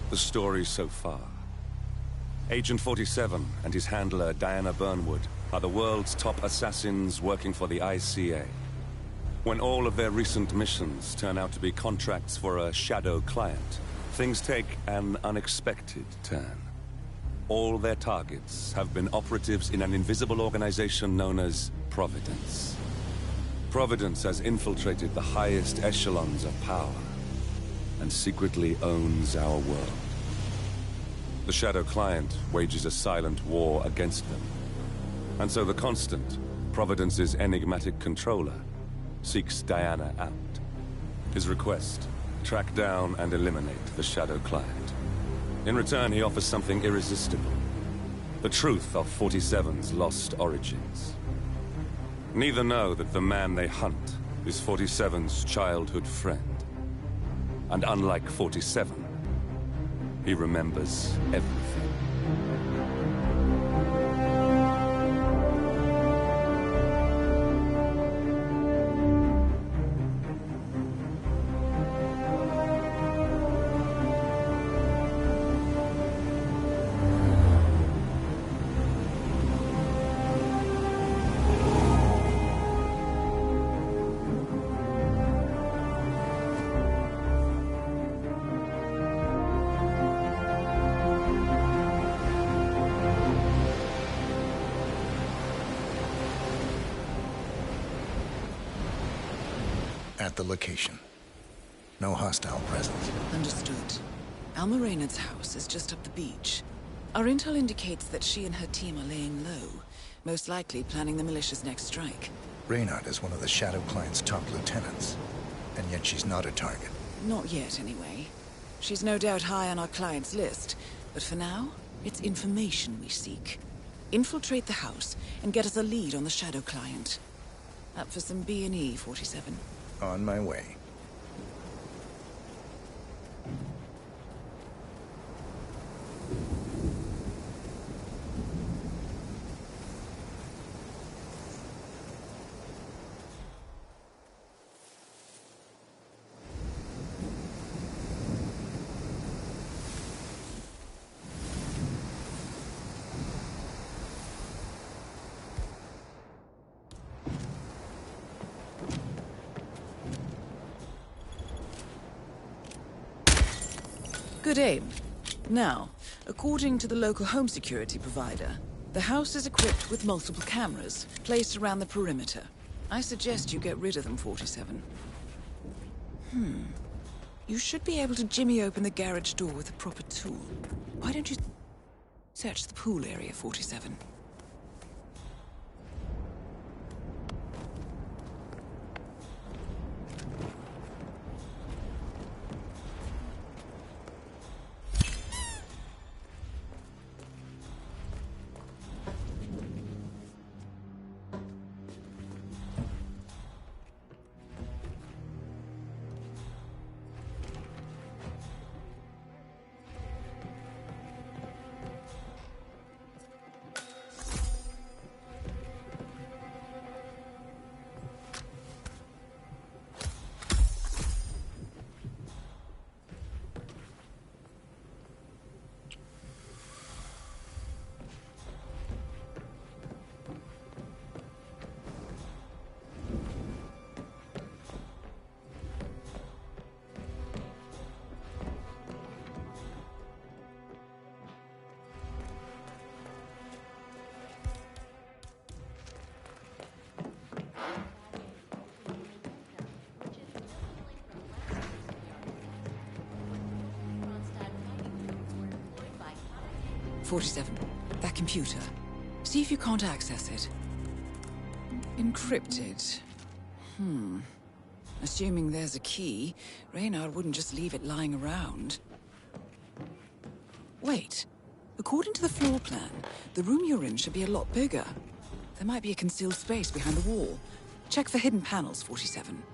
The story so far. Agent 47 and his handler Diana Burnwood are the world's top assassins working for the ICA. When all of their recent missions turn out to be contracts for a shadow client, things take an unexpected turn. All their targets have been operatives in an invisible organization known as Providence. Providence has infiltrated the highest echelons of power and secretly owns our world. The Shadow Client wages a silent war against them. And so the Constant, Providence's enigmatic controller, seeks Diana out. His request, track down and eliminate the Shadow Client. In return, he offers something irresistible. The truth of 47's lost origins. Neither know that the man they hunt is 47's childhood friend. And unlike 47, he remembers everything. At the location. No hostile presence. Understood. Alma Reynard's house is just up the beach. Our intel indicates that she and her team are laying low, most likely planning the militia's next strike. Reynard is one of the Shadow Client's top lieutenants, and yet she's not a target. Not yet, anyway. She's no doubt high on our client's list, but for now, it's information we seek. Infiltrate the house and get us a lead on the Shadow Client. Up for some B&E, 47. On my way. Good aim. Now, according to the local home security provider, the house is equipped with multiple cameras placed around the perimeter. I suggest you get rid of them, 47. You should be able to jimmy open the garage door with a proper tool. Why don't you search the pool area, 47? .47. That computer. See if you can't access it. Encrypted. Assuming there's a key, Reynard wouldn't just leave it lying around. Wait. According to the floor plan, the room you're in should be a lot bigger. There might be a concealed space behind the wall. Check for hidden panels, 47.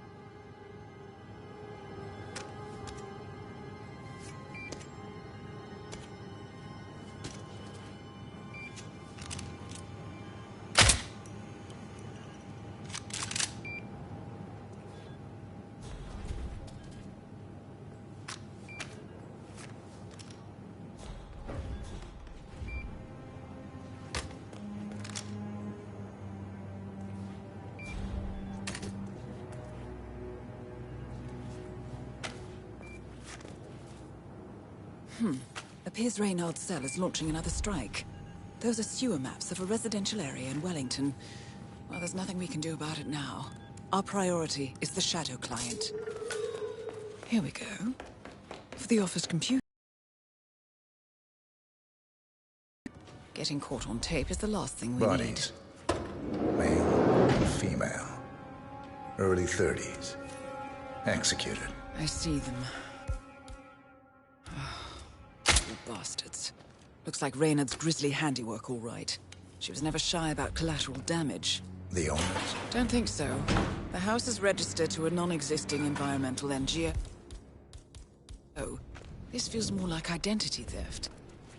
Appears Reynard's cell is launching another strike. Those are sewer maps of a residential area in Wellington. Well, there's nothing we can do about it now. Our priority is the Shadow Client. Here we go. For the office computer. Getting caught on tape is the last thing we need. Bodies. Male, female. Early 30s. Executed. I see them. You bastards. Looks like Reynard's grisly handiwork, all right. She was never shy about collateral damage. The owners? Don't think so. The house is registered to a non-existing environmental NGO. Oh, this feels more like identity theft.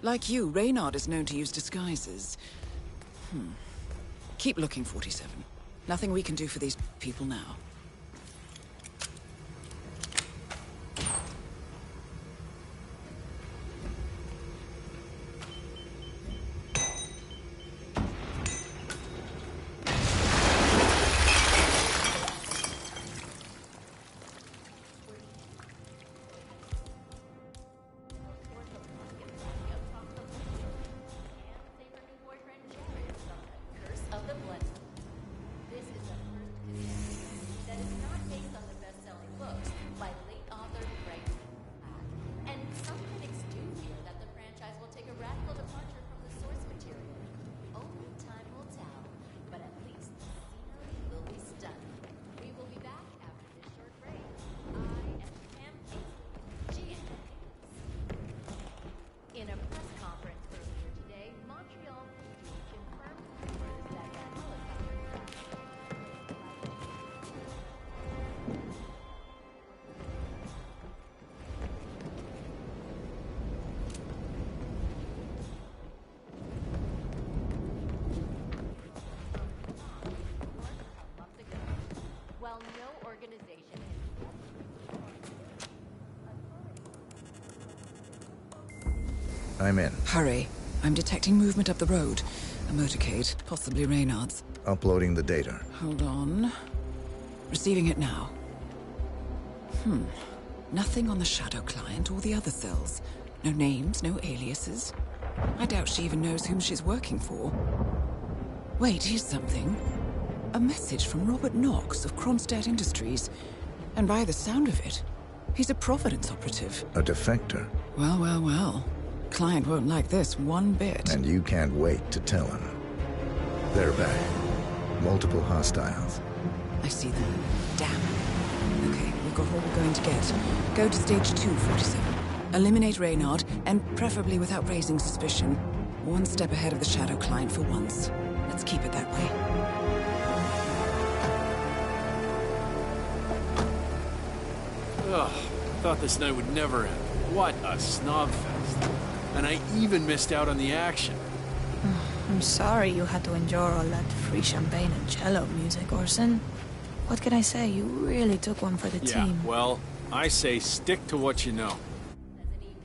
Like you, Reynard is known to use disguises. Keep looking, 47. Nothing we can do for these people now. I'm in. Hurry. I'm detecting movement up the road. A motorcade, possibly Reynard's. Uploading the data. Hold on. Receiving it now. Nothing on the Shadow Client or the other cells. No names, no aliases. I doubt she even knows whom she's working for. Wait, here's something. A message from Robert Knox of Kronstadt Industries. And by the sound of it, he's a Providence operative. A defector. Well, well, well. Client won't like this one bit. And you can't wait to tell him. They're back. Multiple hostiles. I see them. Damn. Okay, we've got all we're going to get. Go to stage 2, 47. Eliminate Reynard, and preferably without raising suspicion. One step ahead of the Shadow Client for once. Let's keep it that way. Ugh, thought this night would never end. What a snobfest. And I even missed out on the action. I'm sorry you had to endure all that free champagne and cello music, Orson. What can I say? You really took one for the team. Yeah, well, I say stick to what you know. As an EP,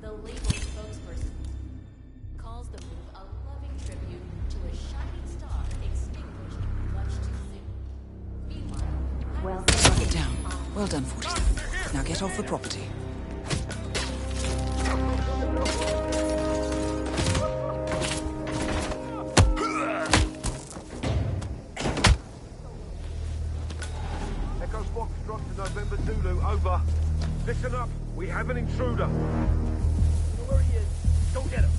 the label spokesperson calls the move a loving tribute to a shining star extinguished much too soon. Meanwhile, Drop it down. Well done, 47. Now get off the property. Echo Foxtrot to November Zulu, over. Listen up, we have an intruder. Where he is, go get him.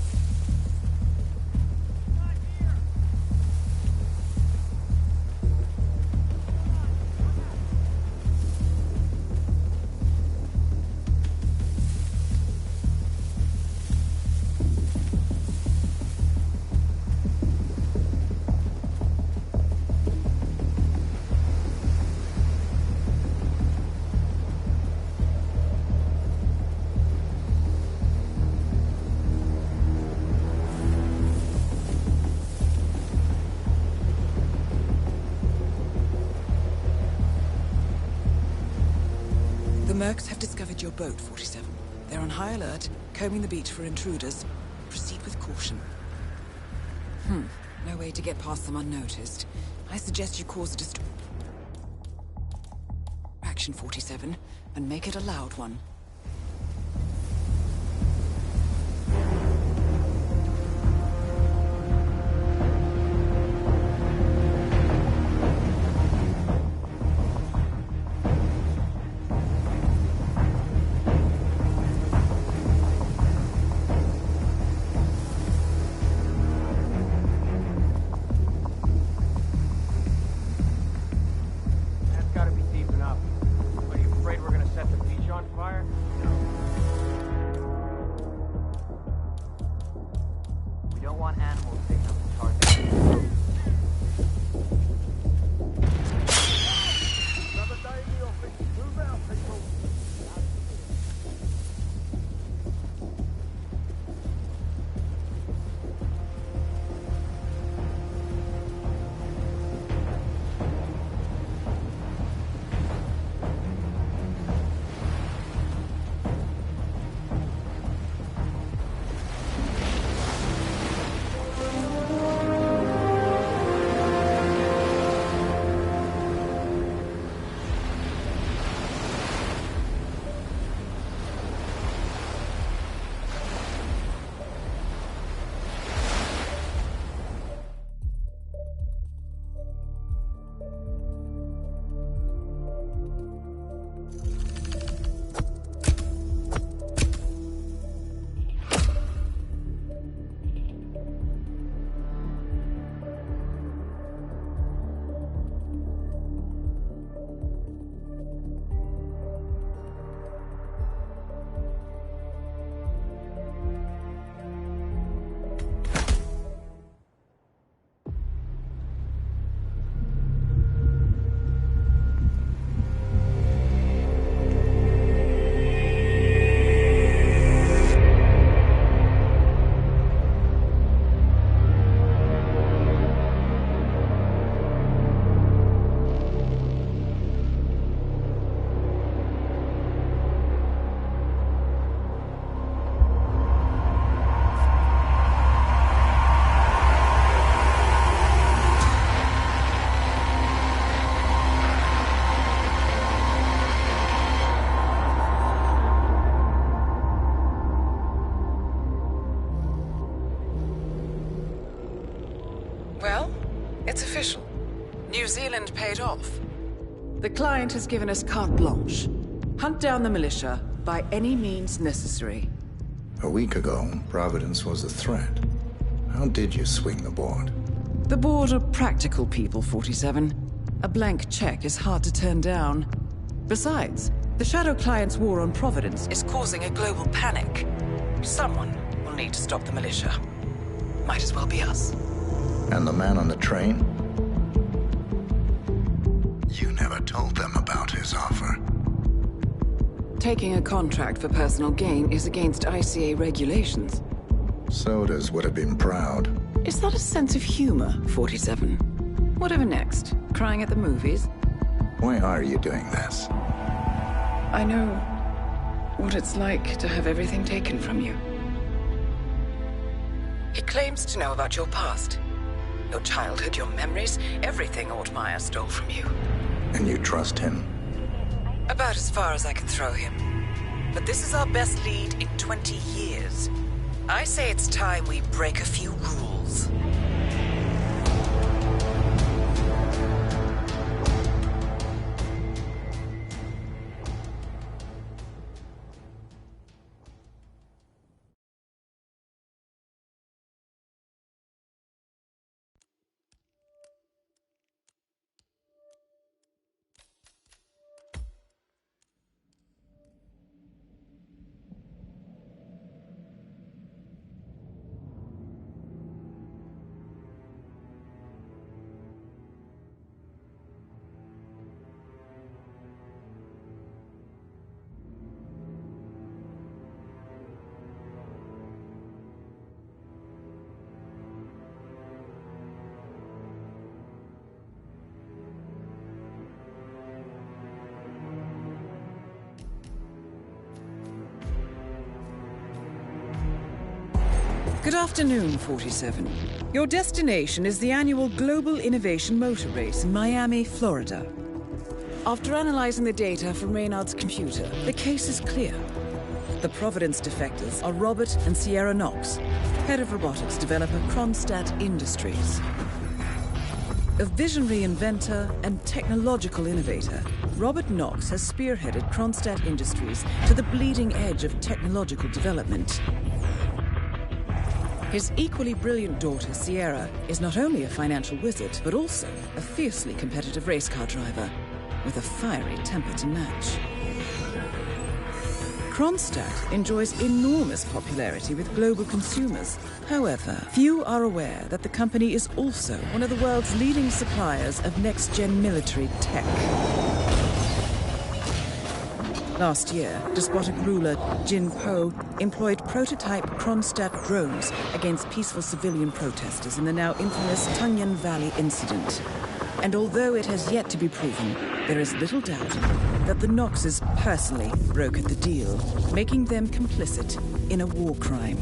The Mercs have discovered your boat, 47. They're on high alert, combing the beach for intruders. Proceed with caution. No way to get past them unnoticed. I suggest you cause a distraction, 47, and make it a loud one. got animals taking up the target. Another day in the office. Move out, people. Well, it's official. New Zealand paid off. The client has given us carte blanche. Hunt down the militia by any means necessary. A week ago, Providence was a threat. How did you swing the board? The board are practical people, 47. A blank check is hard to turn down. Besides, the Shadow Client's war on Providence is causing a global panic. Someone will need to stop the militia. Might as well be us. And the man on the train? You never told them about his offer. Taking a contract for personal gain is against ICA regulations. Sodas would have been proud. Is that a sense of humor, 47? Whatever next? Crying at the movies? Why are you doing this? I know what it's like to have everything taken from you. He claims to know about your past. Your childhood, your memories, everything Ortmeyer stole from you. And you trust him? About as far as I can throw him. But this is our best lead in 20 years. I say it's time we break a few rules. Good afternoon, 47. Your destination is the annual Global Innovation Motor Race in Miami, Florida. After analyzing the data from Reynard's computer, the case is clear. The Providence defectors are Robert and Sierra Knox, head of robotics developer Kronstadt Industries. A visionary inventor and technological innovator, Robert Knox has spearheaded Kronstadt Industries to the bleeding edge of technological development. His equally brilliant daughter, Sierra, is not only a financial wizard, but also a fiercely competitive race car driver, with a fiery temper to match. Kronstadt enjoys enormous popularity with global consumers. However, few are aware that the company is also one of the world's leading suppliers of next-gen military tech. Last year, despotic ruler Jin Po employed prototype Kronstadt drones against peaceful civilian protesters in the now infamous Tunyan Valley incident. And although it has yet to be proven, there is little doubt that the Noxes personally brokered the deal, making them complicit in a war crime.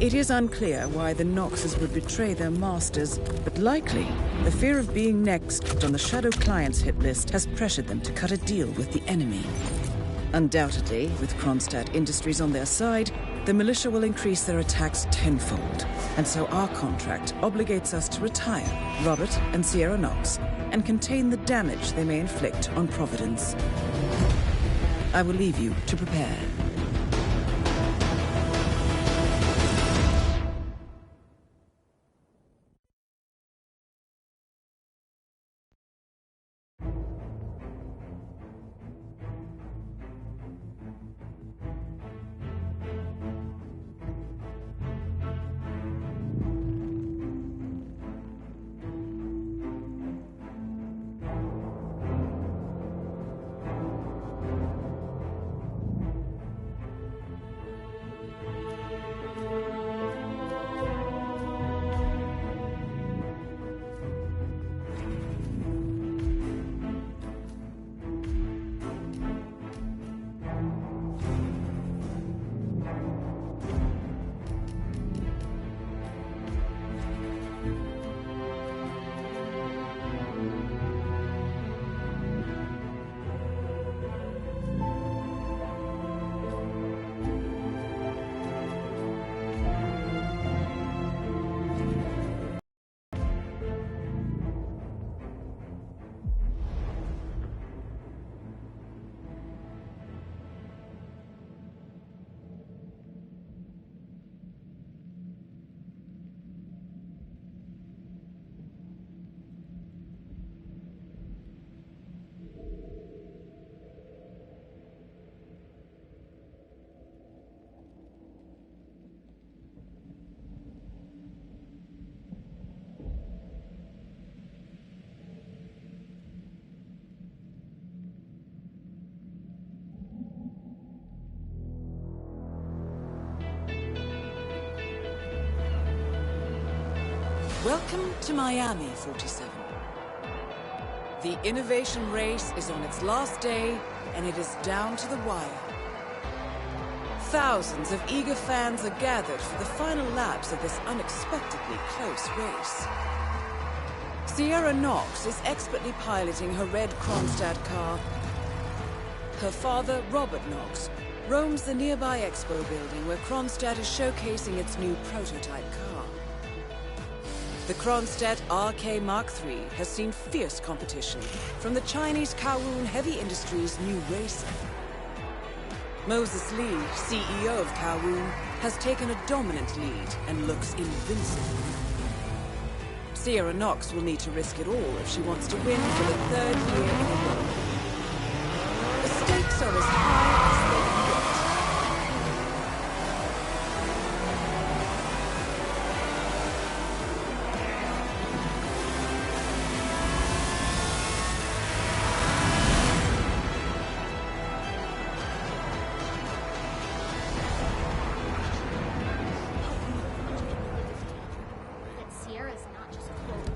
It is unclear why the Noxes would betray their masters, but likely the fear of being next on the Shadow Clients hit list has pressured them to cut a deal with the enemy. Undoubtedly, with Kronstadt Industries on their side, the militia will increase their attacks tenfold, and so our contract obligates us to retire Robert and Sierra Nox and contain the damage they may inflict on Providence. I will leave you to prepare. Welcome to Miami, 47. The innovation race is on its last day, and it is down to the wire. Thousands of eager fans are gathered for the final laps of this unexpectedly close race. Sierra Nox is expertly piloting her red Kronstadt car. Her father, Robert Nox, roams the nearby expo building where Kronstadt is showcasing its new prototype car. The Kronstadt RK Mark III has seen fierce competition from the Chinese Kowloon Heavy Industries' new racer. Moses Lee, CEO of Kowloon, has taken a dominant lead and looks invincible. Sierra Nox will need to risk it all if she wants to win for the third year in a row. The stakes are as high as they can get. Sierra's not just a quote.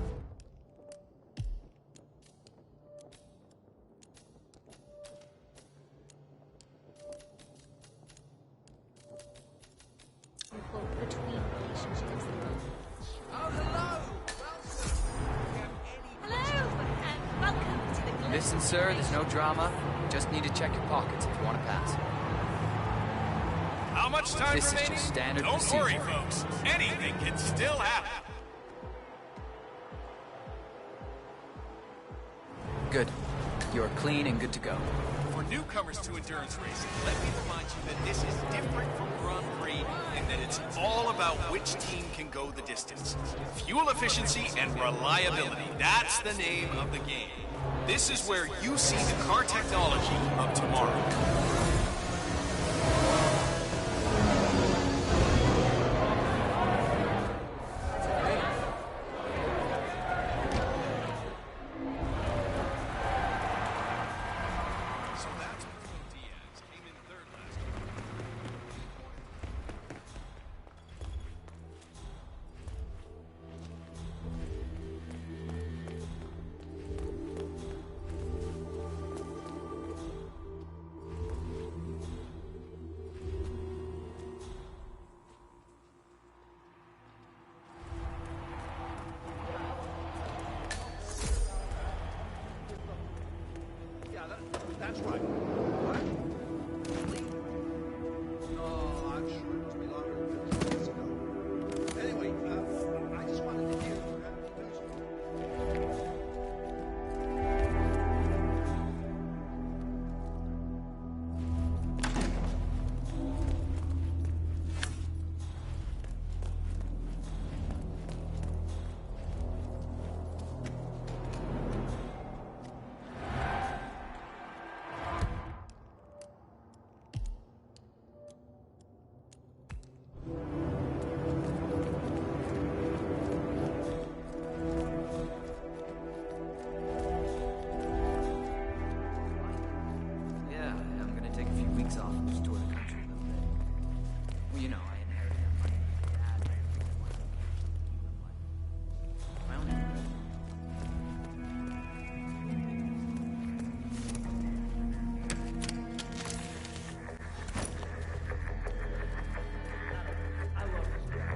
Quote, between relationships. Hello, and welcome to the Glimpse. Listen, sir, there's no drama. Just need to check your pockets if you want to pass. How much time This is remaining? just standard Don't procedure. worry, folks. Anything can still happen. Good. You're clean and good to go. For newcomers to endurance racing, let me remind you that this is different from Grand Prix in that it's all about which team can go the distance. Fuel efficiency and reliability, that's the name of the game. This is where you see the car technology of tomorrow. That's right. What? Really? No, I'm sure it must be longer than 6 years ago. Anyway, I just wanted to hear you. Off and just tour the country a little bit. Well, you know, I inherited that money from my dad. My own neighborhood. I love this guy.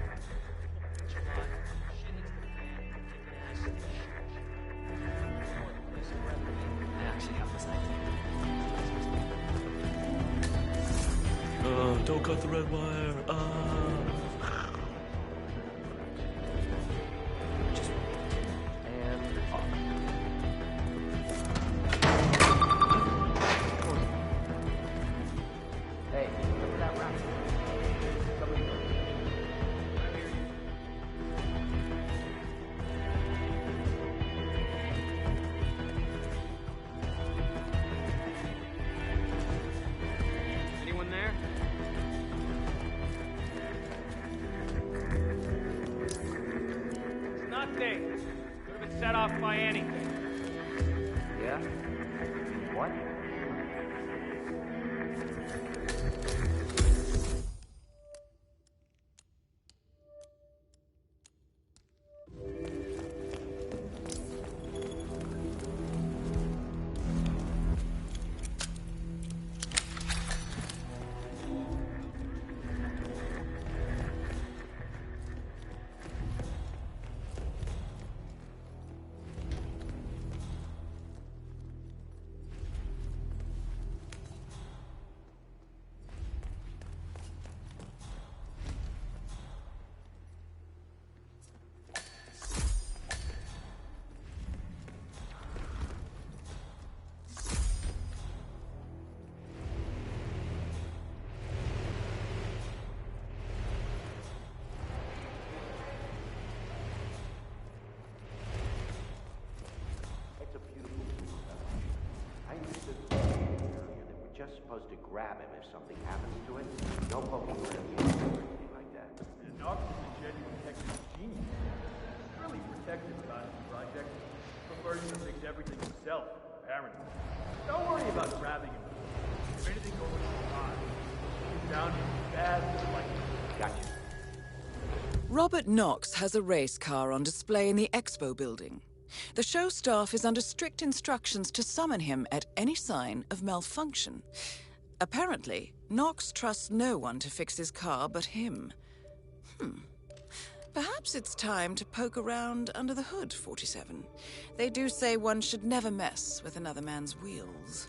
It's a lot. Shit hits the fan. Kicking ass in the church. More the place I'd rather be. I actually have this idea. Don't cut the red wire. Just and off. Hey, look at that round. Somebody go. Anyone there? Could have been set off by anything. Yeah? What? Just supposed to grab him if something happens to it. No poking around the edges or anything like that. Knox is a genuine technical genius. He's really protective about his project. Prefers to fix everything himself, apparently. Don't worry about grabbing him. If anything goes wrong, he's down as bad as like. Gotcha. Robert Knox has a race car on display in the expo building. The show staff is under strict instructions to summon him at any sign of malfunction. Apparently, Knox trusts no one to fix his car but him. Perhaps it's time to poke around under the hood, 47. They do say one should never mess with another man's wheels.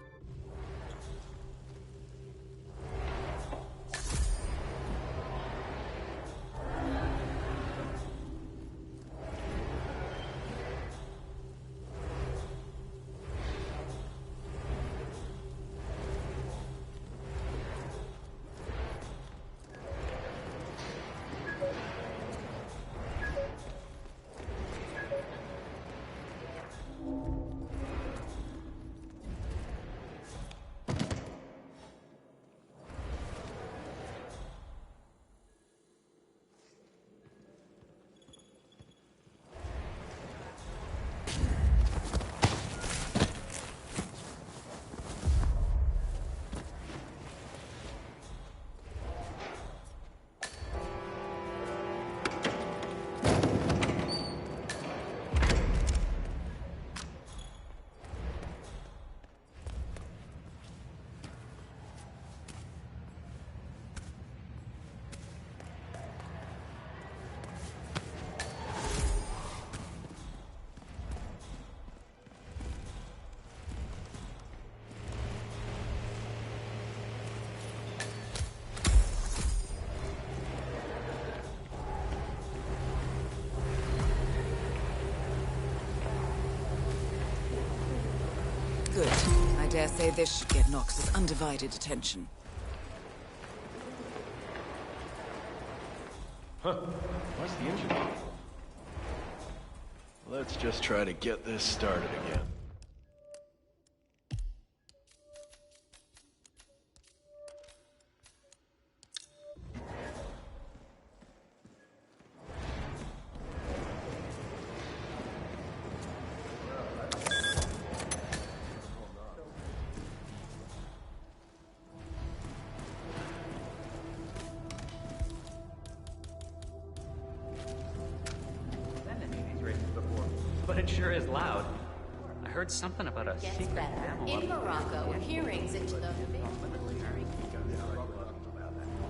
dare say this should get Knox's undivided attention. Huh. Why's the engine off? Let's just try to get this started again. But it sure is loud. I heard something about a Gets secret better. ammo. In Morocco, hearings into the military.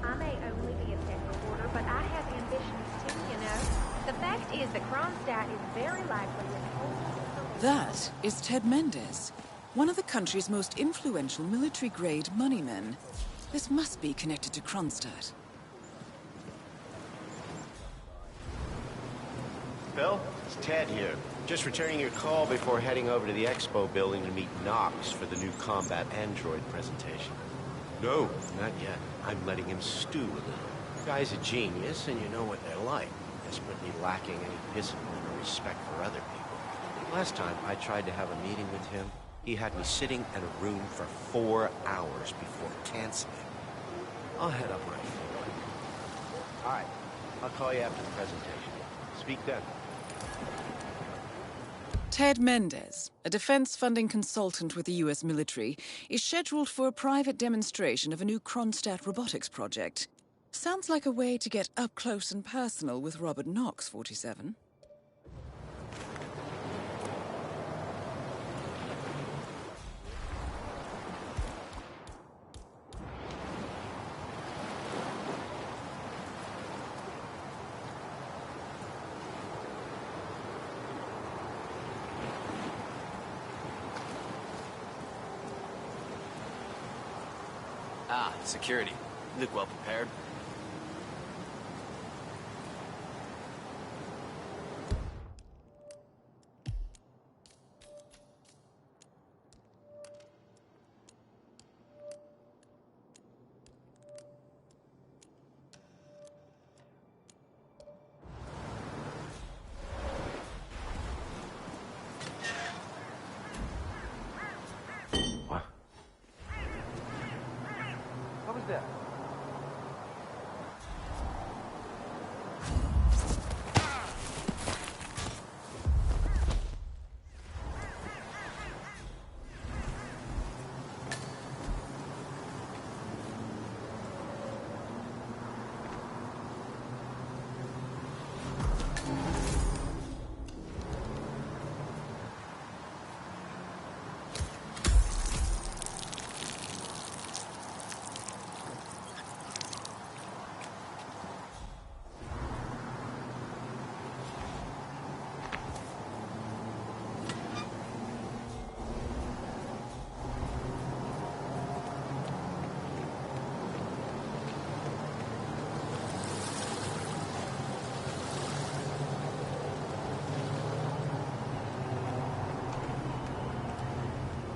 I may only be a tech reporter, but I have ambitions too, you know. The fact is that Kronstadt is very likely to... That is Ted Mendez, one of the country's most influential military-grade moneymen. This must be connected to Kronstadt. Bill, it's Ted here. Just returning your call before heading over to the expo building to meet Knox for the new combat android presentation. No, not yet. I'm letting him stew a little. The guy's a genius, and you know what they're like. Desperately lacking any discipline or respect for other people. Last time I tried to have a meeting with him, he had me sitting in a room for 4 hours before canceling. I'll head up right forward. All right. I'll call you after the presentation. Speak then. Ted Mendez, a defense funding consultant with the U.S. military, is scheduled for a private demonstration of a new Kronstadt robotics project. Sounds like a way to get up close and personal with Robert Knox, 47. Ah, security. You look well prepared. What was that?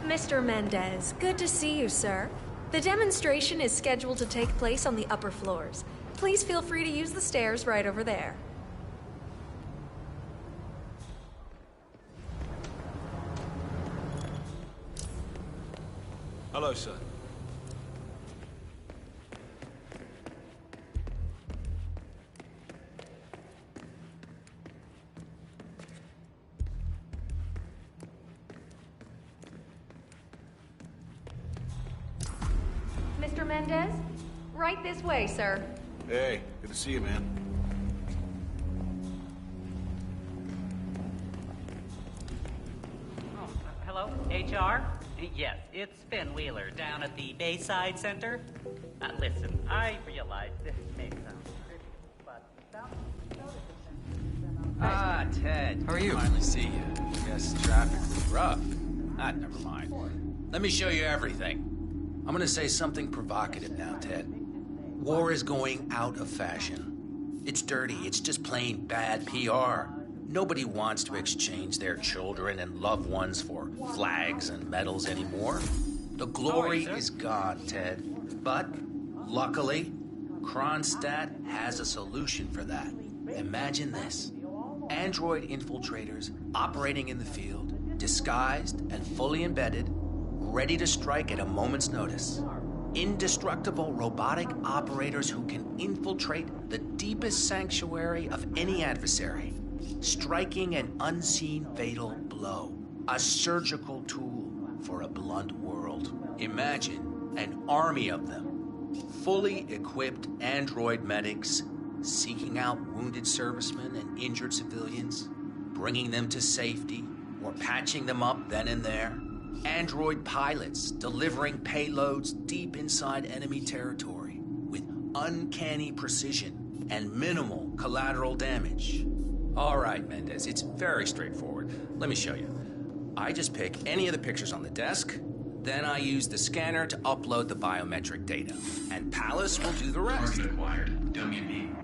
Mr. Mendez, good to see you, sir. The demonstration is scheduled to take place on the upper floors. Please feel free to use the stairs right over there. Hello, sir. Mr. Mendez? Right this way, sir. Hey, good to see you, man. Oh, hello, HR? Yes, it's Finn Wheeler down at the Bayside Center. Listen, I realize this may sound trivial, but Ah, Ted. How are you? Finally see you. Guess traffic was rough. Ah, never mind. Let me show you everything. I'm gonna say something provocative now, Ted. War is going out of fashion. It's dirty. It's just plain bad PR. Nobody wants to exchange their children and loved ones for flags and medals anymore. The glory is gone, Ted. But, luckily, Kronstadt has a solution for that. Imagine this. Android infiltrators operating in the field, disguised and fully embedded, ready to strike at a moment's notice. Indestructible robotic operators who can infiltrate the deepest sanctuary of any adversary, striking an unseen fatal blow. A surgical tool for a blunt world. Imagine an army of them, fully equipped android medics seeking out wounded servicemen and injured civilians, bringing them to safety or patching them up then and there. Android pilots delivering payloads deep inside enemy territory with uncanny precision and minimal collateral damage. All right, Mendez, it's very straightforward. Let me show you. I just pick any of the pictures on the desk, then I use the scanner to upload the biometric data, and Palace will do the rest. Target acquired. WB.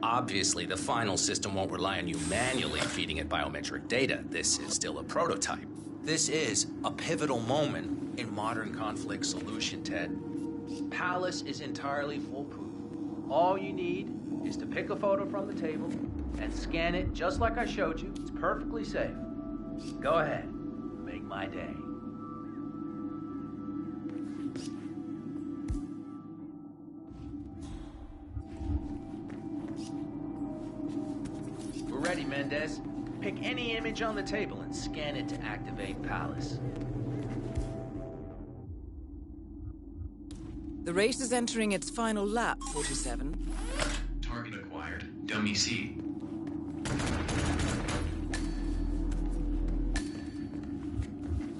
Obviously, the final system won't rely on you manually feeding it biometric data. This is still a prototype. This is a pivotal moment in modern conflict solution, Ted. Palace is entirely foolproof. All you need is to pick a photo from the table and scan it just like I showed you. It's perfectly safe. Go ahead. Make my day. We're ready, Mendez. Pick any image on the table and scan it to activate Palace. The race is entering its final lap, 47. Target acquired. Dummy C.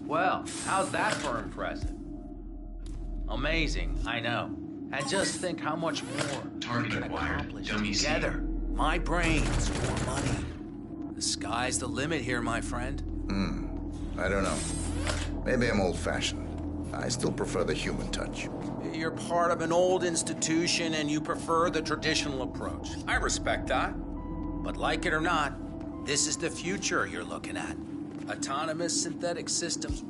Well, how's that for impressive? Amazing, I know. And just think how much more Target we can acquired. accomplish Dummy C. together. My brains, more money. The sky's the limit here, my friend. I don't know. Maybe I'm old-fashioned. I still prefer the human touch. You're part of an old institution and you prefer the traditional approach. I respect that. But like it or not, this is the future you're looking at. Autonomous synthetic systems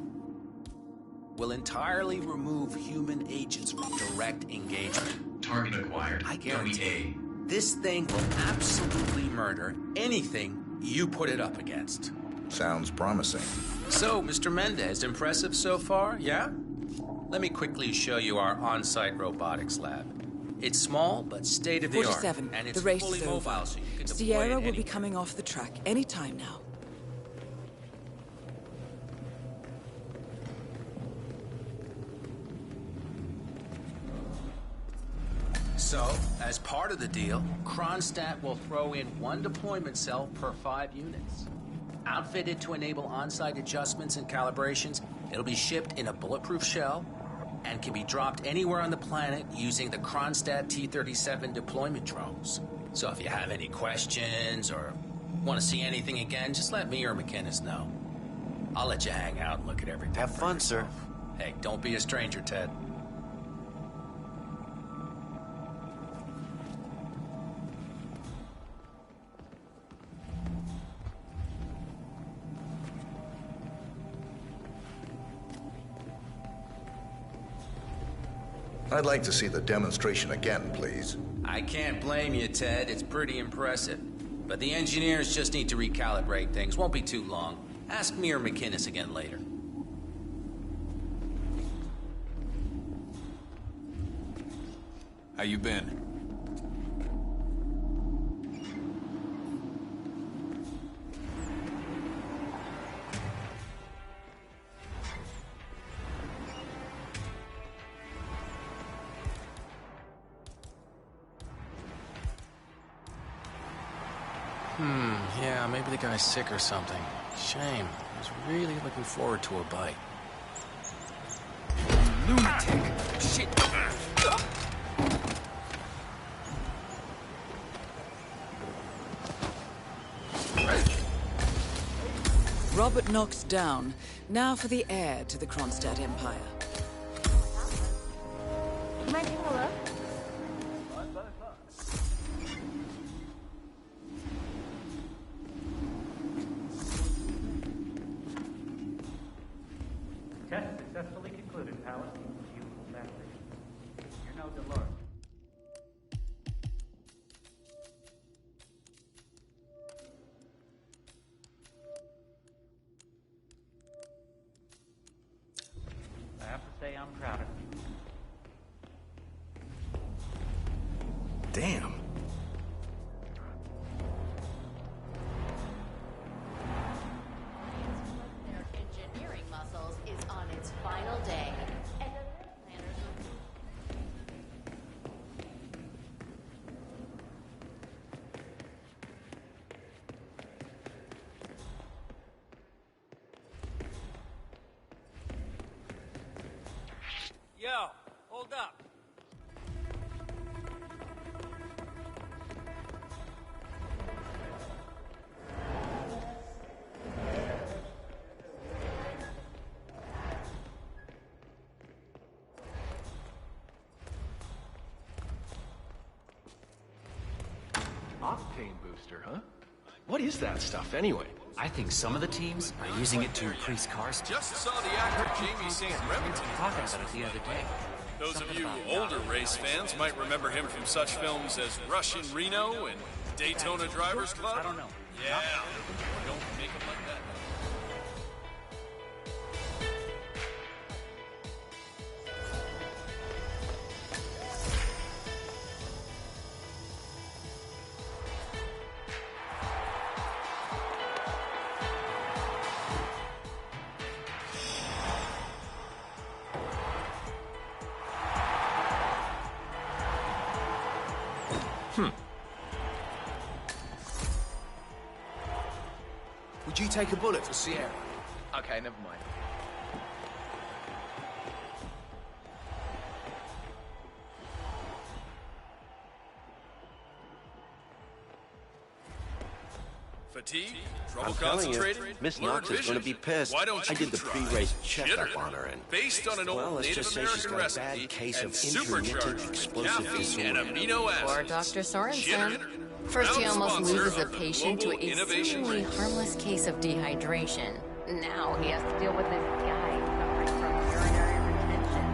will entirely remove human agents from direct engagement. Target acquired. I guarantee this thing will absolutely murder anything you put it up against. Sounds promising. So, Mr. Mendez, impressive so far, yeah? Let me quickly show you our on-site robotics lab. It's small, but state-of-the-art. 47. And it's The race fully is mobile, over. so you can deploy Sierra it will be anywhere. coming off the track any time now. So, as part of the deal, Kronstadt will throw in one deployment cell per 5 units. Outfitted to enable on-site adjustments and calibrations, it'll be shipped in a bulletproof shell and can be dropped anywhere on the planet using the Kronstadt T-37 deployment drones. So if you have any questions or want to see anything again, just let me or McInnes know. I'll let you hang out and look at everything. Have fun, sir. Hey, don't be a stranger, Ted. I'd like to see the demonstration again, please. I can't blame you, Ted. It's pretty impressive. But the engineers just need to recalibrate things. Won't be too long. Ask me or McInnes again later. How you been? Yeah, maybe the guy's sick or something. Shame. I was really looking forward to a bite. Lunatic! Shit! Robert Knox down. Now for the heir to the Kronstadt Empire. Mind taking a look? proud of you. Damn. Their engineering muscles is on its final day. And the planners are... Yo, hold up. Octane booster, huh? What is that stuff anyway? I think some of the teams are using it to increase car speed. Just saw the actor Jamie St. Remington Talking about it the other day. Those of you older race fans might remember him from such films as Rush in Reno and Daytona Drivers Club. I don't know. Yeah, don't make him like that. Would you take a bullet for Sierra? Okay, never mind. Fatigue? Trouble I'm telling you, concentrating? Miss Blurred Knox is vision? going to be pissed. Why don't I you did the try pre-race checkup jittering? on her, and Based on an old well, let's Native just say she's American got a recipe bad case and of intermittent supercharged explosive caffeine and disorder. amino acids. Or Dr. Sorensen. Jittering. First, he Proud almost sponsor loses a of the patient to Global a Innovation seemingly Race. harmless case of dehydration. Now he has to deal with this guy suffering from urinary retention.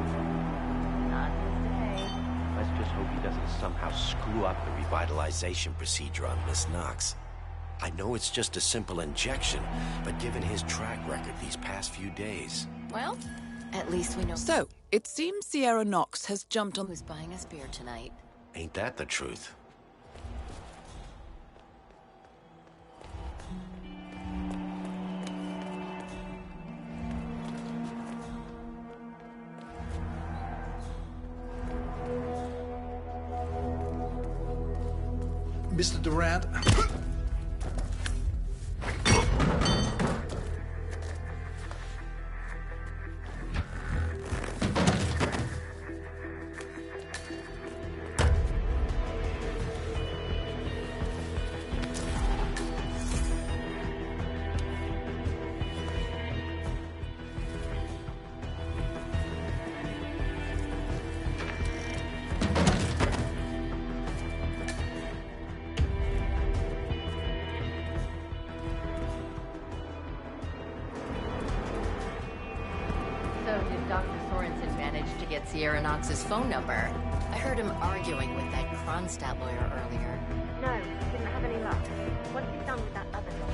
Not his day. Let's just hope he doesn't somehow screw up the revitalization procedure on Miss Knox. I know it's just a simple injection, but given his track record these past few days... Well, at least we know So, it seems Sierra Knox has jumped on... who's buying us beer tonight. Ain't that the truth? Mr. Durant? So did Dr. Sorensen manage to get Sierra Knox's phone number? I heard him arguing with that Kronstadt lawyer earlier. No, didn't have any luck. What's he done with that other dog?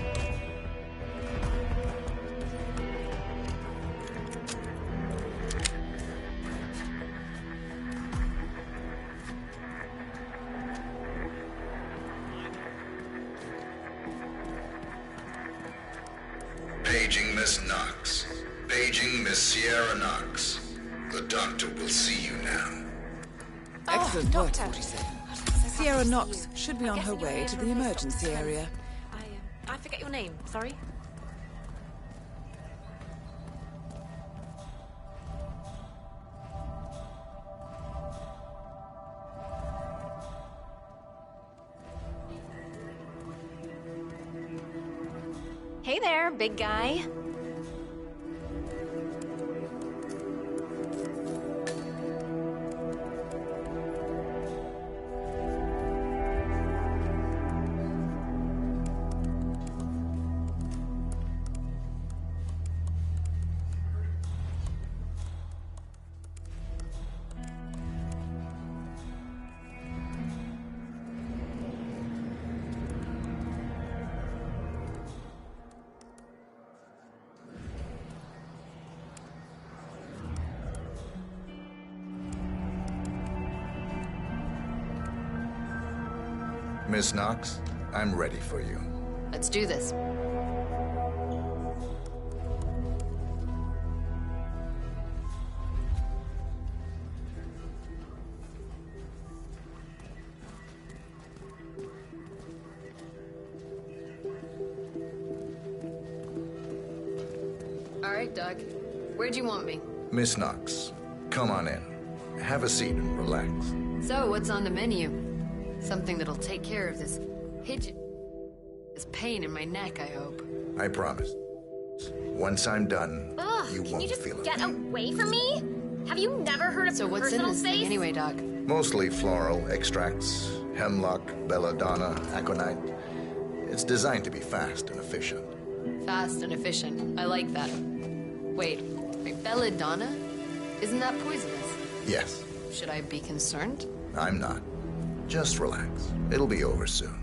Paging Miss Knox. Paging Miss Sierra Knox. The doctor will see you now. Excellent work, 47. Sierra Knox should be on her way to the emergency area. I forget your name, sorry. Hey there, big guy. Miss Knox, I'm ready for you. Let's do this. All right, Doug. Where'd you want me? Miss Knox, come on in. Have a seat and relax. So, what's on the menu? Something that'll take care of this this pain in my neck, I hope. I promise. Once I'm done, Ugh, you can won't you just feel it. get away from me? Have you never heard of So what's in personal this space? thing anyway, Doc? Mostly floral extracts, hemlock, belladonna, aconite. It's designed to be fast and efficient. Fast and efficient. I like that. Wait, belladonna? Isn't that poisonous? Yes, Should I be concerned? I'm not. Just relax. It'll be over soon.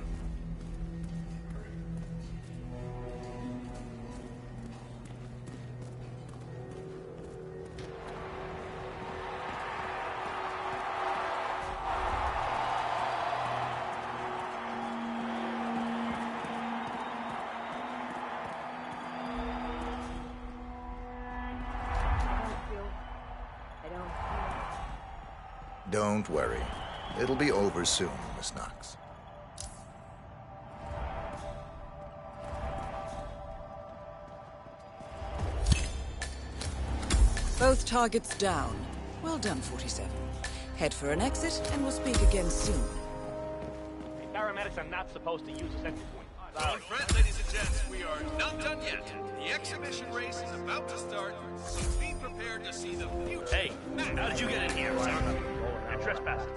Don't worry. It'll be over soon, Miss Knox. Both targets down. Well done, 47. Head for an exit, and we'll speak again soon. Paramedics are not supposed to use a sentry point. Don't fret, ladies and gents. We are not done yet. The exhibition race is about to start, so be prepared to see the future. Hey, how did you get in here, sir? You're trespassing.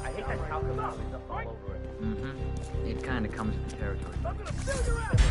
I hate that calculus is up all over it. Mm-hmm. It kind of comes with the territory. I'm gonna fill your ass!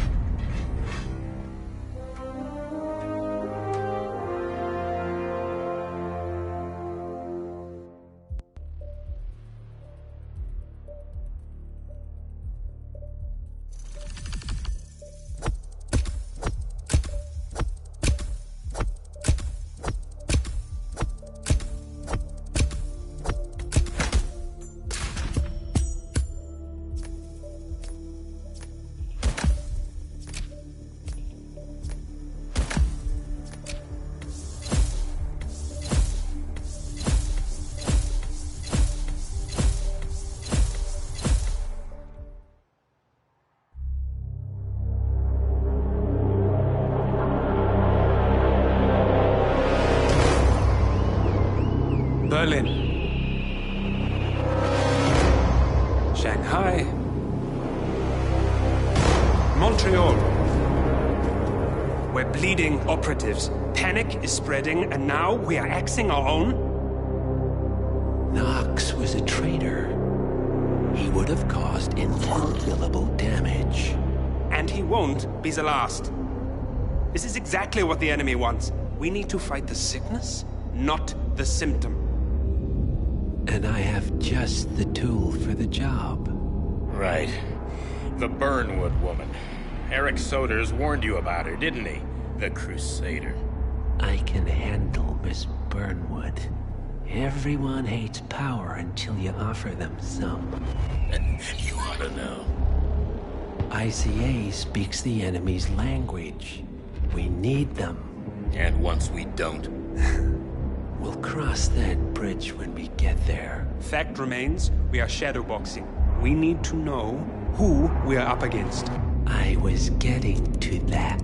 Berlin, Shanghai, Montreal. We're bleeding operatives. Panic is spreading, and now we are axing our own? Knox was a traitor. He would have caused incalculable damage. And he won't be the last. This is exactly what the enemy wants. We need to fight the sickness, not the symptom. And I have just the tool for the job. Right. The Burnwood woman. Eric Soders warned you about her, didn't he? The Crusader. I can handle Miss Burnwood. Everyone hates power until you offer them some. You ought to know. ICA speaks the enemy's language. We need them. And once we don't? We'll cross that bridge when we get there. Fact remains, we are shadowboxing. We need to know who we are up against. I was getting to that.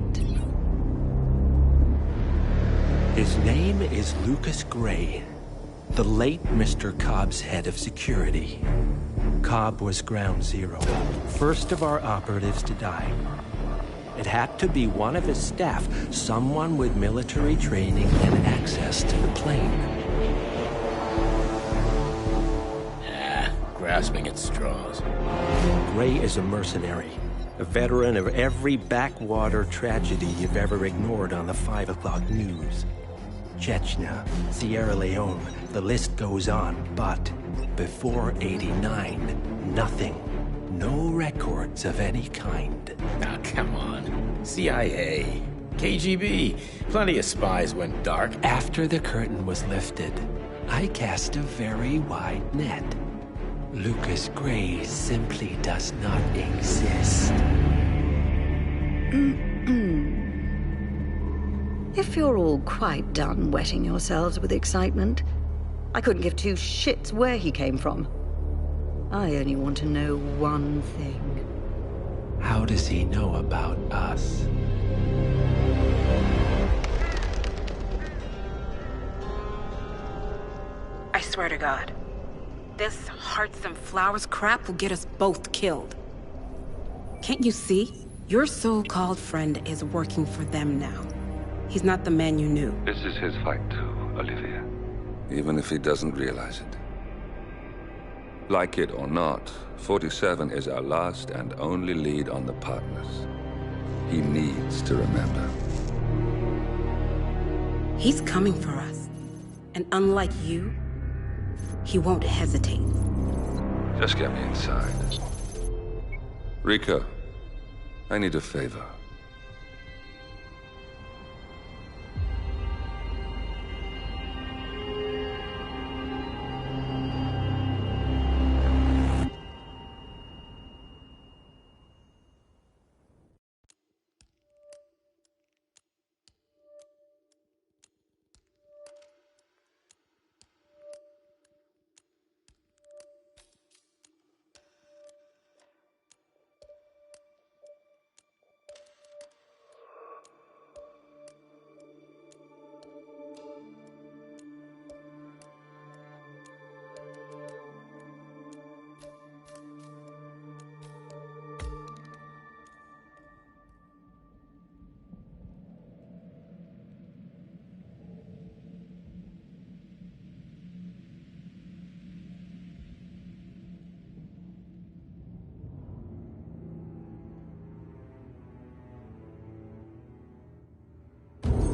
His name is Lucas Gray, the late Mr. Cobb's head of security. Cobb was ground zero, first of our operatives to die. It had to be one of his staff, someone with military training and access to the plane. Grasping at straws. Gray is a mercenary, a veteran of every backwater tragedy you've ever ignored on the 5 o'clock news. Chechnya, Sierra Leone, the list goes on, but before '89, nothing. No records of any kind. Now, come on. CIA, KGB, plenty of spies went dark. After the curtain was lifted, I cast a very wide net. Lucas Gray simply does not exist. If you're all quite done wetting yourselves with excitement, I couldn't give two shits where he came from. I only want to know one thing. How does he know about us? I swear to God, this hearts and flowers crap will get us both killed. Can't you see? Your so-called friend is working for them now. He's not the man you knew. This is his fight too, Olivia. Even if he doesn't realize it. Like it or not, 47 is our last and only lead on the partners. He needs to remember. He's coming for us. And unlike you, he won't hesitate. Just get me inside. Rico, I need a favor.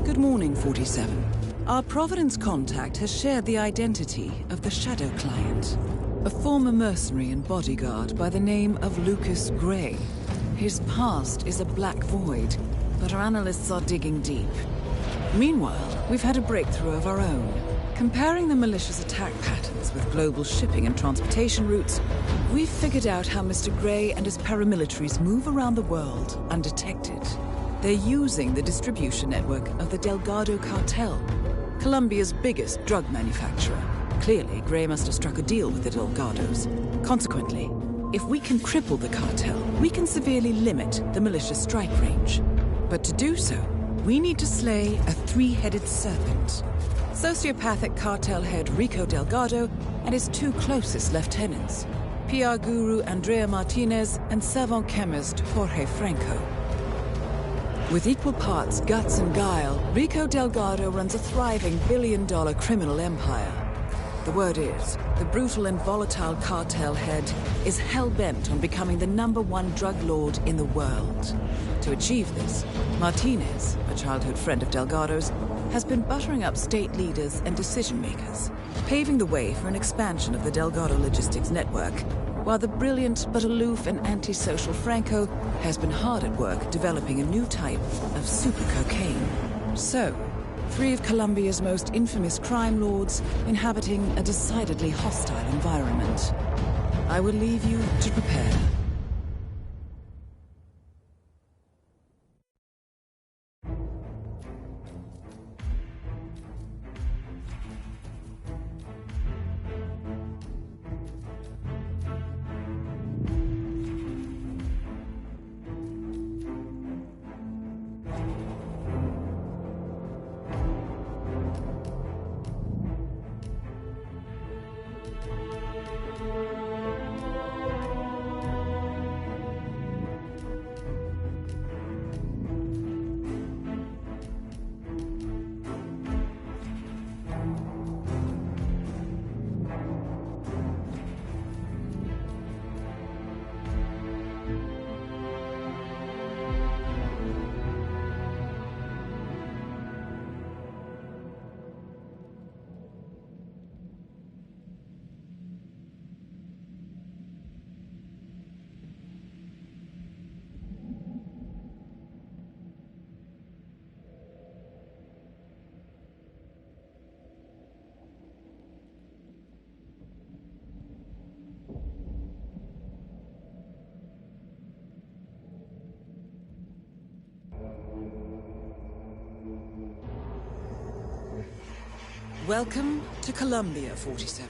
Good morning, 47. Our Providence contact has shared the identity of the Shadow Client, a former mercenary and bodyguard by the name of Lucas Gray. His past is a black void, but our analysts are digging deep. Meanwhile, we've had a breakthrough of our own. Comparing the malicious attack patterns with global shipping and transportation routes, we've figured out how Mr. Gray and his paramilitaries move around the world undetected. They're using the distribution network of the Delgado cartel, Colombia's biggest drug manufacturer. Clearly, Gray must have struck a deal with the Delgados. Consequently, if we can cripple the cartel, we can severely limit the malicious strike range. But to do so, we need to slay a three-headed serpent. Sociopathic cartel head Rico Delgado and his two closest lieutenants, PR guru Andrea Martinez and savant chemist Jorge Franco. With equal parts guts and guile, Rico Delgado runs a thriving billion-dollar criminal empire. The word is, the brutal and volatile cartel head is hell-bent on becoming the #1 drug lord in the world. To achieve this, Martinez, a childhood friend of Delgado's, has been buttering up state leaders and decision-makers, paving the way for an expansion of the Delgado logistics network, while the brilliant but aloof and antisocial Franco has been hard at work developing a new type of super cocaine. So, three of Colombia's most infamous crime lords inhabiting a decidedly hostile environment. I will leave you to prepare. Welcome to Columbia, 47.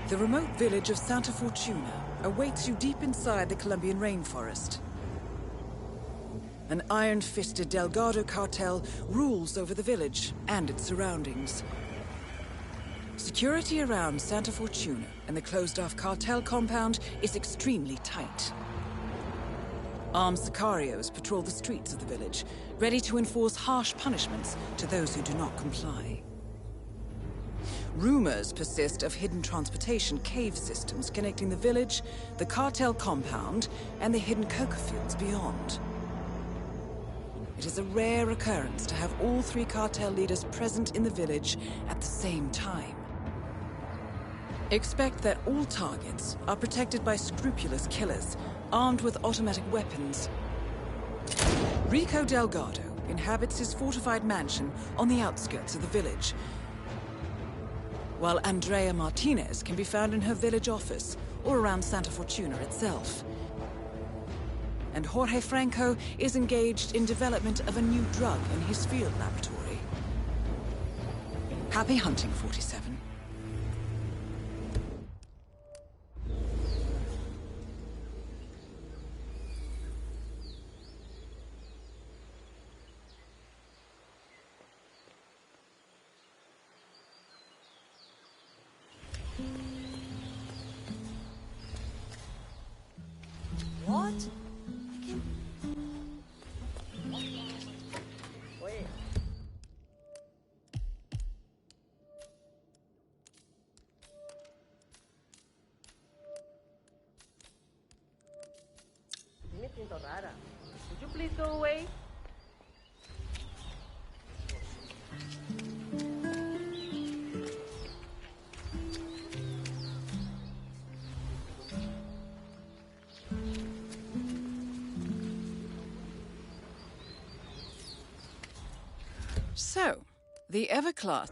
The remote village of Santa Fortuna awaits you deep inside the Colombian rainforest. An iron-fisted Delgado cartel rules over the village and its surroundings. Security around Santa Fortuna and the closed-off cartel compound is extremely tight. Armed sicarios patrol the streets of the village, ready to enforce harsh punishments to those who do not comply. Rumors persist of hidden transportation cave systems connecting the village, the cartel compound, and the hidden coca fields beyond. It is a rare occurrence to have all three cartel leaders present in the village at the same time. Expect that all targets are protected by scrupulous killers, armed with automatic weapons. Rico Delgado inhabits his fortified mansion on the outskirts of the village, while Andrea Martinez can be found in her village office or around Santa Fortuna itself. And Jorge Franco is engaged in development of a new drug in his field laboratory. Happy hunting, 47. What? Me siento rara. Would you please go away? So, the Everclass.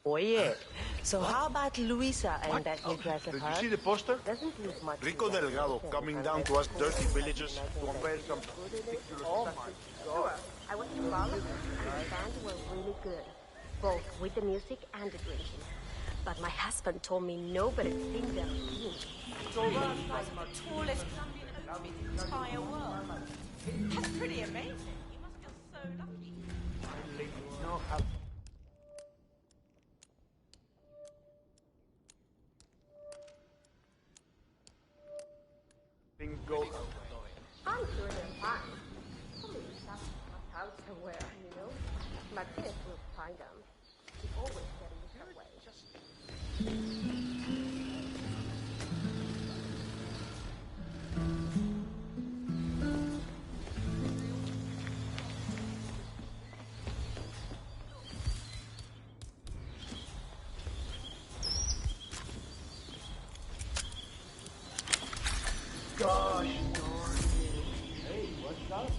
Oye, so how about Luisa and that new dress of Did you hers? see the poster? Doesn't look much. Rico Delgado coming down to us dirty villagers to unveil some Oh my God. I went to follow them, and the band were really good, both with the music and the drinking. But my husband told me nobody sings their tunes. So that's like the tallest Colombian oak in the entire world. That's pretty amazing. You must feel so lucky. know how. Bingo. I'm sure they're fine. Probably stuck in my house somewhere, you know? Martinez will find them. He always getting this way. Gosh darn it. Hey, what's up?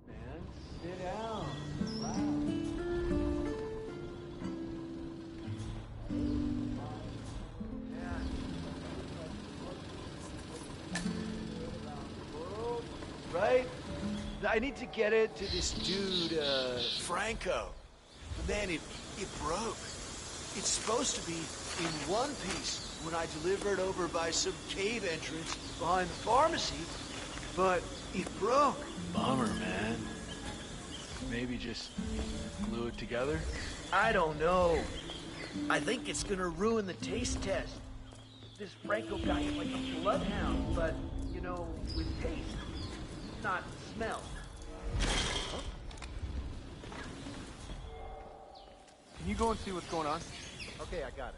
Man, sit down. Right? I need to get it to this dude, Franco. But man, it broke. It's supposed to be in one piece when I deliver it over by some cave entrance behind the pharmacy, but it broke. Bummer, man. Maybe just glue it together? I don't know. I think it's gonna ruin the taste test. This Franco guy is like a bloodhound, but, you know, with taste, not smell. Can you go and see what's going on? Okay, I got it.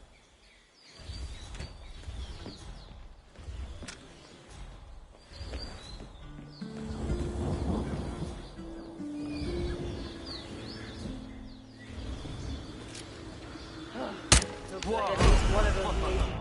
Looks like at least one of those needs.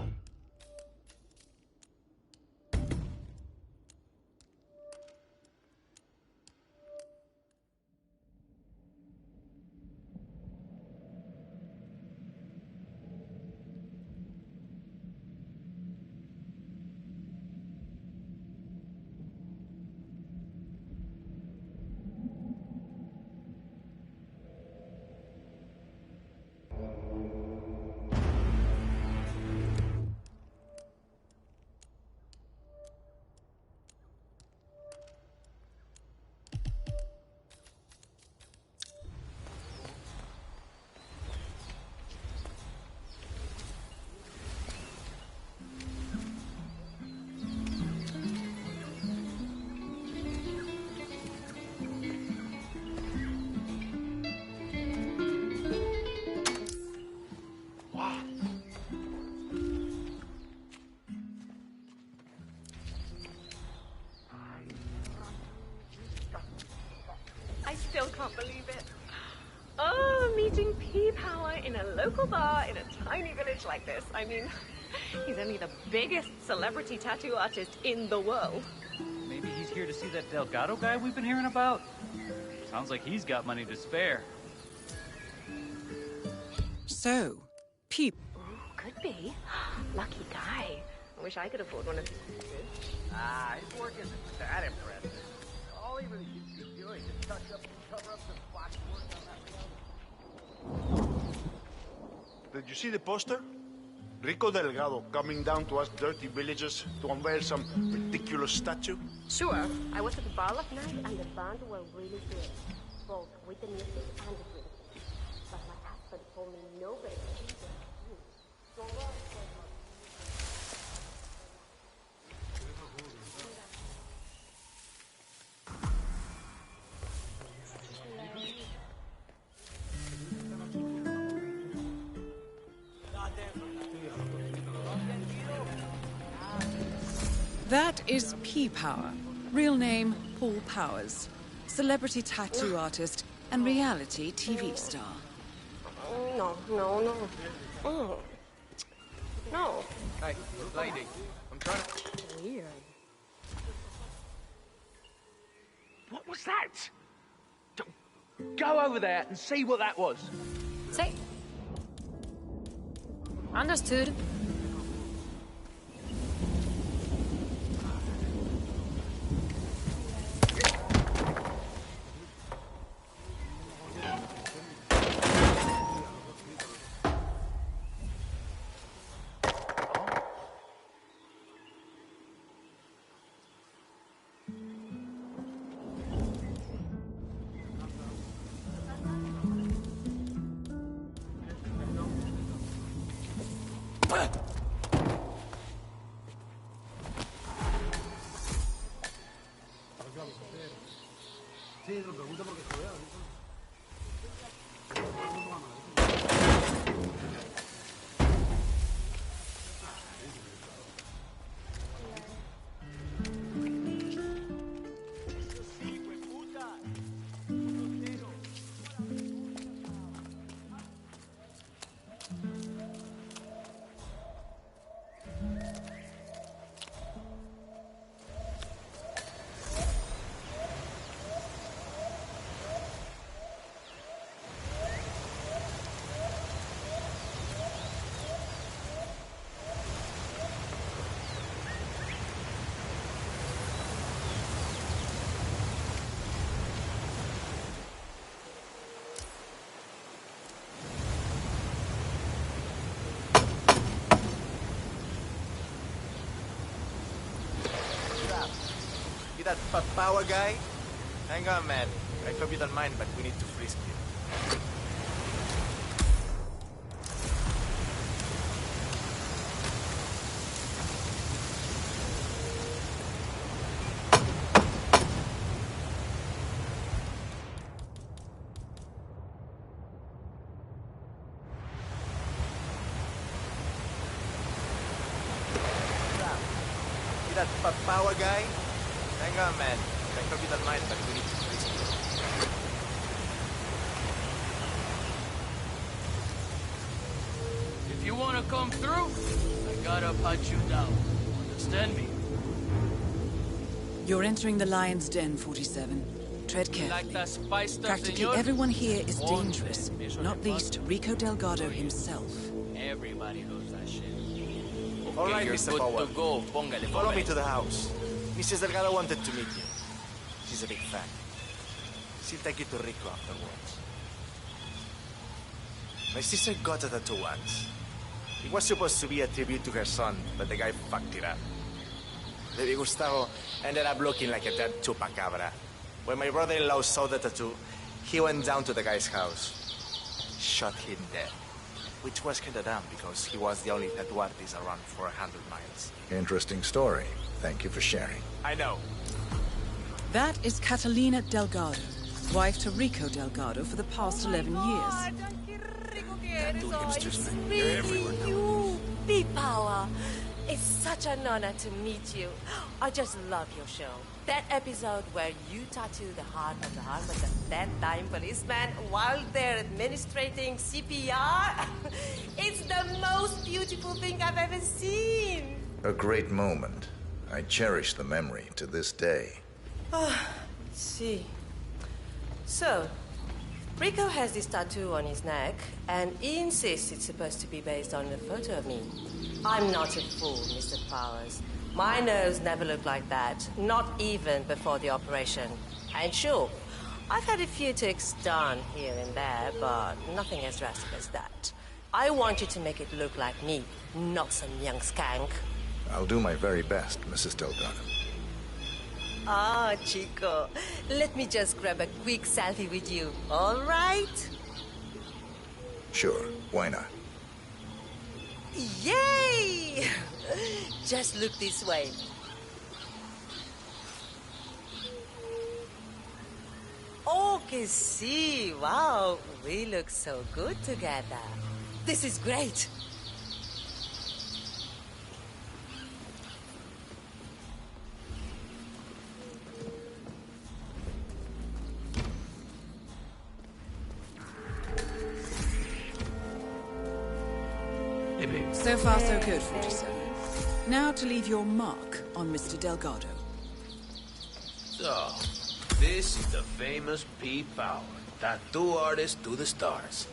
local bar in a tiny village like this. I mean, he's only the biggest celebrity tattoo artist in the world. Maybe he's here to see that Delgado guy we've been hearing about? Sounds like he's got money to spare. So, peep. Ooh, could be. Lucky guy. I wish I could afford one of these tattoos. Ah, his work isn't that impressive. All he really needs to be doing is touch up and cover up some spotty work on that reality. Did you see the poster? Rico Delgado coming down to us dirty villagers to unveil some ridiculous statue? Sure. I was at the bar last night and the band were really good. Both with the music and the drink. But my husband told me nobody could do that. That is P-Power. Real name, Paul Powers. Celebrity tattoo artist and reality TV star. No. Oh. No. Hey, lady, I'm trying to... Weird. What was that? Go over there and see what that was. Say. Understood. You that power guy? Hang on, man. I hope you don't mind, but we need to frisk you. You that power guy? Hang on, man. I hope you don't mind, but we need to frisk you. If you want to come through, I gotta pat you down. Understand me? You're entering the Lion's Den, 47. Tread Like carefully. that spy stuff, Practically senor? everyone here is One dangerous, mission not impossible. least Rico Delgado himself. Everybody knows that shit. All right, you're Mr. good Power. to go. Póngale, Follow me póngale. to the house. Mrs. Delgado wanted to meet you. She's a big fan. She'll take you to Rico afterwards. My sister got a tattoo once. It was supposed to be a tribute to her son, but the guy fucked it up. Baby Gustavo ended up looking like a dead chupacabra. When my brother-in-law saw the tattoo, he went down to the guy's house. Shot him dead. Which was kinda dumb, because he was the only tattoo artist around for 100 miles. Interesting story. Thank you for sharing. I know. That is Catalina Delgado, wife to Rico Delgado for the past 11 years. Tattoo hipsters, man. They're everywhere now. You, P-Power. It's such an honor to meet you. I just love your show. That episode where you tattoo the heart on the arm of the dead-dying policeman while they're administrating CPR. It's the most beautiful thing I've ever seen. A great moment. I cherish the memory to this day. Let's see. So, Rico has this tattoo on his neck, and he insists it's supposed to be based on a photo of me. I'm not a fool, Mr. Powers. My nose never looked like that, not even before the operation. And sure, I've had a few ticks done here and there, but nothing as drastic as that. I want you to make it look like me, not some young skank. I'll do my very best, Mrs. Delgado. Ah, Chico, let me just grab a quick selfie with you, all right? Sure, why not? Yay! Just look this way. Oh, que sí! Wow, we look so good together. This is great. So far, so good, 47. Now to leave your mark on Mr. Delgado. So, this is the famous Pete Power, tattoo artist to the stars.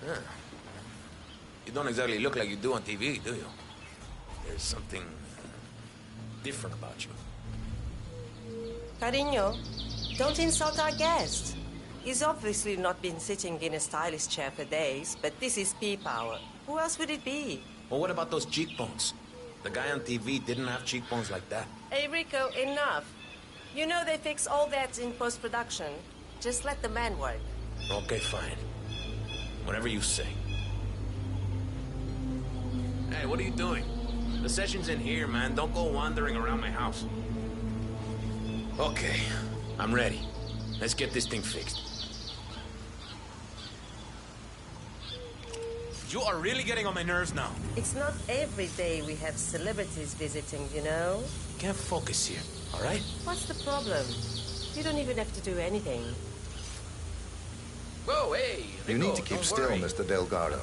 Huh. You don't exactly look like you do on TV, do you? There's something different about you. Cariño, don't insult our guest. He's obviously not been sitting in a stylish chair for days, but this is P-Power. Who else would it be? Well, what about those cheekbones? The guy on TV didn't have cheekbones like that. Hey, Rico, enough. You know they fix all that in post-production. Just let the man work. Okay, fine. Whatever you say. Hey, what are you doing? The session's in here, man. Don't go wandering around my house. Okay, I'm ready. Let's get this thing fixed. You are really getting on my nerves now. It's not every day we have celebrities visiting, you know? Can't focus here, all right? What's the problem? You don't even have to do anything. Whoa, hey, You need to keep still, Mr. Delgado.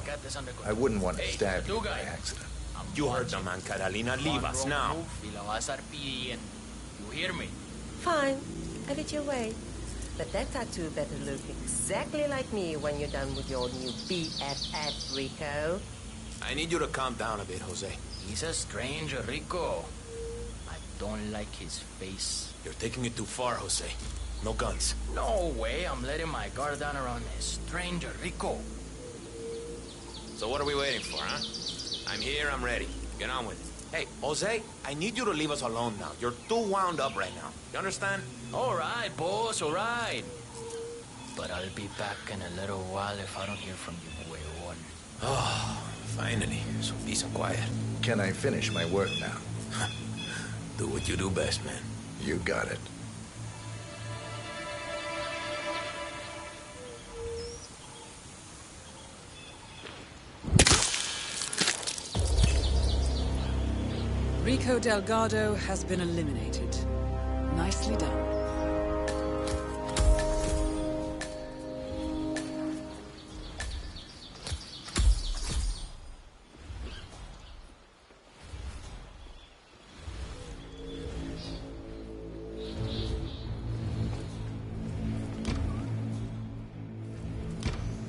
I wouldn't want to stab you by guy. accident. You heard the man, Catalina. Leave us now. You hear me? Fine. Have it your way. But that tattoo better look exactly like me when you're done with your new BFF, Rico. I need you to calm down a bit, Jose. He's a stranger, Rico. I don't like his face. You're taking it too far, Jose. No guns. No way, I'm letting my guard down around a stranger, Rico. So what are we waiting for, huh? I'm here, I'm ready. Get on with it. Hey, Jose, I need you to leave us alone now. You're too wound up right now. You understand? All right, boss, all right. But I'll be back in a little while if I don't hear from you, Huevon. Oh, finally. So peace and quiet. Can I finish my work now? Do what you do best, man. You got it. Rico Delgado has been eliminated. Nicely done.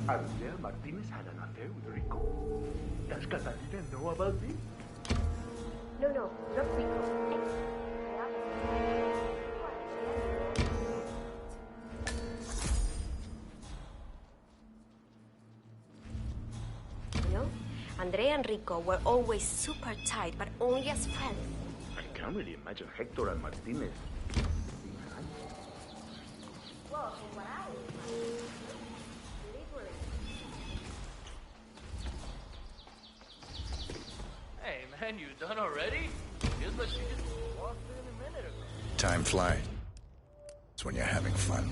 Andrea Martinez had an affair with Rico. Does Catalina know about this? No, not Rico. You know, Andrea and Rico were always super tight, but only as friends. I can't really imagine Hector and Martinez. Well, from what I literally. Hey, man, you done already? Feels like you just walked in a minute ago. Time flies. It's when you're having fun.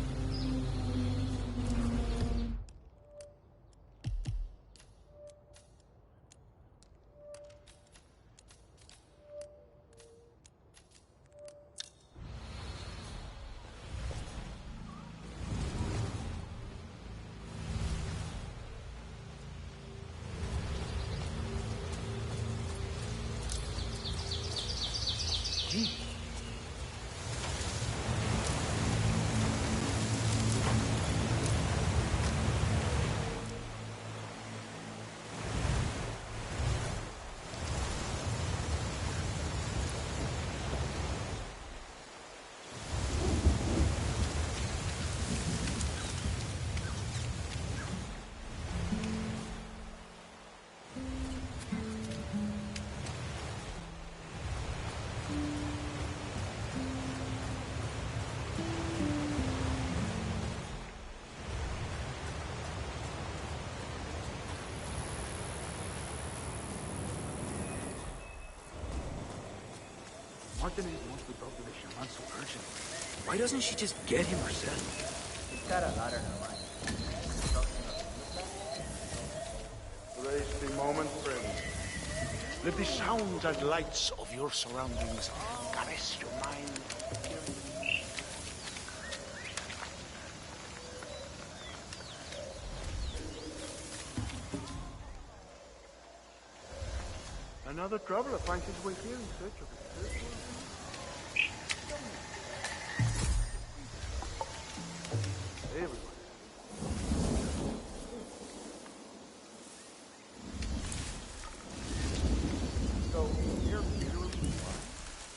Martinez wants to talk to the shaman so urgently. Why doesn't she just get him herself? She's got a lot on her mind. Today's the moment, friend. Let the sounds and lights of your surroundings caress your mind. Another traveler finds his way here in search of a spiritual. Everyone. So here literally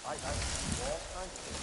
I have all kinds of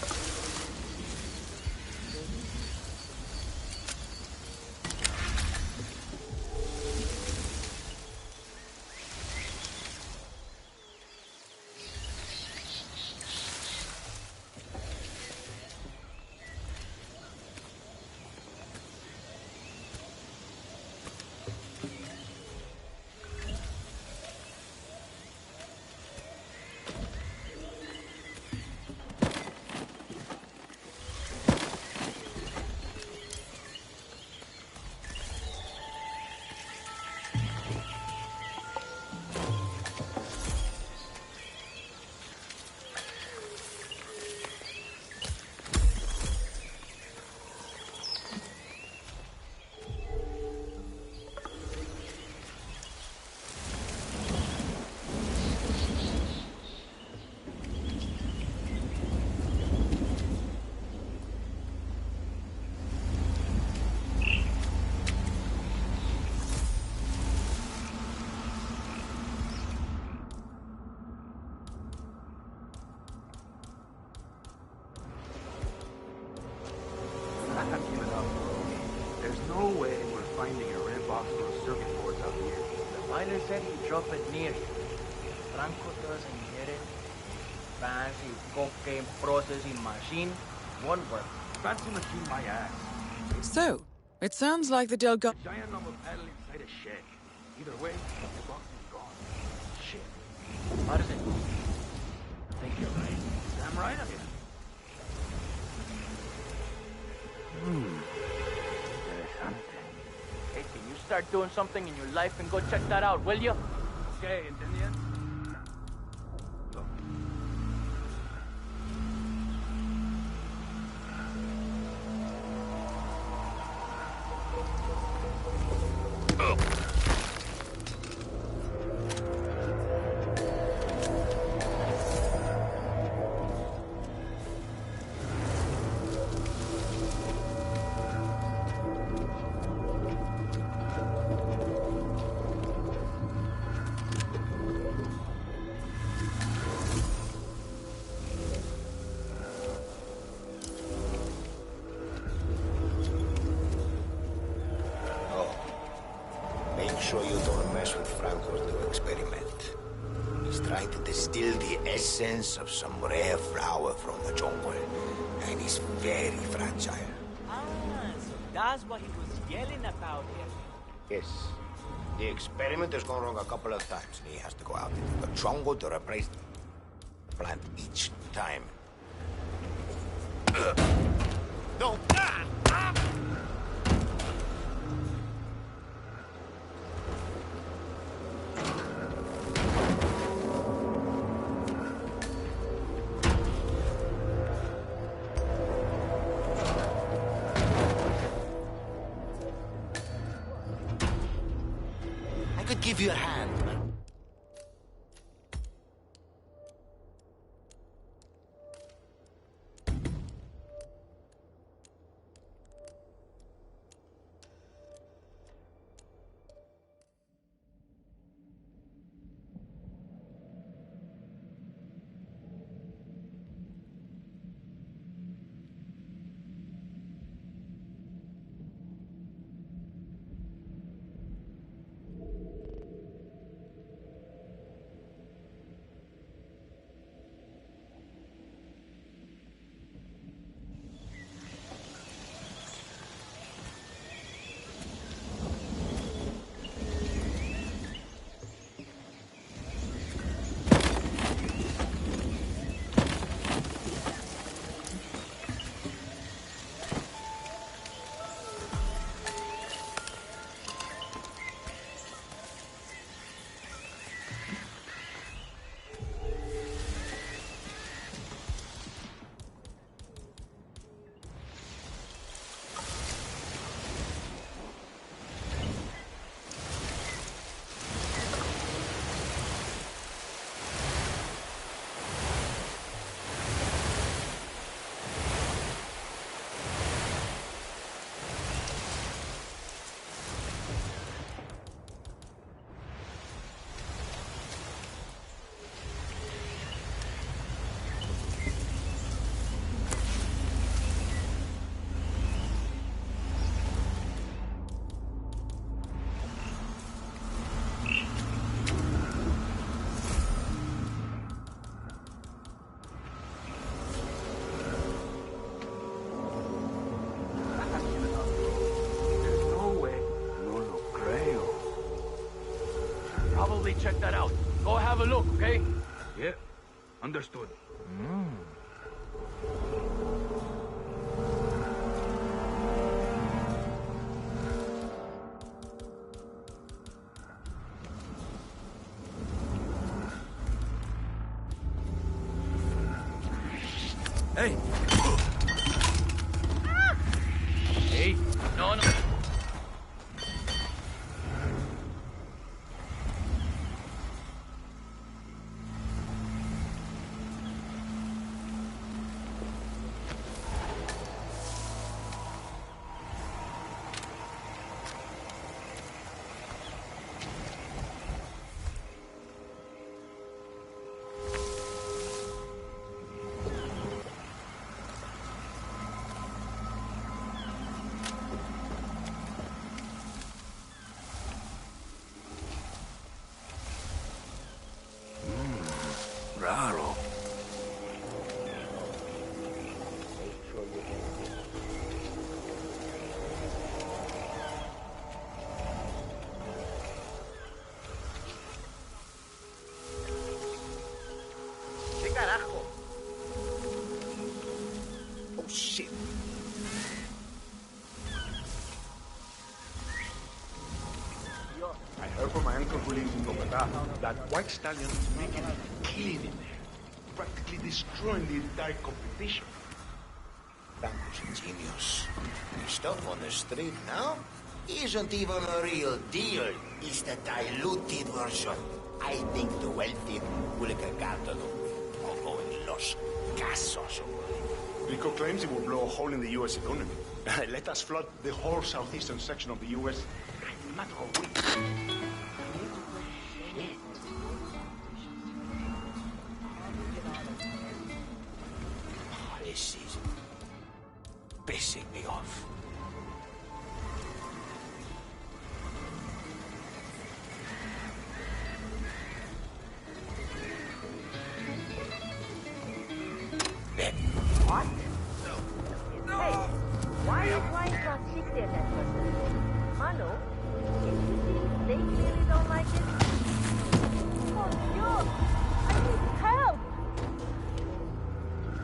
no way we're finding a red box or a circuit board out here. The miner said he dropped it near you. Franco doesn't get it. Fancy cocaine processing machine won't work. Fancy machine my ass. So, it sounds like the Delgado... Giant number paddle inside a shed. Either way, the box is gone. Shit. How does it? I think you're right. Damn right I am. Hey, can you start doing something in your life and go check that out, will you? Okay, ¿entendían? Make sure you don't mess with Franco's new experiment. He's trying to distill the essence of some rare flower from the jungle, and he's very fragile. Ah, so that's what he was yelling about here. Yes. The experiment has gone wrong a couple of times, and he has to go out into the jungle to replace the plant each time. No! Ah! Ah! I could give you a hand, but... check that out. Go have a look, okay? Yeah, understood. Hey! Hey, no. Raro. ¿Qué carajo? Oh shit. I heard from my uncle who lives in Bogota that White Stallion is making a killing in there, practically destroying the entire competition. That was ingenious. The stuff on the street now isn't even a real deal. It's the diluted version. I think the wealthy will get them or go in los casos. Rico claims it will blow a hole in the U.S. economy. Let us flood the whole southeastern section of the U.S. in a matter of weeks. This is pissing me off. What? Hey, why are you trying to assist that person? Mano, can you see they really don't like it? Oh, Dios! I need help!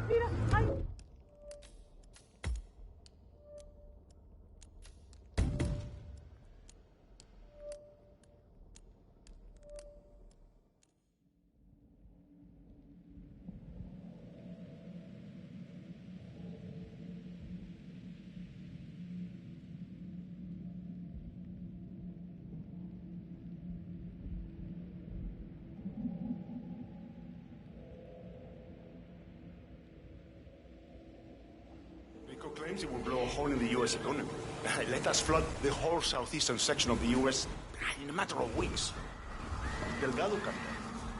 Mira, Rico claims it will blow a hole in the U.S. economy. Let us flood the whole southeastern section of the U.S. in a matter of weeks. Delgado Cartel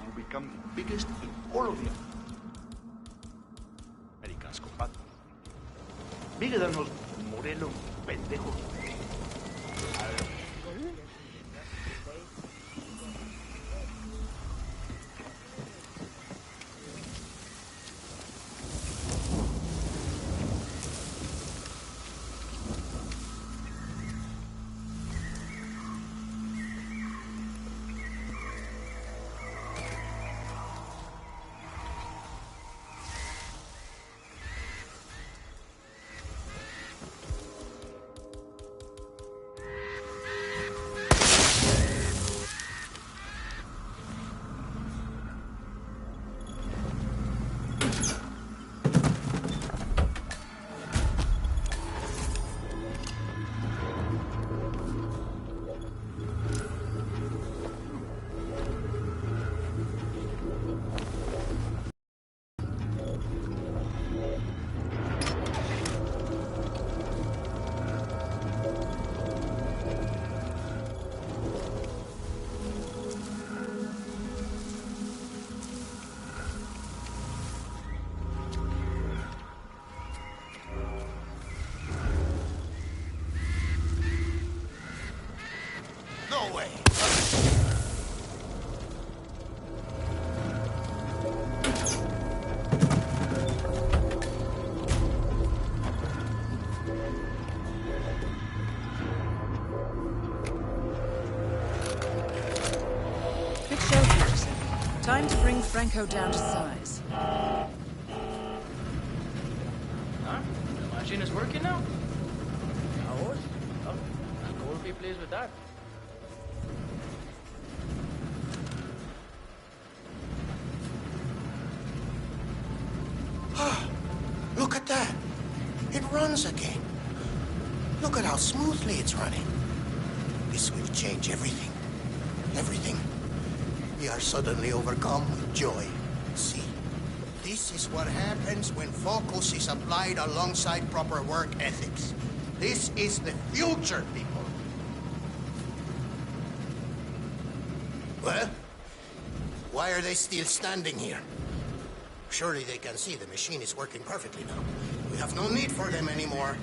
will become the biggest in all of the Americas, compadre. Bigger than los Morelos pendejos. Time to bring Franco down to size. Huh? The machine is working now? Ours? Oh, Franco will be pleased with that. Look at that. It runs again. Look at how smoothly it's running. This will change everything. Everything. We are suddenly overcome with joy. See, this is what happens when focus is applied alongside proper work ethics. This is the future, people. Well, why are they still standing here? Surely they can see the machine is working perfectly now. We have no need for them anymore.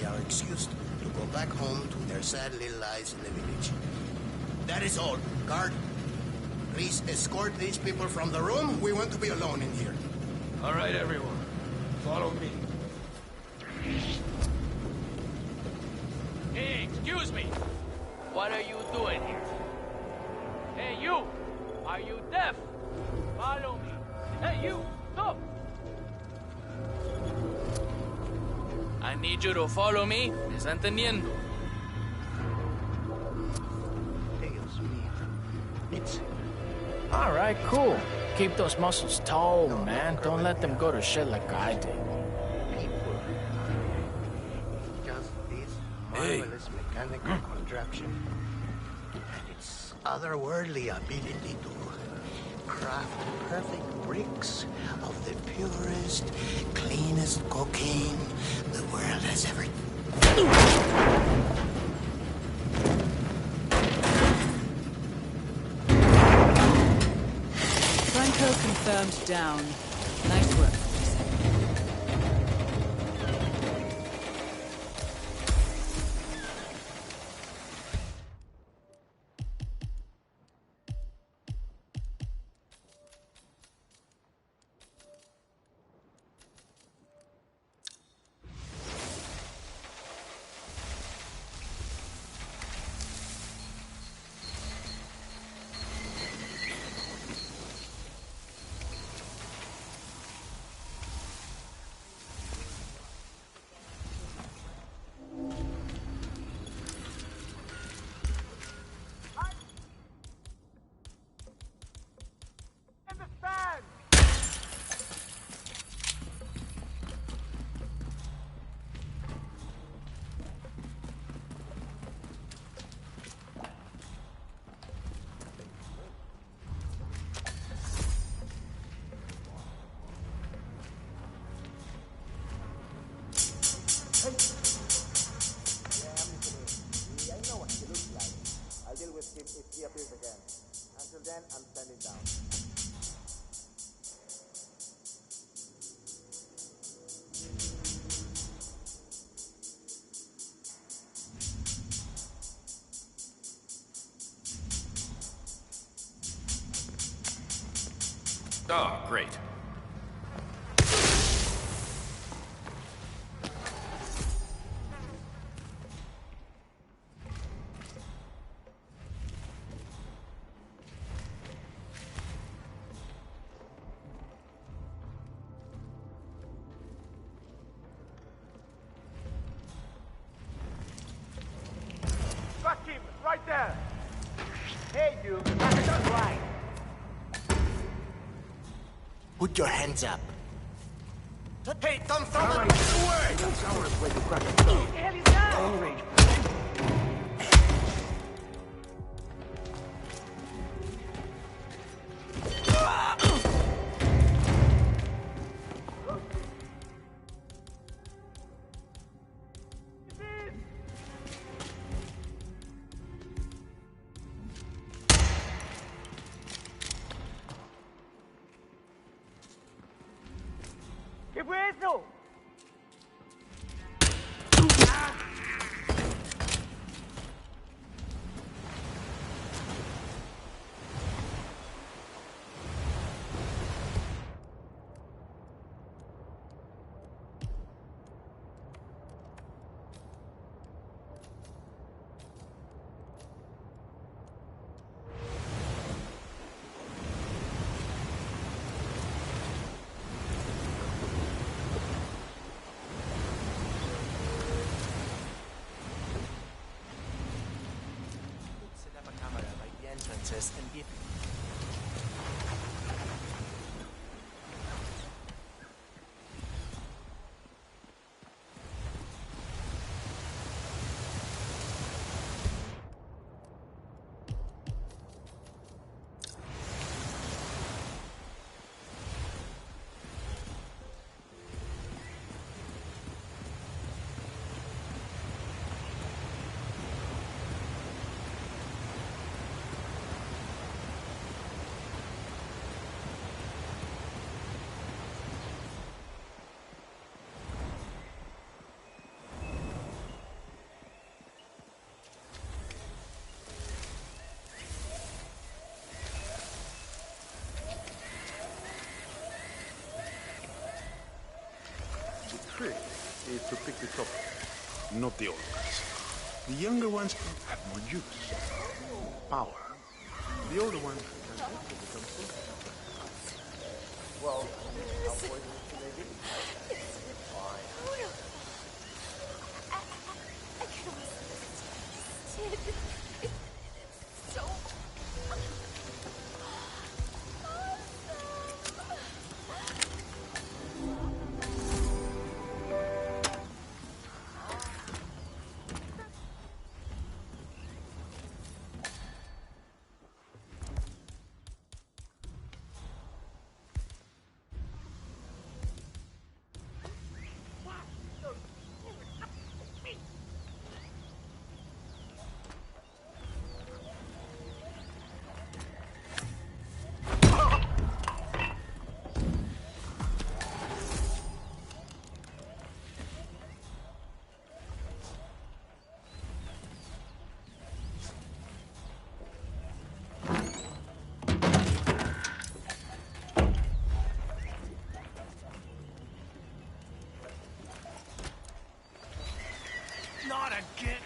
They are excused to go back home to their sad little lives in the village. That is all. Guard, please escort these people from the room. We want to be alone in here. All right, everyone. Follow me. Hey, excuse me. What are you doing here? Hey, you! Are you deaf? Follow me. Hey, you! Stop! I need you to follow me. ¿Me está entendiendo? All right, cool. Keep those muscles tall, man. Don't let them go to shit like I did. Just this marvelous mechanical contraption and its otherworldly ability to craft perfect bricks of the purest, cleanest cocaine the world has ever... Franco confirmed down. Nice work. if he appears again. Until then, I'm standing down. Oh, great. Got him! Right there! Hey, you! That's right! Put your hands up. Hey, don't throw All them right. away! That's our way to crack it. What the hell is that? Only range. ¿Qué fue eso? this and give. The trick is to pick the top, not the old ones. The younger ones have more juice, power. The older ones can also become so. Well, how poisonous can they be? It's fine. I can almost taste it. It's so Not again!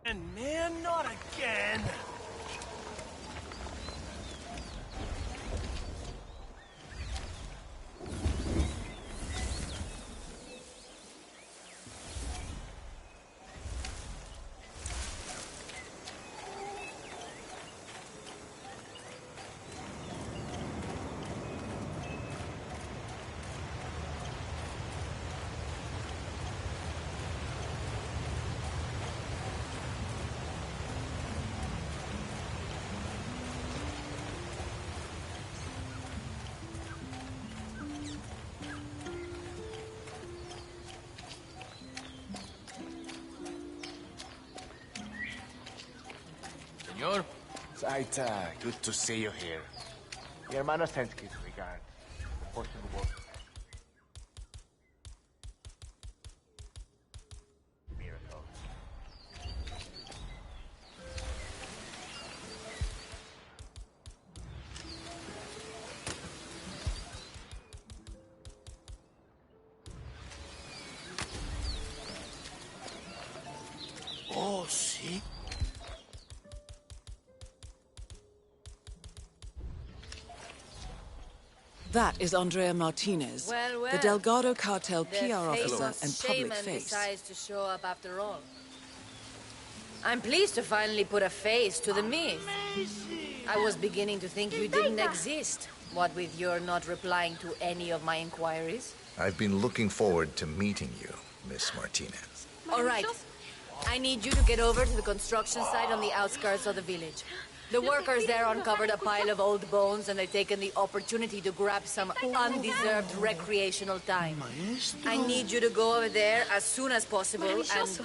And man, not again! Señor. Zaita, good to see you here. Mi hermano sends his regards. The portion work. Miracle. Oh, see? That is Andrea Martinez, Well, well. the Delgado cartel The PR officer famous and public shaman face. decides to show up after all. I'm pleased to finally put a face to the myth. I was beginning to think you didn't exist, what with your not replying to any of my inquiries. I've been looking forward to meeting you, Miss Martinez. All right. I need you to get over to the construction site on the outskirts of the village. The workers there uncovered a pile of old bones and they've taken the opportunity to grab some undeserved recreational time. I need you to go over there as soon as possible and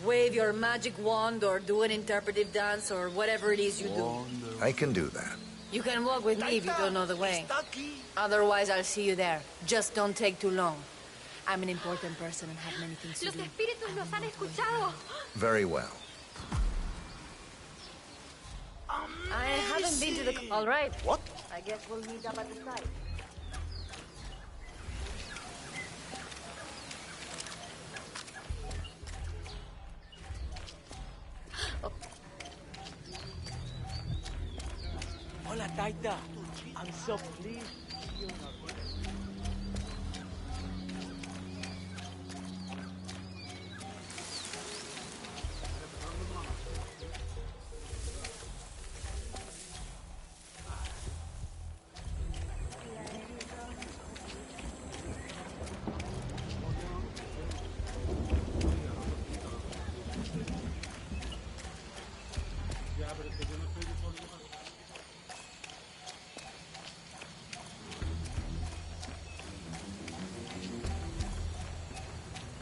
wave your magic wand or do an interpretive dance or whatever it is you do. I can do that. You can walk with me if you don't know the way. Otherwise, I'll see you there. Just don't take too long. I'm an important person and have many things to do. Los espíritus nos han escuchado. Very well. I haven't been to the... All right. What? I guess we'll meet up at the site. Hola, Taita. I'm so pleased. You're not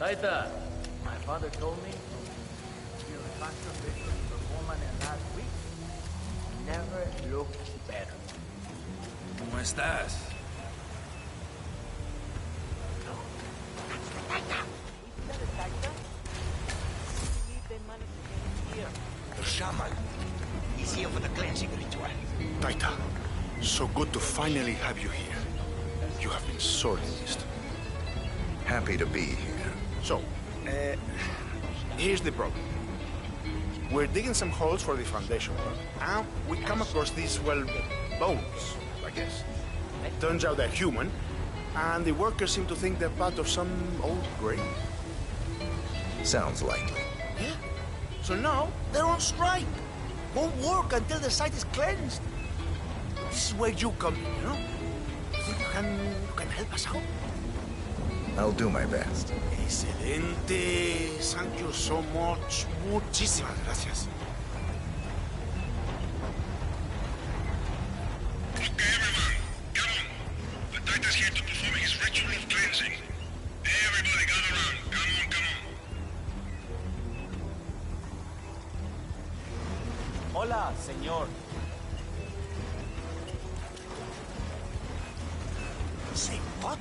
Taita, my father told me your transformation from woman in last week never looked better. ¿Cómo estás? The shaman. He's here for the cleansing ritual. Taita, so good to finally have you here. You have been sorely missed. Happy to be here. So, here's the problem. We're digging some holes for the foundation work, and we come across these, well, bones, I guess. Turns out they're human, and the workers seem to think they're part of some old grave. Sounds likely. Yeah? So now, they're on strike. Won't work until the site is cleansed. This is where you come in, you know? You think you can help us out? I'll do my best. Excelente. Thank you so much. Muchísimas gracias. Okay, everyone, come on. The Taita's here to perform his ritual of cleansing. Everybody gather around. Come on, come on. Hola, señor. Say what?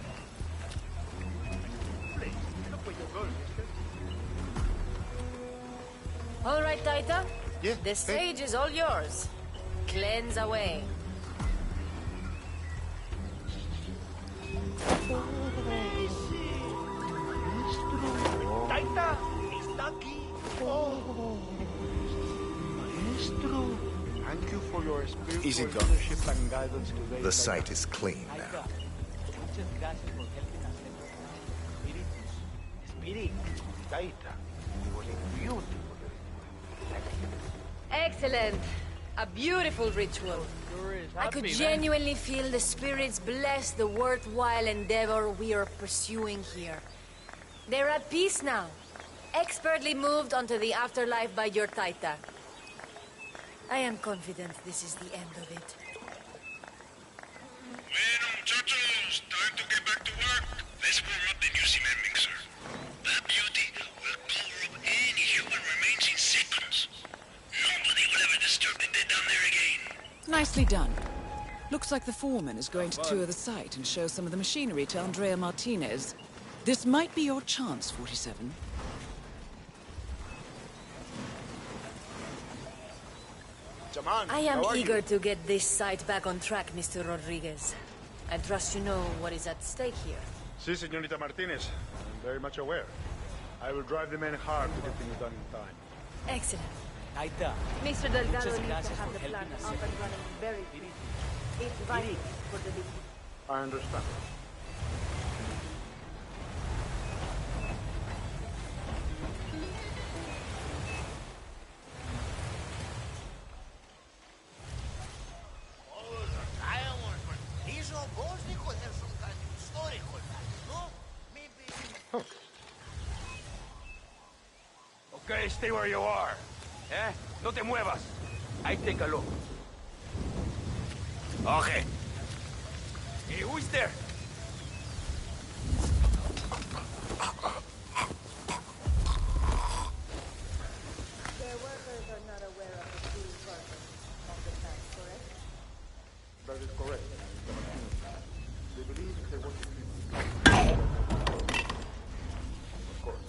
All right, Taita? Yeah. The stage is all yours. Cleanse away. Taita, está aquí. Oh, maestro. Thank you for your spiritual Is it done? leadership and guidance today. The site is clean now. Muchas gracias por helping us. Spirit. Taita, it was a beautiful. Excellent. A beautiful ritual. I could genuinely feel the spirits bless the worthwhile endeavor we are pursuing here. They're at peace now, expertly moved onto the afterlife by your Taita. I am confident this is the end of it. Bueno, muchachos, time to get back to work. Let's warm up the new cement mixer. That beauty will cover up any human remains in seconds. Nobody will ever disturb the dead down there again. Nicely done. Looks like the foreman is going to tour the site and show some of the machinery to Andrea Martinez. This might be your chance, 47. I am eager to get this site back on track, Mr. Rodriguez. I trust you know what is at stake here. Si, señorita Martinez. I'm very much aware. I will drive the men hard to get things done in time. Excellent. Taita. Mr. Delgado Muchas needs to gracias have por the plant helping us. up and running very soon. It's vital for the business. I understand. These old bones, they could have some kind of historical value, no? Maybe... Okay, stay where you are. Eh? No te muevas. I take a look. Okay. Hey, who's there? Their workers are not aware of the true purpose of the plant, correct? That is correct. They believe they want to be... Of course.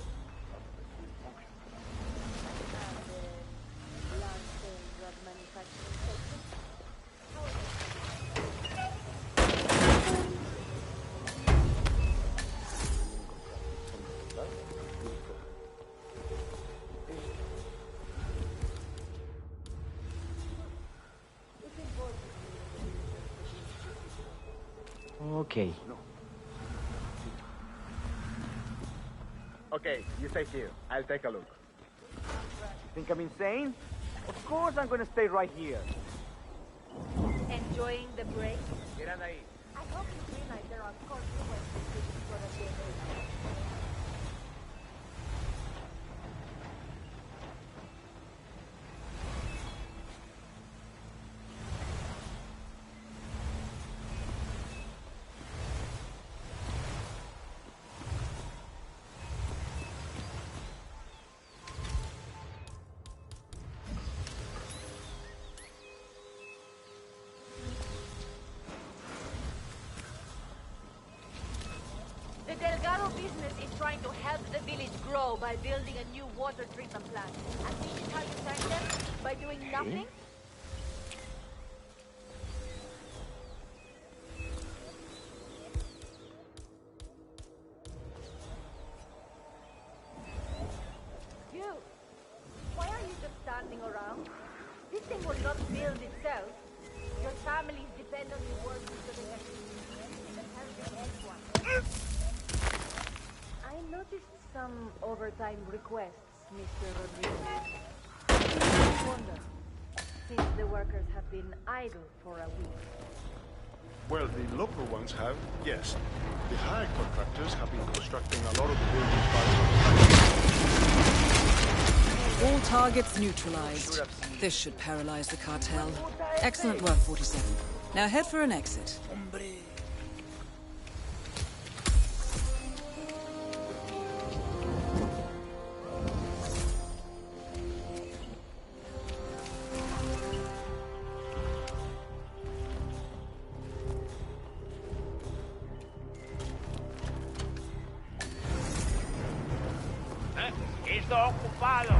And the large-scale drug manufacturing sector? How is it? It's important. Okay. Okay, you stay here. I'll take a look. Think I'm insane? Of course I'm gonna stay right here. Enjoying the break? Get ahí. I hope you realize there are consequences for the behavior. trying to help the village grow by building a new water treatment plant. And this is how you thank them? By doing nothing? You! Why are you just standing around? This thing will not build itself. Your families depend on your work so they can even helping anyone. I noticed some overtime requests, Mr. Rodriguez. I wonder, since the workers have been idle for a week. Well, the local ones have, yes. The hire contractors have been constructing a lot of the buildings by All targets neutralized. This should paralyze the cartel. Excellent work, 47. Now head for an exit. Está ocupado.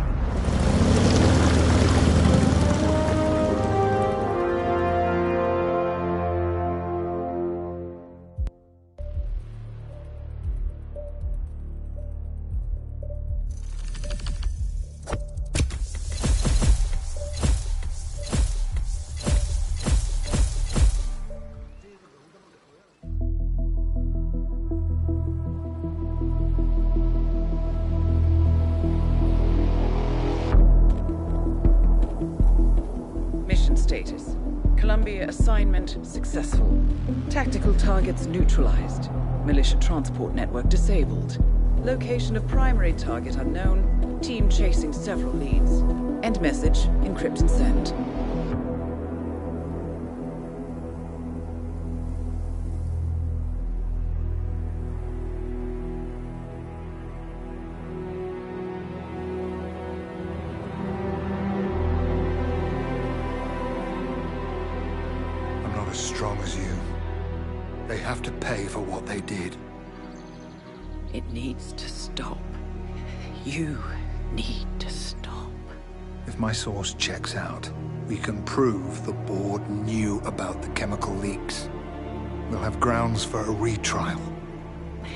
Status. Columbia assignment successful. Tactical targets neutralized. Militia transport network disabled. Location of primary target unknown. Team chasing several leads. End message. Encrypt and send. As strong as you. They have to pay for what they did. It needs to stop. You need to stop. If my source checks out, we can prove the board knew about the chemical leaks. We'll have grounds for a retrial.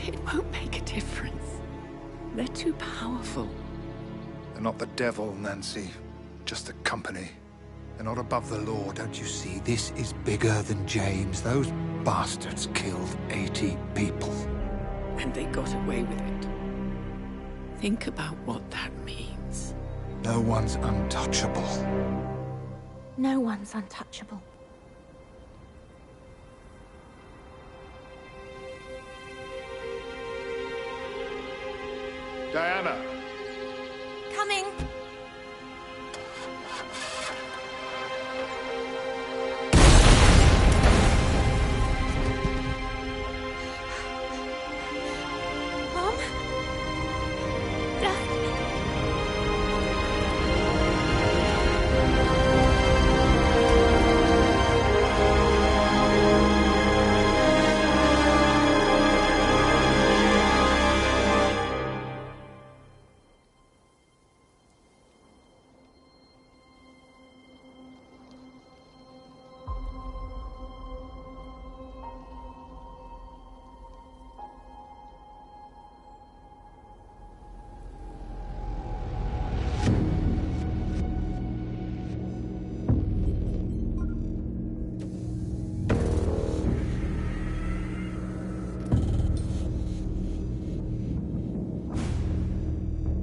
It won't make a difference. They're too powerful. They're not the devil, Nancy. Just a company. They're not above the law, don't you see? This is bigger than James. Those bastards killed 80 people. And they got away with it. Think about what that means. No one's untouchable. No one's untouchable. Diana! Coming!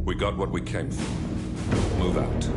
We got what we came for. Move out.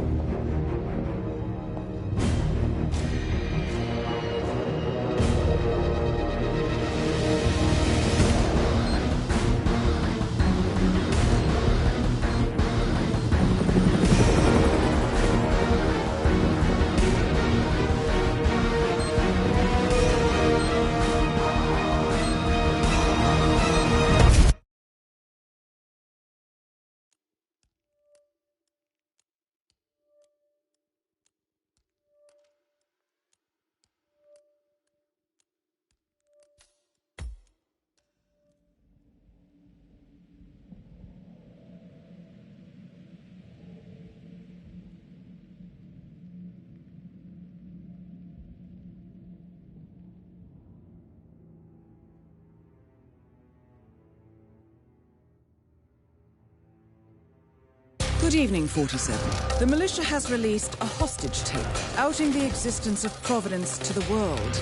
Good evening, 47. The militia has released a hostage tape, outing the existence of Providence to the world.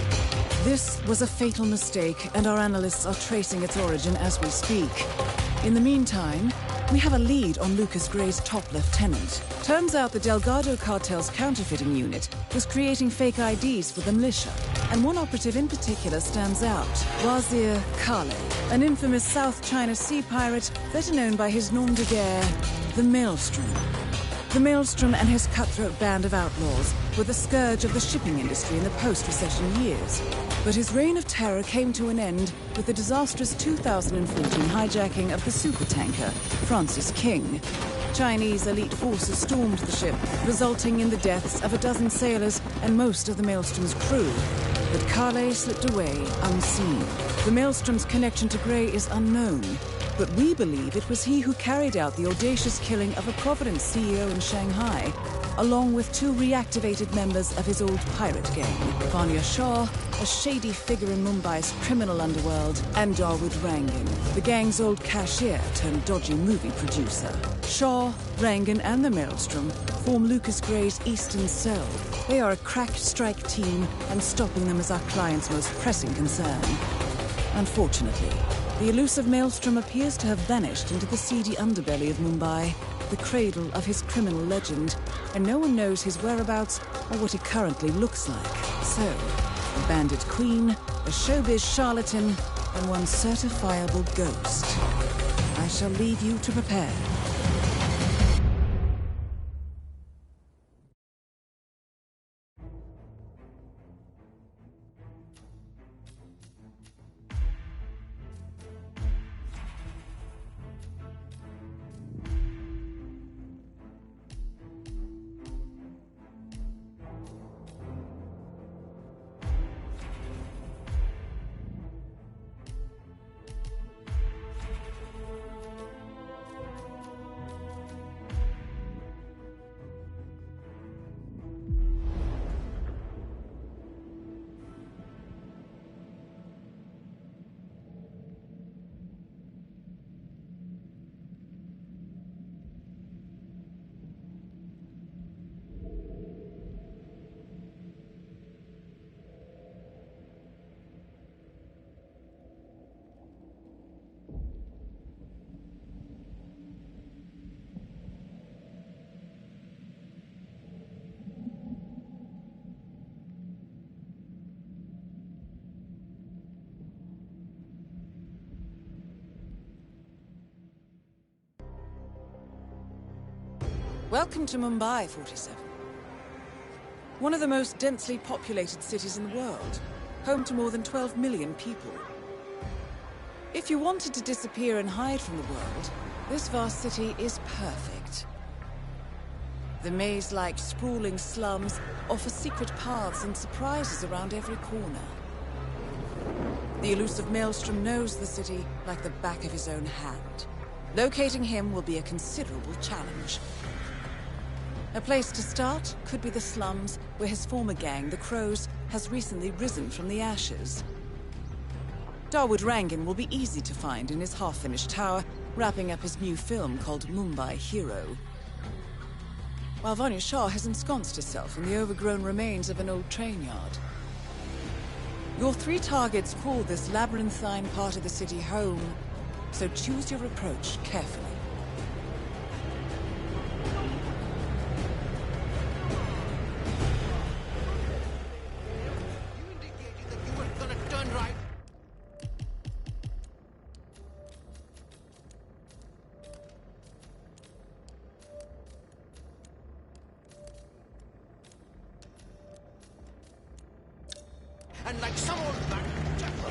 This was a fatal mistake, and our analysts are tracing its origin as we speak. In the meantime, we have a lead on Lucas Gray's top lieutenant. Turns out the Delgado cartel's counterfeiting unit was creating fake IDs for the militia, and one operative in particular stands out, Wazir Kale, an infamous South China Sea pirate better known by his nom de guerre, the Maelstrom. The Maelstrom and his cutthroat band of outlaws were the scourge of the shipping industry in the post-recession years. But his reign of terror came to an end with the disastrous 2014 hijacking of the supertanker, Francis King. Chinese elite forces stormed the ship, resulting in the deaths of a dozen sailors and most of the Maelstrom's crew. But Kale slipped away unseen. The Maelstrom's connection to Gray is unknown, but we believe it was he who carried out the audacious killing of a Providence CEO in Shanghai, along with two reactivated members of his old pirate gang, Vanya Shah, a shady figure in Mumbai's criminal underworld, and Dawood Rangan, the gang's old cashier turned dodgy movie producer. Shah, Rangan, and the Maelstrom form Lucas Gray's Eastern Cell. They are a crack strike team, and stopping them is our client's most pressing concern. Unfortunately, the elusive Maelstrom appears to have vanished into the seedy underbelly of Mumbai, the cradle of his criminal legend, and no one knows his whereabouts or what he currently looks like. So, a bandit queen, a showbiz charlatan, and one certifiable ghost. I shall leave you to prepare. Welcome to Mumbai, 47. One of the most densely populated cities in the world, home to more than 12 million people. If you wanted to disappear and hide from the world, this vast city is perfect. The maze-like sprawling slums offer secret paths and surprises around every corner. The elusive Maelstrom knows the city like the back of his own hand. Locating him will be a considerable challenge. A place to start could be the slums, where his former gang, the Crows, has recently risen from the ashes. Dawood Rangan will be easy to find in his half-finished tower, wrapping up his new film called Mumbai Hero. While Vanya Shah has ensconced herself in the overgrown remains of an old train yard. Your three targets call this labyrinthine part of the city home, so choose your approach carefully. And like some old man, taxi,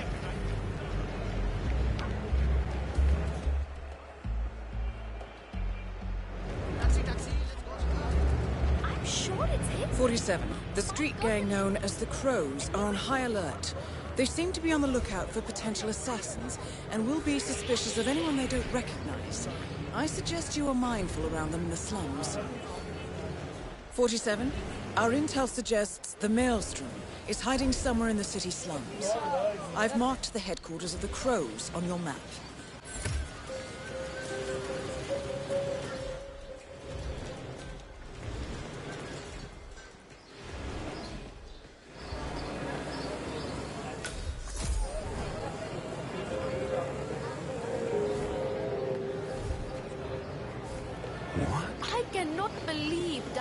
let's go. I'm sure it's him. 47. The street gang known as the Crows are on high alert. They seem to be on the lookout for potential assassins and will be suspicious of anyone they don't recognize. I suggest you are mindful around them in the slums. 47. Our intel suggests the Maelstrom is hiding somewhere in the city slums. I've marked the headquarters of the Crows on your map.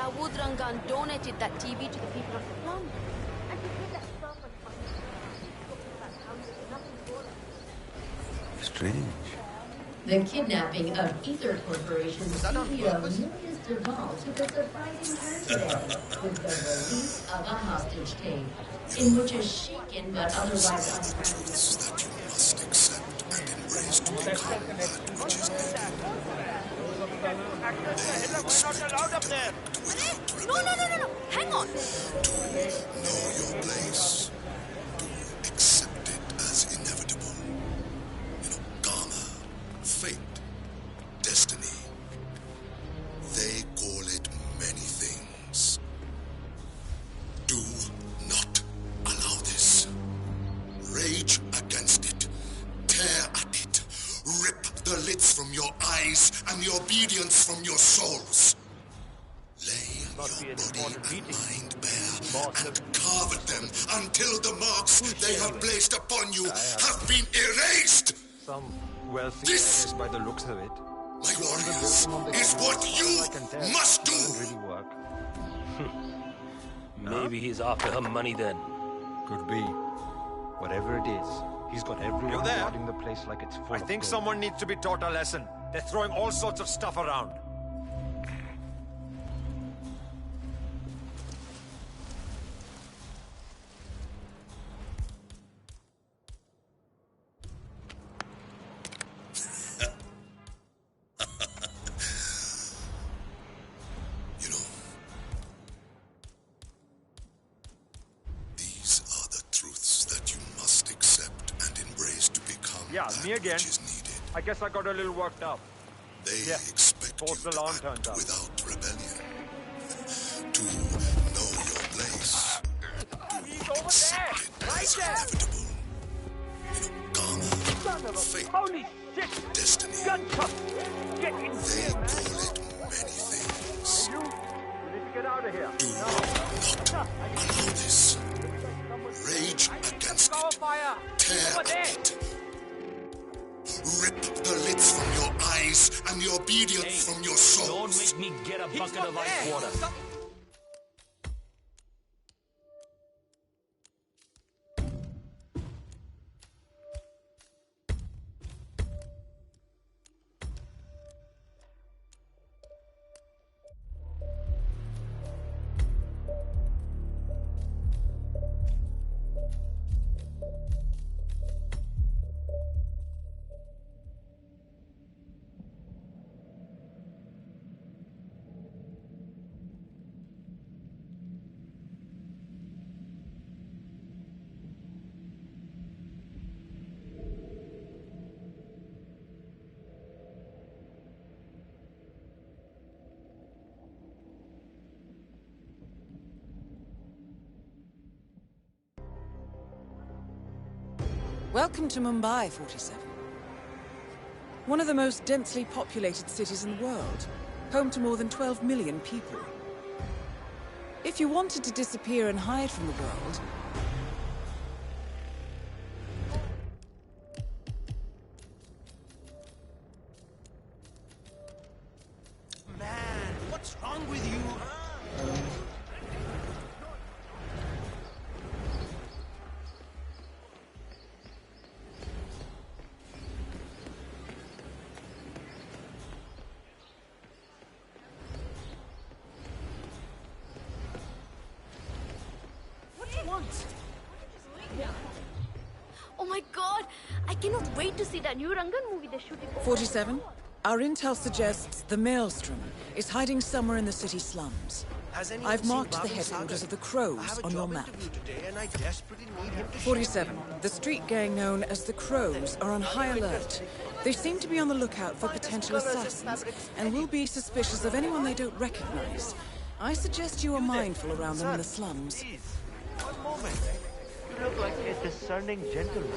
Dawood Rangan donated that TV to the people of the slum. And to get that stuff and fucking that house is nothing for them. Strange. The kidnapping of Ether Corporation's CEO Julius Duval took a surprising turn today with the release of a hostage tape, in which a shaken but otherwise Truths that you must accept and embrace to become that which is needed. No. Hang on. To know your place, to accept it as inevitable. Karma, fate, destiny. They call it many things. Do not allow this. Rage against it. Tear at it. Rip the lids from your eyes and the obedience from your souls. Lay your body and mind bare and carve at them until the marks they have placed upon you have been erased. Some wealthy This, by the looks of it. my warriors, is what you must do. Doesn't really work. Maybe he's after her money then. Could be. Whatever it is, he's got everyone guarding the place like it's full I think someone needs to be taught a lesson. They're throwing all sorts of stuff around. You know, these are the truths that you must accept and embrace to become Yeah, that me again. which is needed. I guess I got a little worked up. They Yeah, expect false you to alarm act turns up. without rebellion. To know your place. He's over there! Right there! Karma, fate, Holy shit! destiny. Gunshot! Get in They here, man! call it many things. You need to get out of here. Do not allow this. Rage against it. Tear at it. Rip the lids from your eyes and the obedience from your souls. Don't make me get a bucket of ice water. Welcome to Mumbai, 47. One of the most densely populated cities in the world, home to more than 12 million people. If you wanted to disappear and hide from the world, Man, what's wrong with you, huh? What do you want? Oh my god! I cannot wait to see that new Rangan movie they're shooting. 47, our intel suggests the Maelstrom is hiding somewhere in the city slums. I've marked the headquarters of the Crows on your map. Today, and I desperately need him to 47, the street gang known as the Crows are on high alert. They seem to be on the lookout for potential assassins and will be suspicious of anyone they don't recognize. I suggest you are mindful around them in the slums. One moment. You look like a discerning gentleman.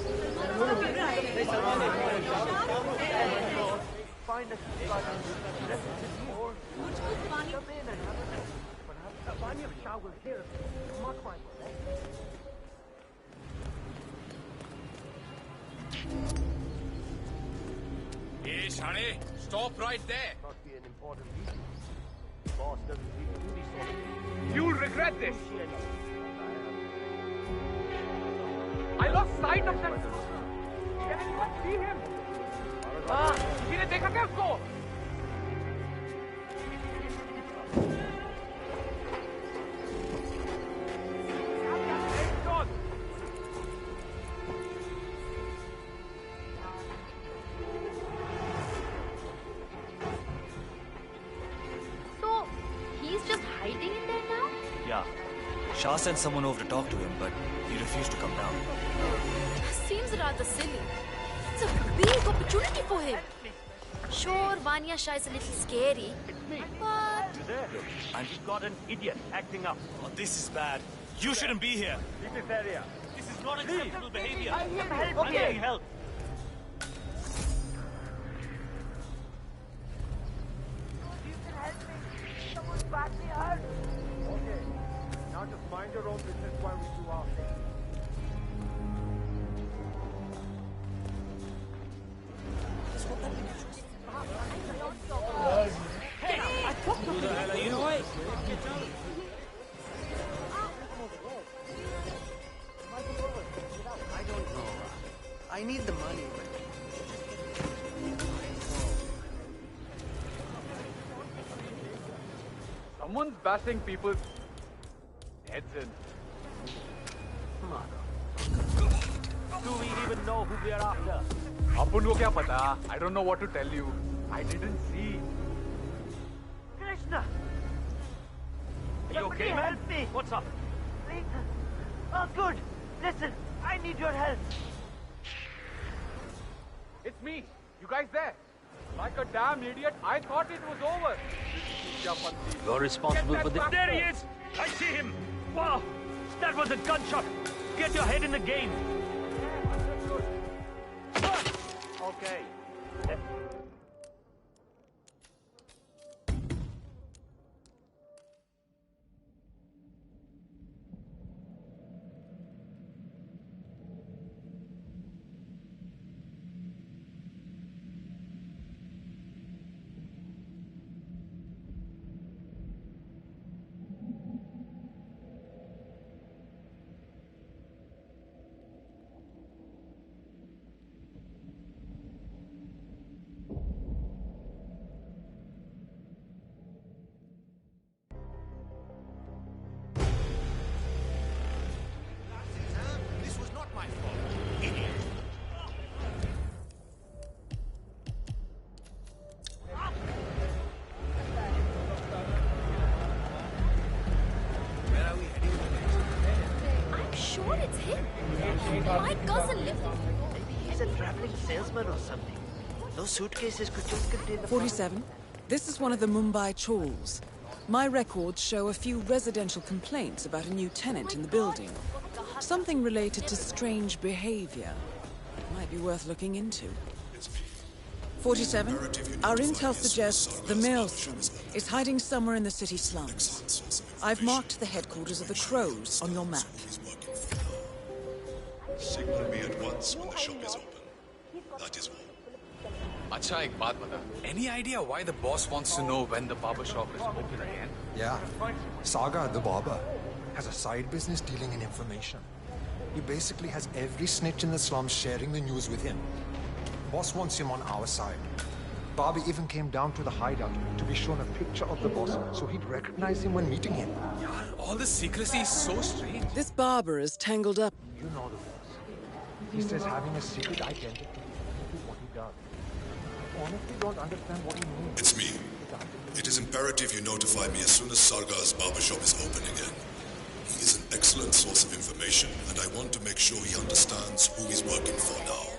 Find a spot and let come in and have a Pani of Shah will hear us. Mark my words. Hey, Shane, stop right there. Must be an important meeting. boss doesn't really do these sort of things. You'll regret this! I lost sight of that. Can anyone see him? किसी ने देखा क्या उसको? So, he's just hiding in there now? Yeah. Shah sent someone over to talk to him, but he refused to come down. Seems rather silly. It's a big opportunity for him. Sure, Vanya Shah is a little scary, but... Look, and you've got an idiot acting up. Oh, this is bad. You shouldn't be here. Leave this area. This is not acceptable behavior. I need help. I'm getting help. Someone's badly hurt. Okay. Now just mind your own business while we do our thing. Who the hell are you? I don't know. I need the money. Someone's bashing people's heads in. Do we even know who we are after? Apun ko kya pata? I don't know what to tell you. I didn't see. Krishna! Are you okay, man? Help me! What's up? Please. Oh, good. Listen, I need your help. It's me. You guys there? Like a damn idiot, I thought it was over. You're responsible for this. There he is! I see him! Wow! That was a gunshot! Get your head in the game! Okay. This was not my fault. Idiot. Where are we heading to I'm sure it's him. My cousin lives Maybe he's a traveling salesman or something. Those suitcases could just contain the... 47. This is one of the Mumbai chawls. My records show a few residential complaints about a new tenant in the building. Something related to strange behavior. Might be worth looking into. 47. Our intel suggests the maelstrom is hiding somewhere in the city slums. I've marked the headquarters of the Crows on your map. Signal me at once when the shop is open. That is all. Acha, ek baat bata. Any idea why the boss wants to know when the barber shop is open again? Yeah. Saga, the barber, has a side business dealing in information. He basically has every snitch in the slums sharing the news with him. Boss wants him on our side. Bobby even came down to the hideout to be shown a picture of the boss so he'd recognize him when meeting him. Yeah, all this secrecy is so strange. This barber is tangled up. You know the boss. He says having a secret identity is what he does. I honestly don't understand what he means. It's me. It is imperative you notify me as soon as Sargar's barbershop is open again. He is an excellent source of information, and I want to make sure he understands who he's working for now.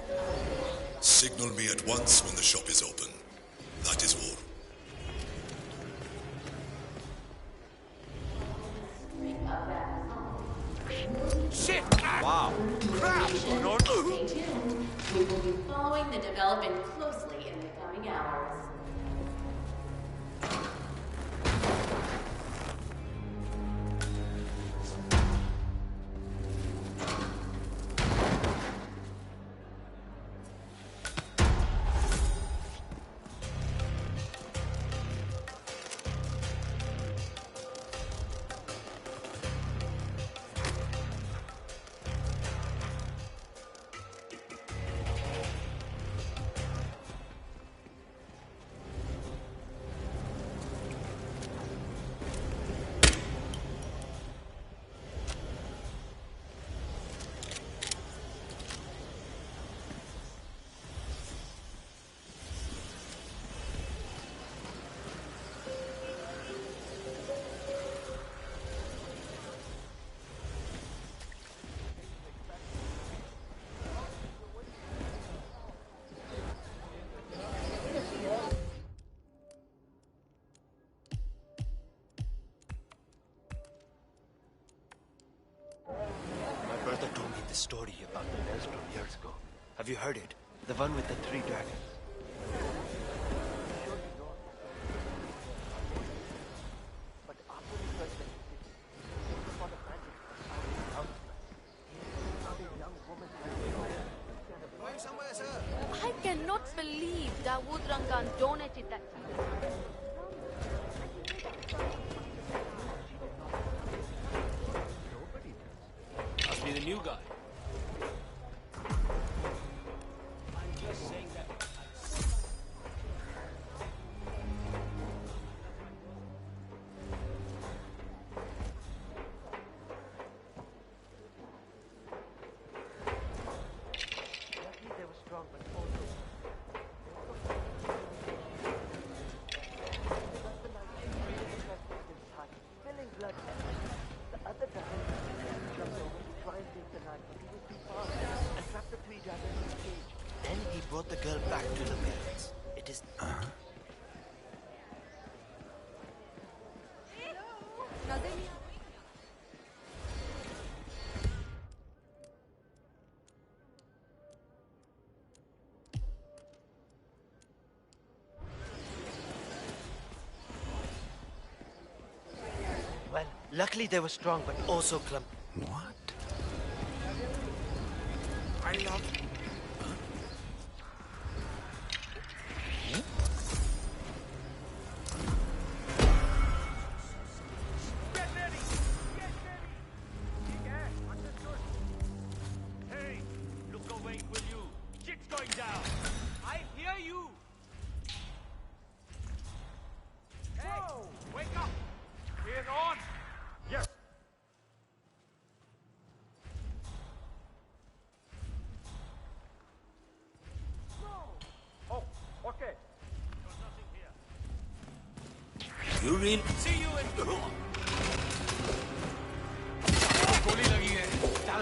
Signal me at once when the shop is open. That is all. Shit! Wow! Crap! We will be following the development closely in the coming hours. story about the Maelstrom years ago. Have you heard it? The one with the 3 dragons. I cannot believe Dawood Rangan donated that to you. Must be the new guy. I'm just saying that. They were strong, but also... Spilling blood. The other dragon jumped over to try and take the knife, but he was too fast and trapped the 3 dragons in the cage. Then he brought the girl back to the parents. It is... Well, luckily they were strong, but also clumsy. What? I love... Get ready! Get ready! Yeah, understood. Hey, look away, will you? Shit's going down. I hear you. Hey, wake up! We're on! Yes! Oh, okay. Got nothing here. You real? See you in... गोली लगी है. Chal.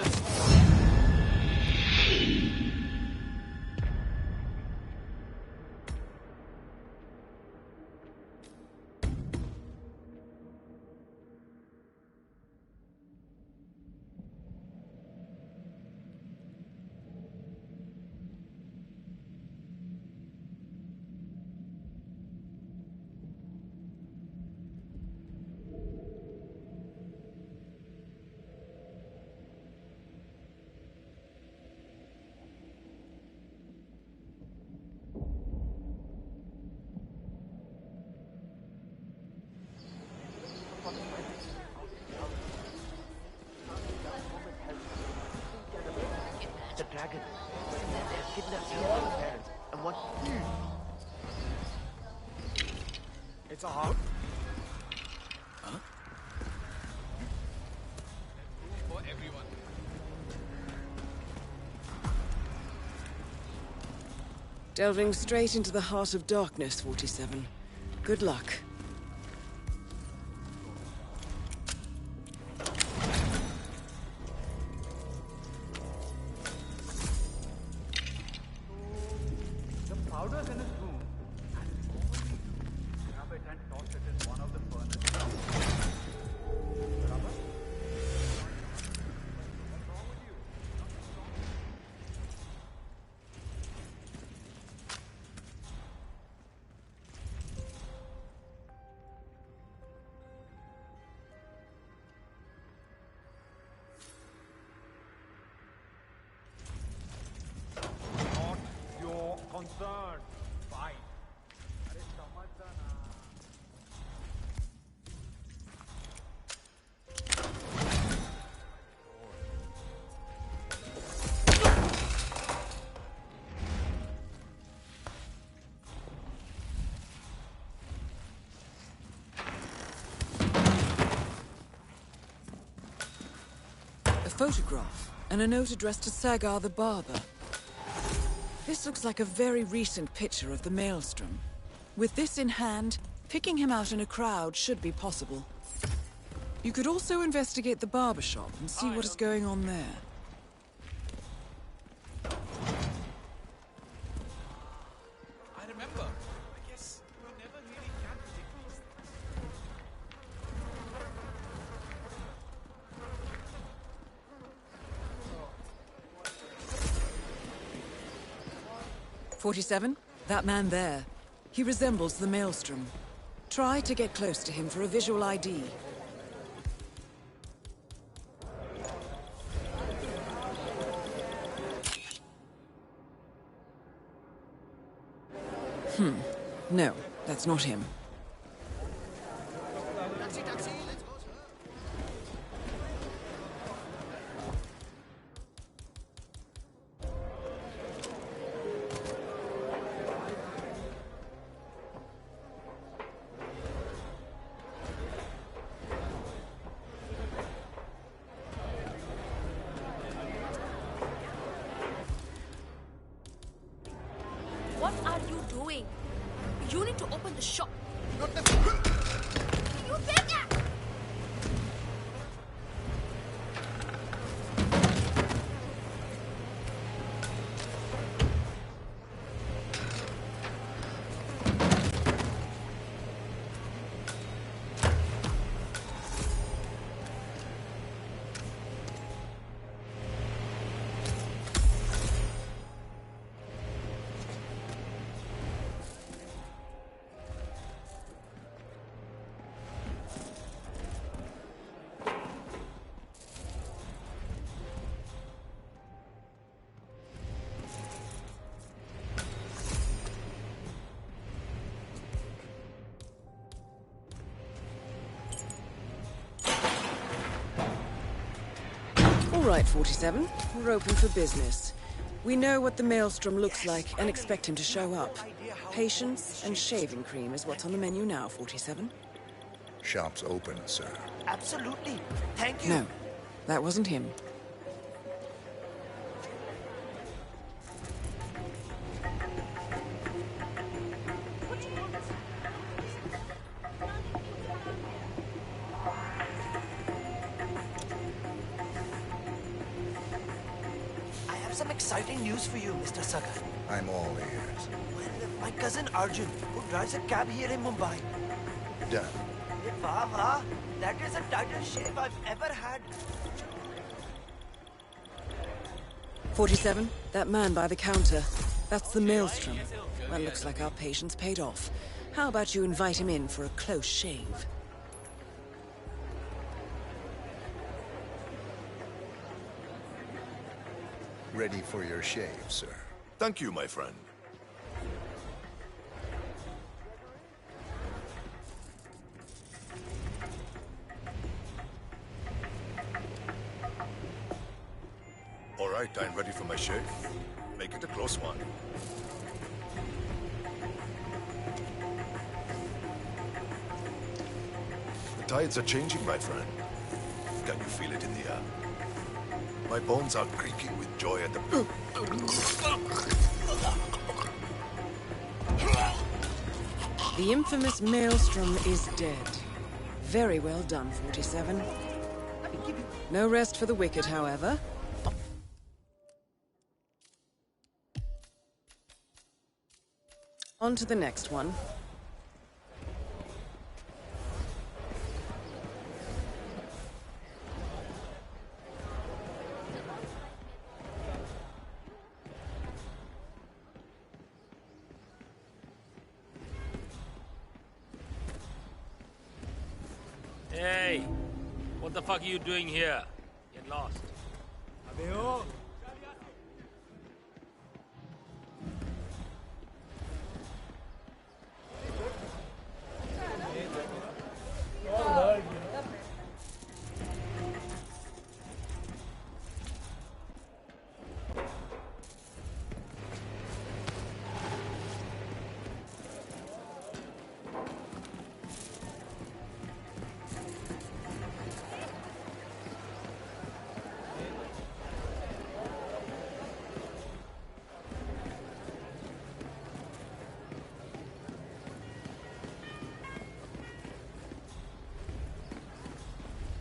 The dragon. They have kidnapped your parents and want... It's a hard... Huh? For everyone. Delving straight into the heart of darkness, 47. Good luck. The powder's in his room, and grab it and toss it in one of the furnaces. Rubber? What's wrong with you? Not your concern. Fine. अरे समझता ना. A photograph and a note addressed to Sagar the barber. This looks like a very recent picture of the Maelstrom. With this in hand, picking him out in a crowd should be possible. You could also investigate the barber shop and see what is going on there. I remember. I guess we never really can predict these things. 47? That man there. He resembles the Maelstrom. Try to get close to him for a visual ID. No, that's not him. What are you doing? You need to open the shop. You beggar! All right, 47. We're open for business. We know what the Maelstrom looks like and expect him to show up. Patience and shaving cream is what's on the menu now, 47. Shop's open, sir. Absolutely. Thank you. No, that wasn't him. I have some exciting news for you, Mr. Sagar. I'm all ears. Well, my cousin Arjun, who drives a cab here in Mumbai. Done. Wah, wah. That is the tightest shave I've ever had. 47, that man by the counter. That's the Maelstrom. Well, looks like our patience paid off. How about you invite him in for a close shave? Ready for your shave, sir. Thank you, my friend. All right, I'm ready for my shave. Make it a close one. The tides are changing, my friend. Can you feel it in the air? My bones are creaking with joy at the... The infamous Maelstrom is dead. Very well done, 47. No rest for the wicked, however. On to the next one. Hey, what the fuck are you doing here? Get lost. Abeo.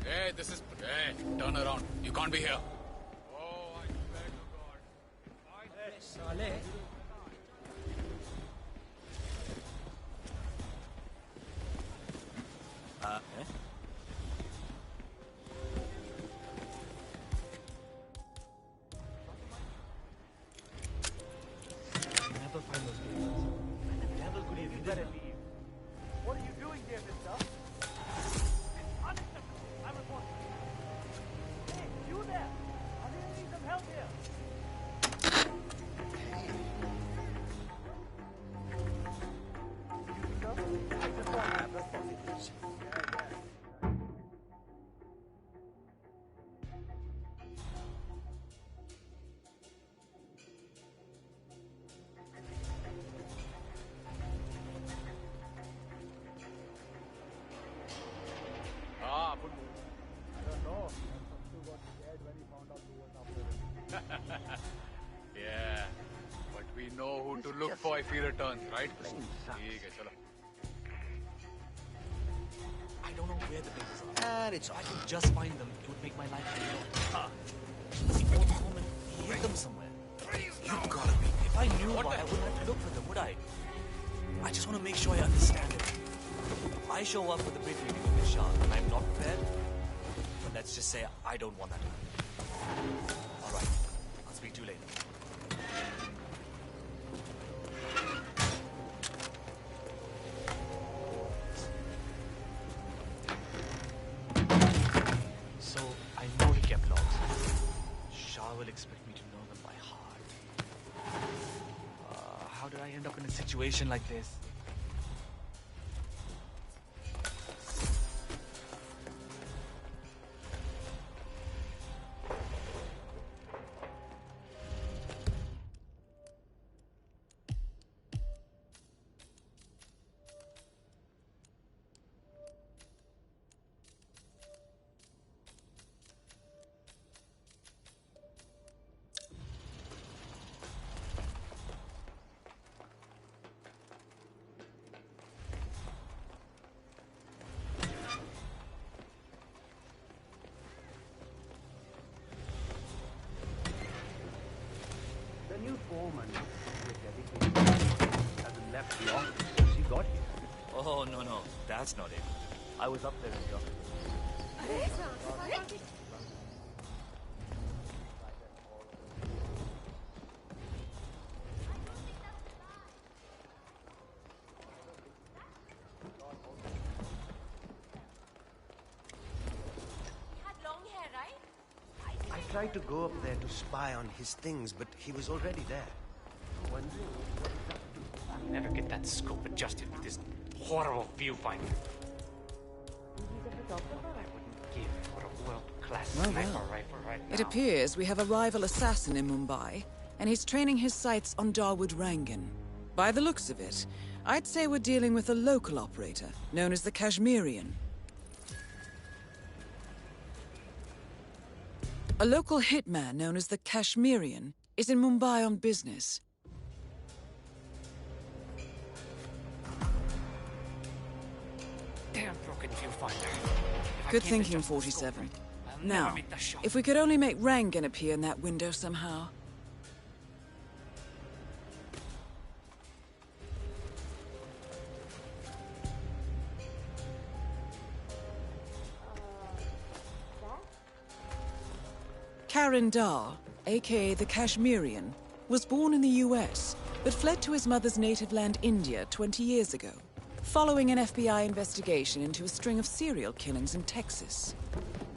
Hey, this is... Hey, turn around. You can't be here. Never find Yeah, but we know who to look for if he returns, right? ठीक है, चलो. I don't know where the bases are. And if I could just find them, it would make my life a lot. The old woman hid them somewhere. You gotta be. If I knew why, I wouldn't have to look for them, would I? I just want to make sure I understand it. I show up with a big meeting with the Shah and I'm not prepared. But let's just say I don't want that to happen. All right. I'll speak to you later. So, I know he kept logs. Shah will expect me to know them by heart. How did I end up in a situation like this? The new foreman with dedication hasn't left the office since you got here. Oh, no. That's not it. I was up there in the office. I tried to go up there to spy on his things, but he was already there. Wondering what he's up to. I'll never get that scope adjusted with this horrible viewfinder. I wouldn't give for a world-class sniper rifle right now. It appears we have a rival assassin in Mumbai, and he's training his sights on Dawood Rangan. By the looks of it, I'd say we're dealing with a local operator, known as the Kashmirian. A local hitman known as the Kashmirian is in Mumbai on business. Damn broken viewfinder. Good thinking, 47. Now, if we could only make Rangan appear in that window somehow. Karan Dar, aka the Kashmirian, was born in the US, but fled to his mother's native land, India, 20 years ago, following an FBI investigation into a string of serial killings in Texas.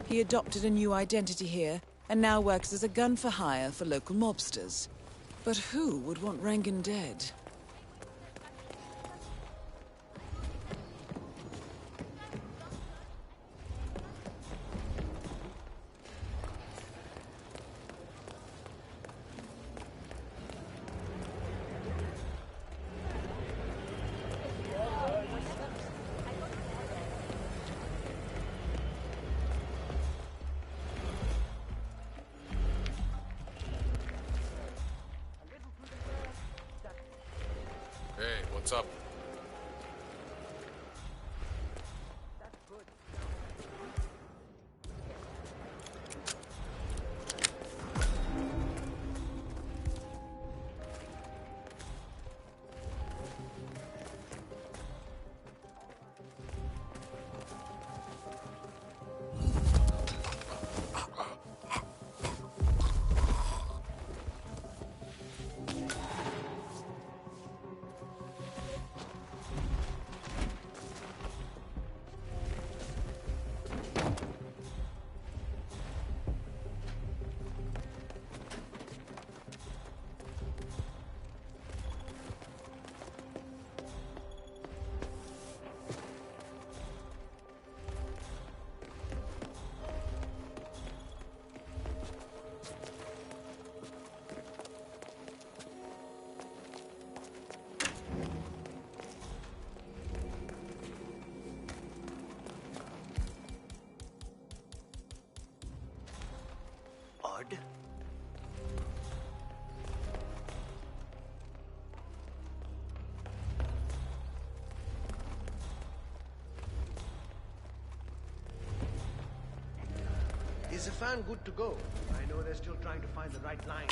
He adopted a new identity here, and now works as a gun for hire for local mobsters. But who would want Rangan dead? Hey, what's up? Is a fan good to go? I know they're still trying to find the right line.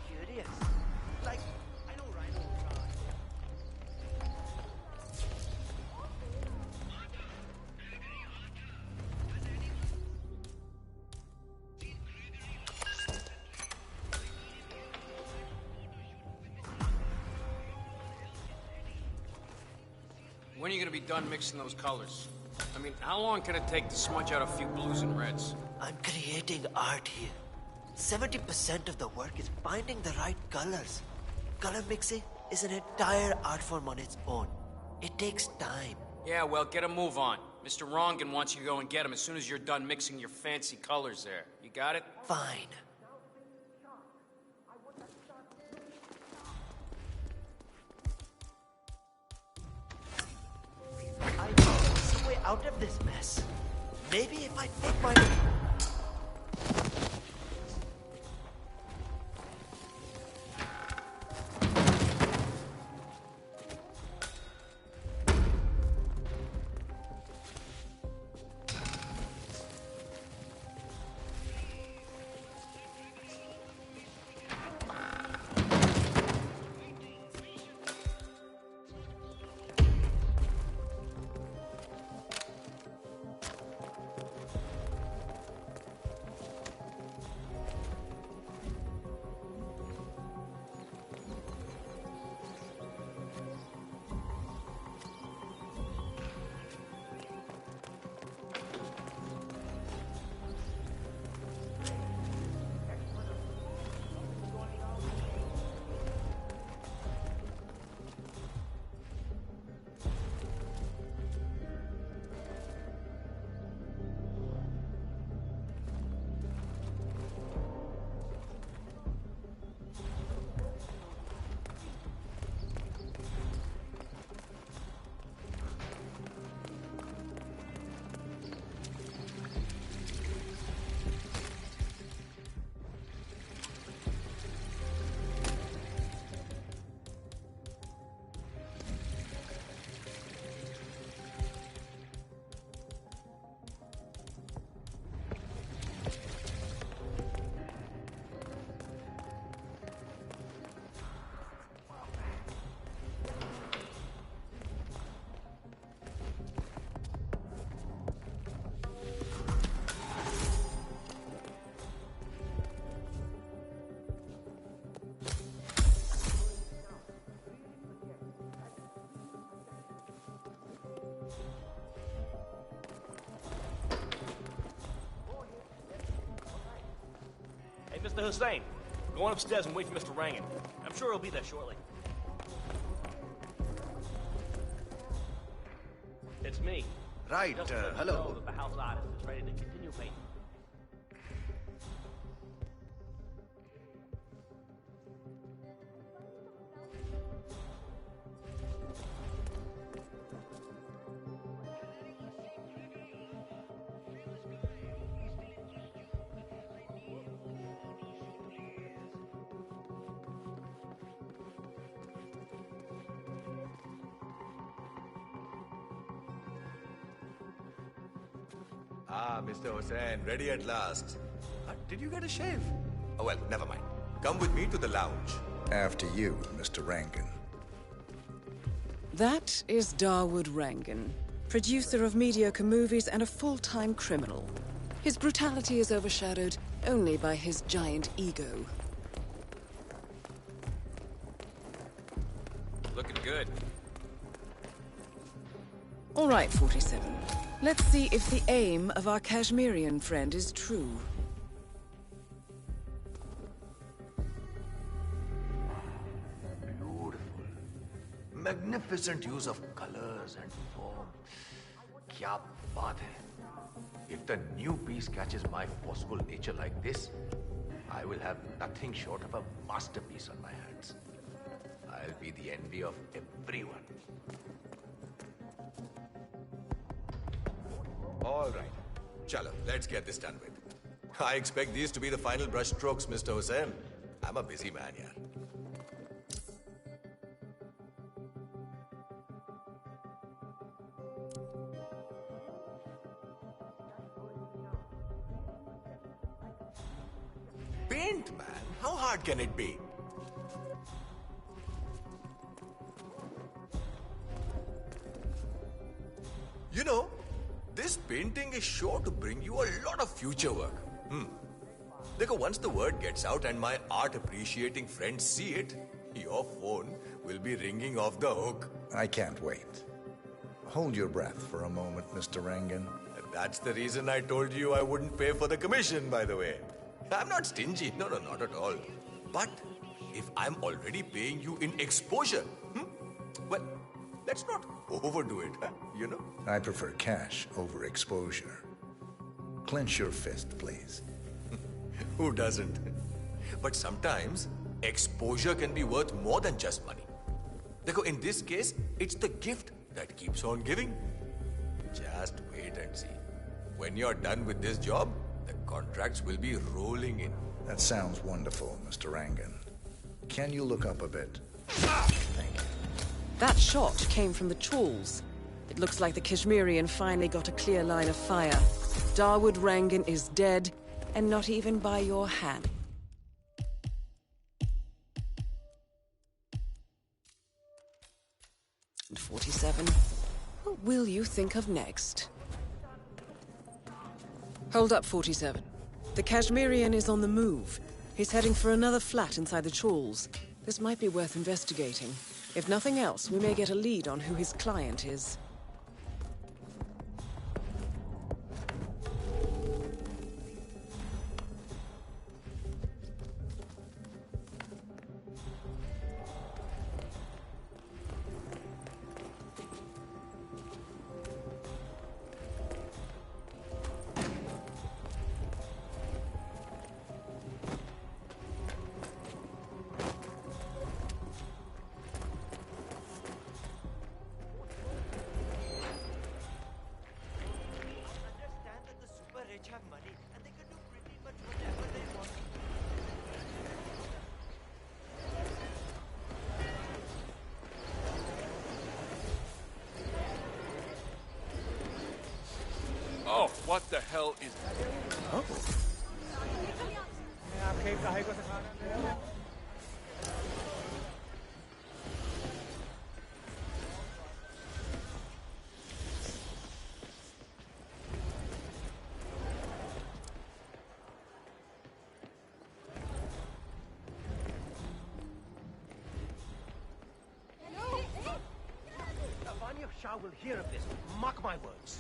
Curious. Like, I know Rhino will try. When are you gonna be done mixing those colors? I mean, how long can it take to smudge out a few blues and reds? I'm creating art here. 70% of the work is finding the right colors. Color mixing is an entire art form on its own. It takes time. Yeah, well, get a move on. Mr. Rongan wants you to go and get him as soon as you're done mixing your fancy colors there. You got it? Fine. I know some way out of this mess. Maybe if I take my... Mr. Hussain, go on upstairs and wait for Mr. Rangan. I'm sure he'll be there shortly. It's me. Right, Just to let you hello. know that the house artist is ready to continue painting. Ah, Mr. Hussain, ready at last. Did you get a shave? Oh, well, never mind. Come with me to the lounge. After you, Mr. Rangan. That is Dawood Rangan, producer of mediocre movies and a full-time criminal. His brutality is overshadowed only by his giant ego. Looking good. All right, 47. Let's see if the aim of our Kashmirian friend is true. Beautiful. Magnificent use of colors and form. Kya baat hai. If the new piece catches my forceful nature like this, I will have nothing short of a masterpiece on my hands. I'll be the envy of everyone. All right. Chalo, let's get this done with. I expect these to be the final brush strokes, Mr. Hussain. I'm a busy man, yaar. paint, man. How hard can it be? You know, this painting is sure to bring you a lot of future work. Because once the word gets out and my art appreciating friends see it, your phone will be ringing off the hook. I can't wait. Hold your breath for a moment, Mr. Rangan. That's the reason I told you I wouldn't pay for the commission, by the way. I'm not stingy. No, not at all. But if I'm already paying you in exposure, well, let's not overdo it, you know? I prefer cash over exposure. Clench your fist, please. Who doesn't? But sometimes, exposure can be worth more than just money. Because in this case, it's the gift that keeps on giving. Just wait and see. When you're done with this job, the contracts will be rolling in. That sounds wonderful, Mr. Rangan. Can you look up a bit? Thank you. That shot came from the Chawls. It looks like the Kashmirian finally got a clear line of fire. Dawood Rangan is dead, and not even by your hand. And 47. What will you think of next? Hold up, 47. The Kashmirian is on the move. He's heading for another flat inside the Chawls. This might be worth investigating. If nothing else, we may get a lead on who his client is. Oh, what the hell is... Oh. Vanya Shah will hear of this. Mark my words.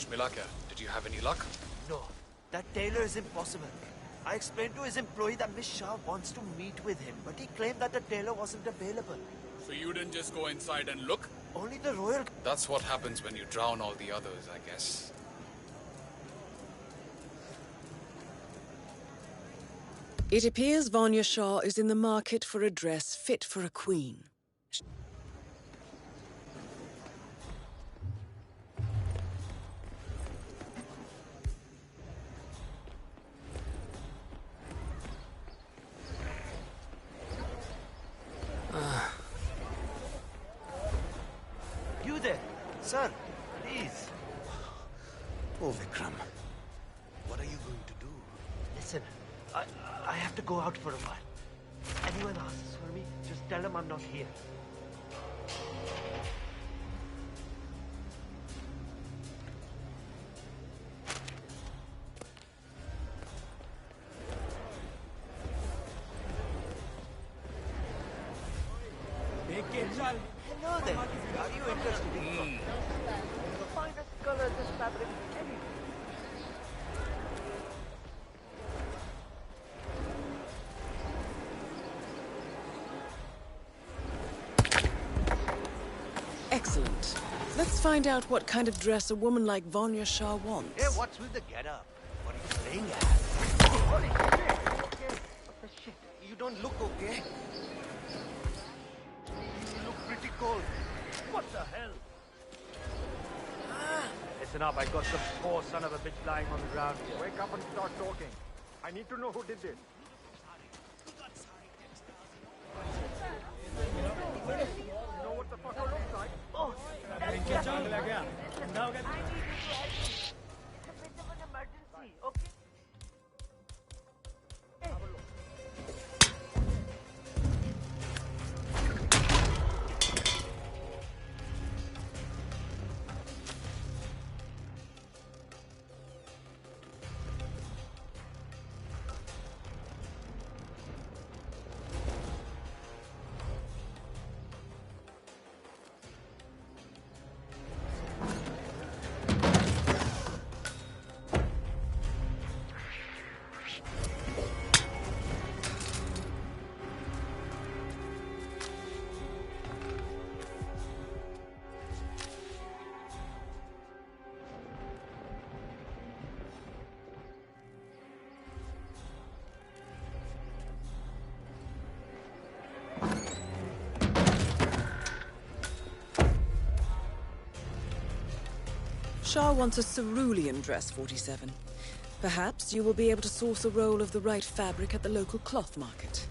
Milaka, did you have any luck? No, that tailor is impossible. I explained to his employee that Miss Shah wants to meet with him, but he claimed that the tailor wasn't available. So you didn't just go inside and look? Only the royal... That's what happens when you drown all the others, I guess. It appears Vanya Shah is in the market for a dress fit for a queen. You there, sir, please. Oh, Vikram. What are you going to do? Listen, I have to go out for a while. Anyone asks for me, just tell them I'm not here. Hello there. Are you interested in the finest color this fabric anywhere? Excellent. Let's find out what kind of dress a woman like Vanya Shah wants. Hey, what's with the get-up? What are you playing at? Holy shit! Okay. What the shit? You don't look okay. You look pretty cold. What the hell? Listen up, I got some poor son of a bitch lying on the ground here. Wake up and start talking. I need to know who did this. You know what the fucker looks like? Oh, गया ठंडा हो गया It's a bit of an emergency, okay? Shah wants a cerulean dress, 47. Perhaps you will be able to source a roll of the right fabric at the local cloth market.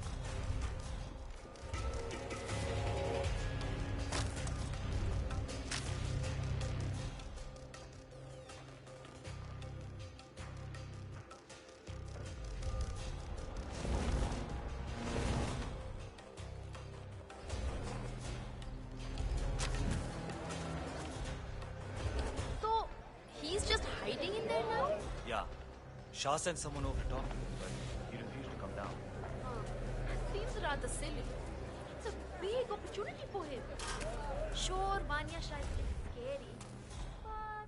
Shah sent someone over to talk to him, but he refused to come down. Seems rather silly. It's a big opportunity for him. Sure, Vanya Shah is a little scary, but...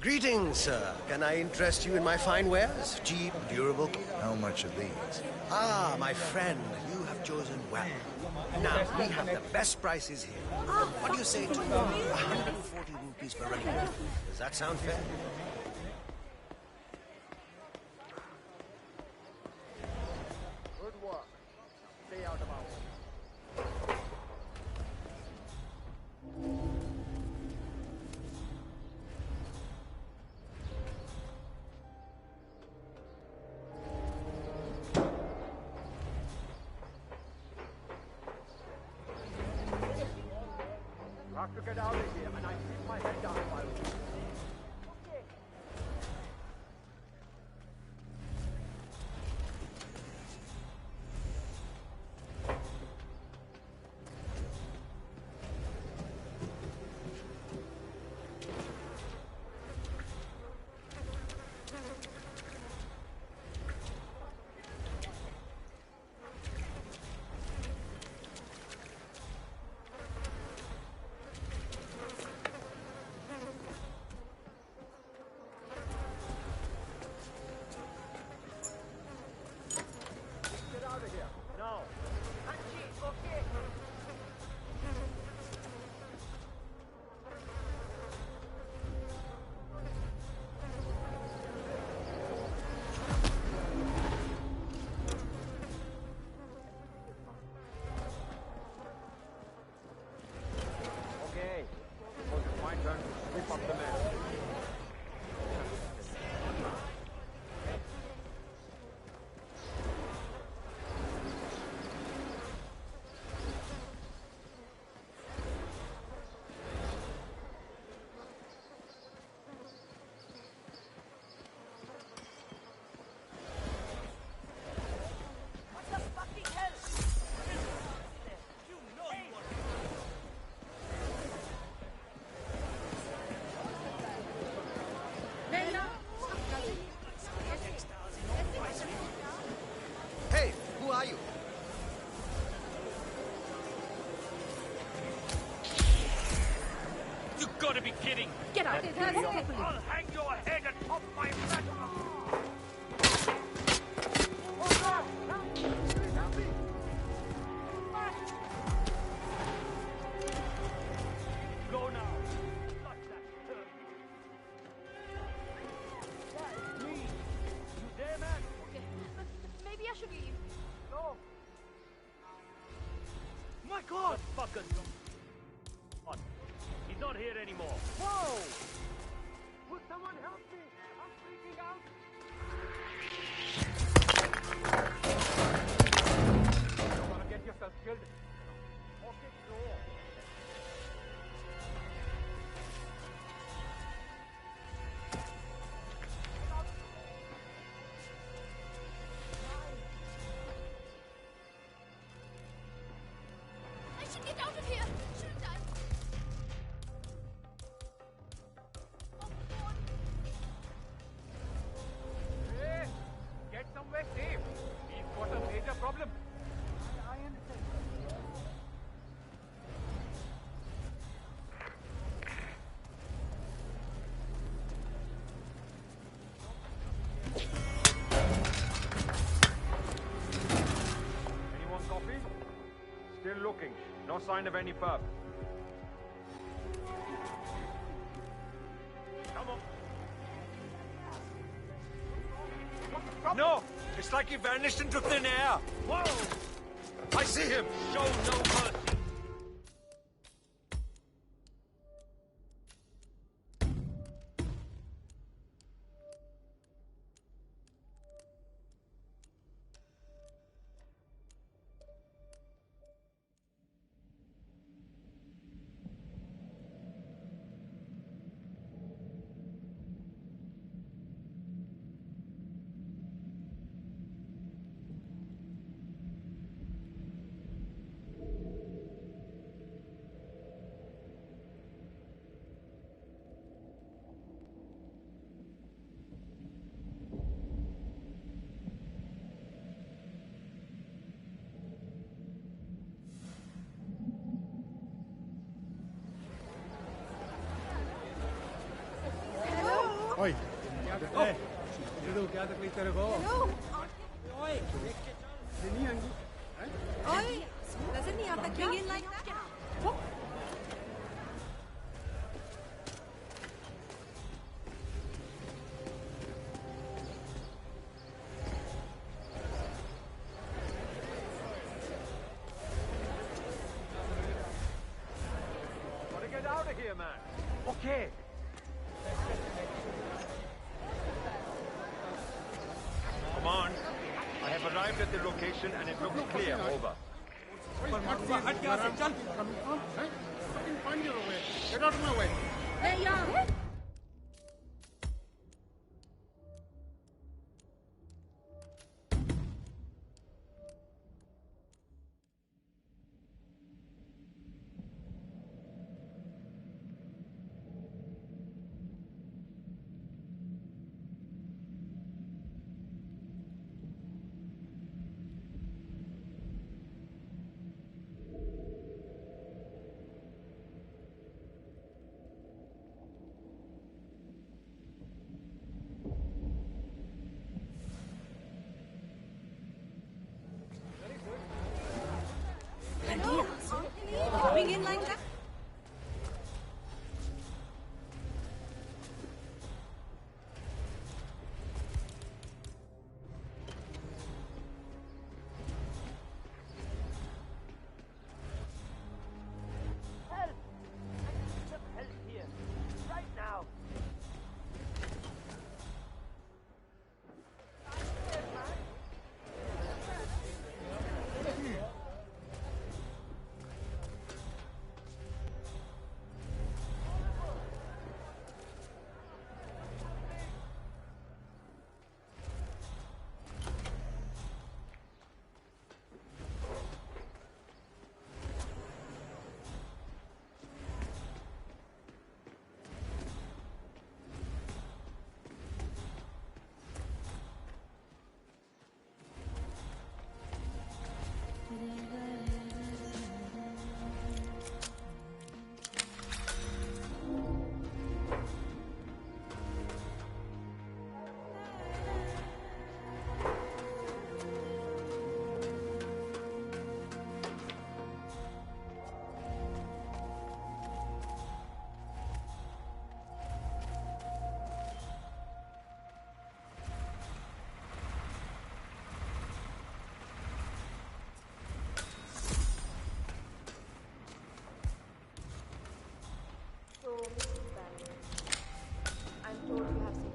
Greetings, sir. Can I interest you in my fine wares? Cheap, durable. How much are these? Ah, my friend, you have chosen well. Now, we have the best prices here. What do you say to 140 rupees for running? Does that sound fair? Good work. Stay out of our way. Have to get out of here, and I keep my head down while we... Okay. Get out of here. No. Anchi, okay. Okay. Suppose it's my turn to sweep up the mess. gotta be kidding. Get out. I'll hang your head atop my metal. Go now. Flush that turd. Yeah, me. You there, man? Okay. Maybe I should leave. No. My God! Fucker. On. He's not here anymore. Whoa! Will someone help me? I'm freaking out. You're gonna get yourself killed. Okay, no. I should get out of here. Shouldn't I? Hey, get somewhere safe. He's got a major problem. I understand. Anyone coffee? Still looking. No sign of any pub. Come on. No! It's like he vanished into thin air! Whoa! I see him! Show no mercy. Oi, क्या तकलीफ तेरे को? ओए, नहीं आएंगी? Oi, नजर नहीं आता क्या? Like that? Gotta get out of here, man! Okay! Command, I have arrived at the location and it looks clear. Over. हट यहाँ से चल. Fucking find your way. Get out of my way. Hey, yeah.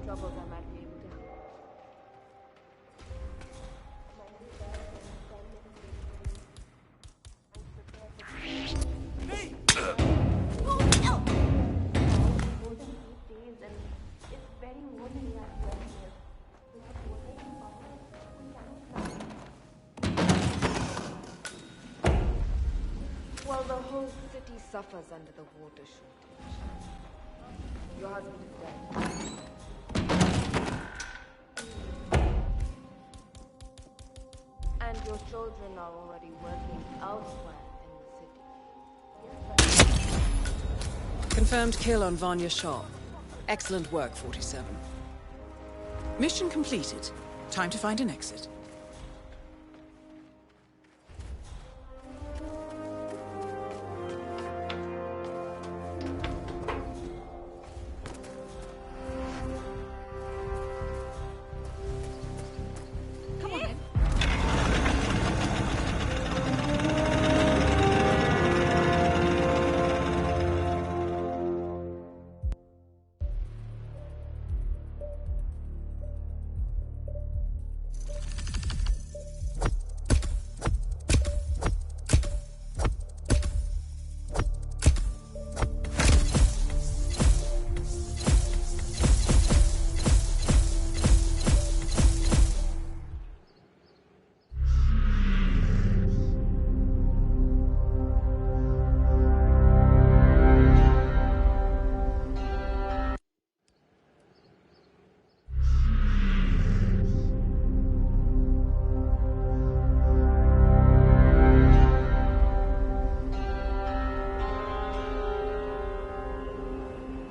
troubles I might be able to help. Well, the whole city suffers under the water shortage. Your husband is dead. And your children are already working elsewhere in the city. Confirmed kill on Vanya Shaw. Excellent work, 47. Mission completed. Time to find an exit.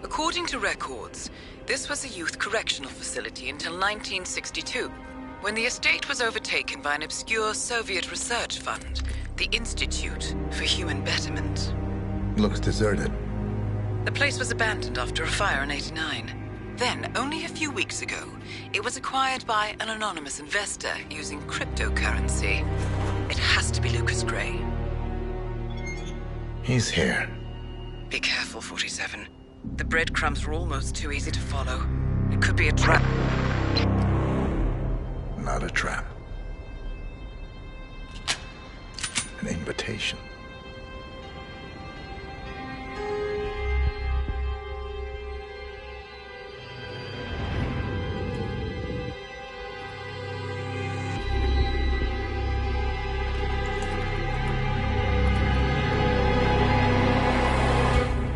According to records, this was a youth correctional facility until 1962, when the estate was overtaken by an obscure Soviet research fund, the Institute for Human Betterment. Looks deserted. The place was abandoned after a fire in '89. Then, only a few weeks ago, it was acquired by an anonymous investor using cryptocurrency. It has to be Lucas Gray. He's here. Be careful, 47. The breadcrumbs are almost too easy to follow. It could be a trap. Not a trap. An invitation.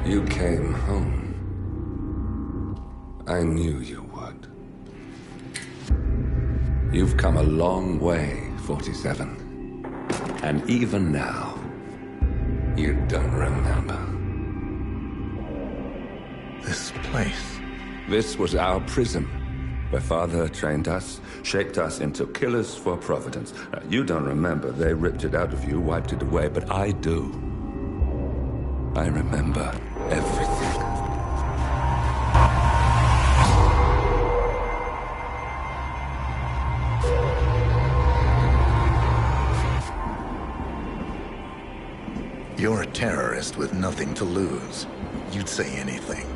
You came home. I knew you would. You've come a long way, 47. And even now, you don't remember. This place. This was our prison, where Father trained us, shaped us into killers for Providence. You don't remember. They ripped it out of you, wiped it away, but I do. I remember everything. You're a terrorist with nothing to lose. You'd say anything.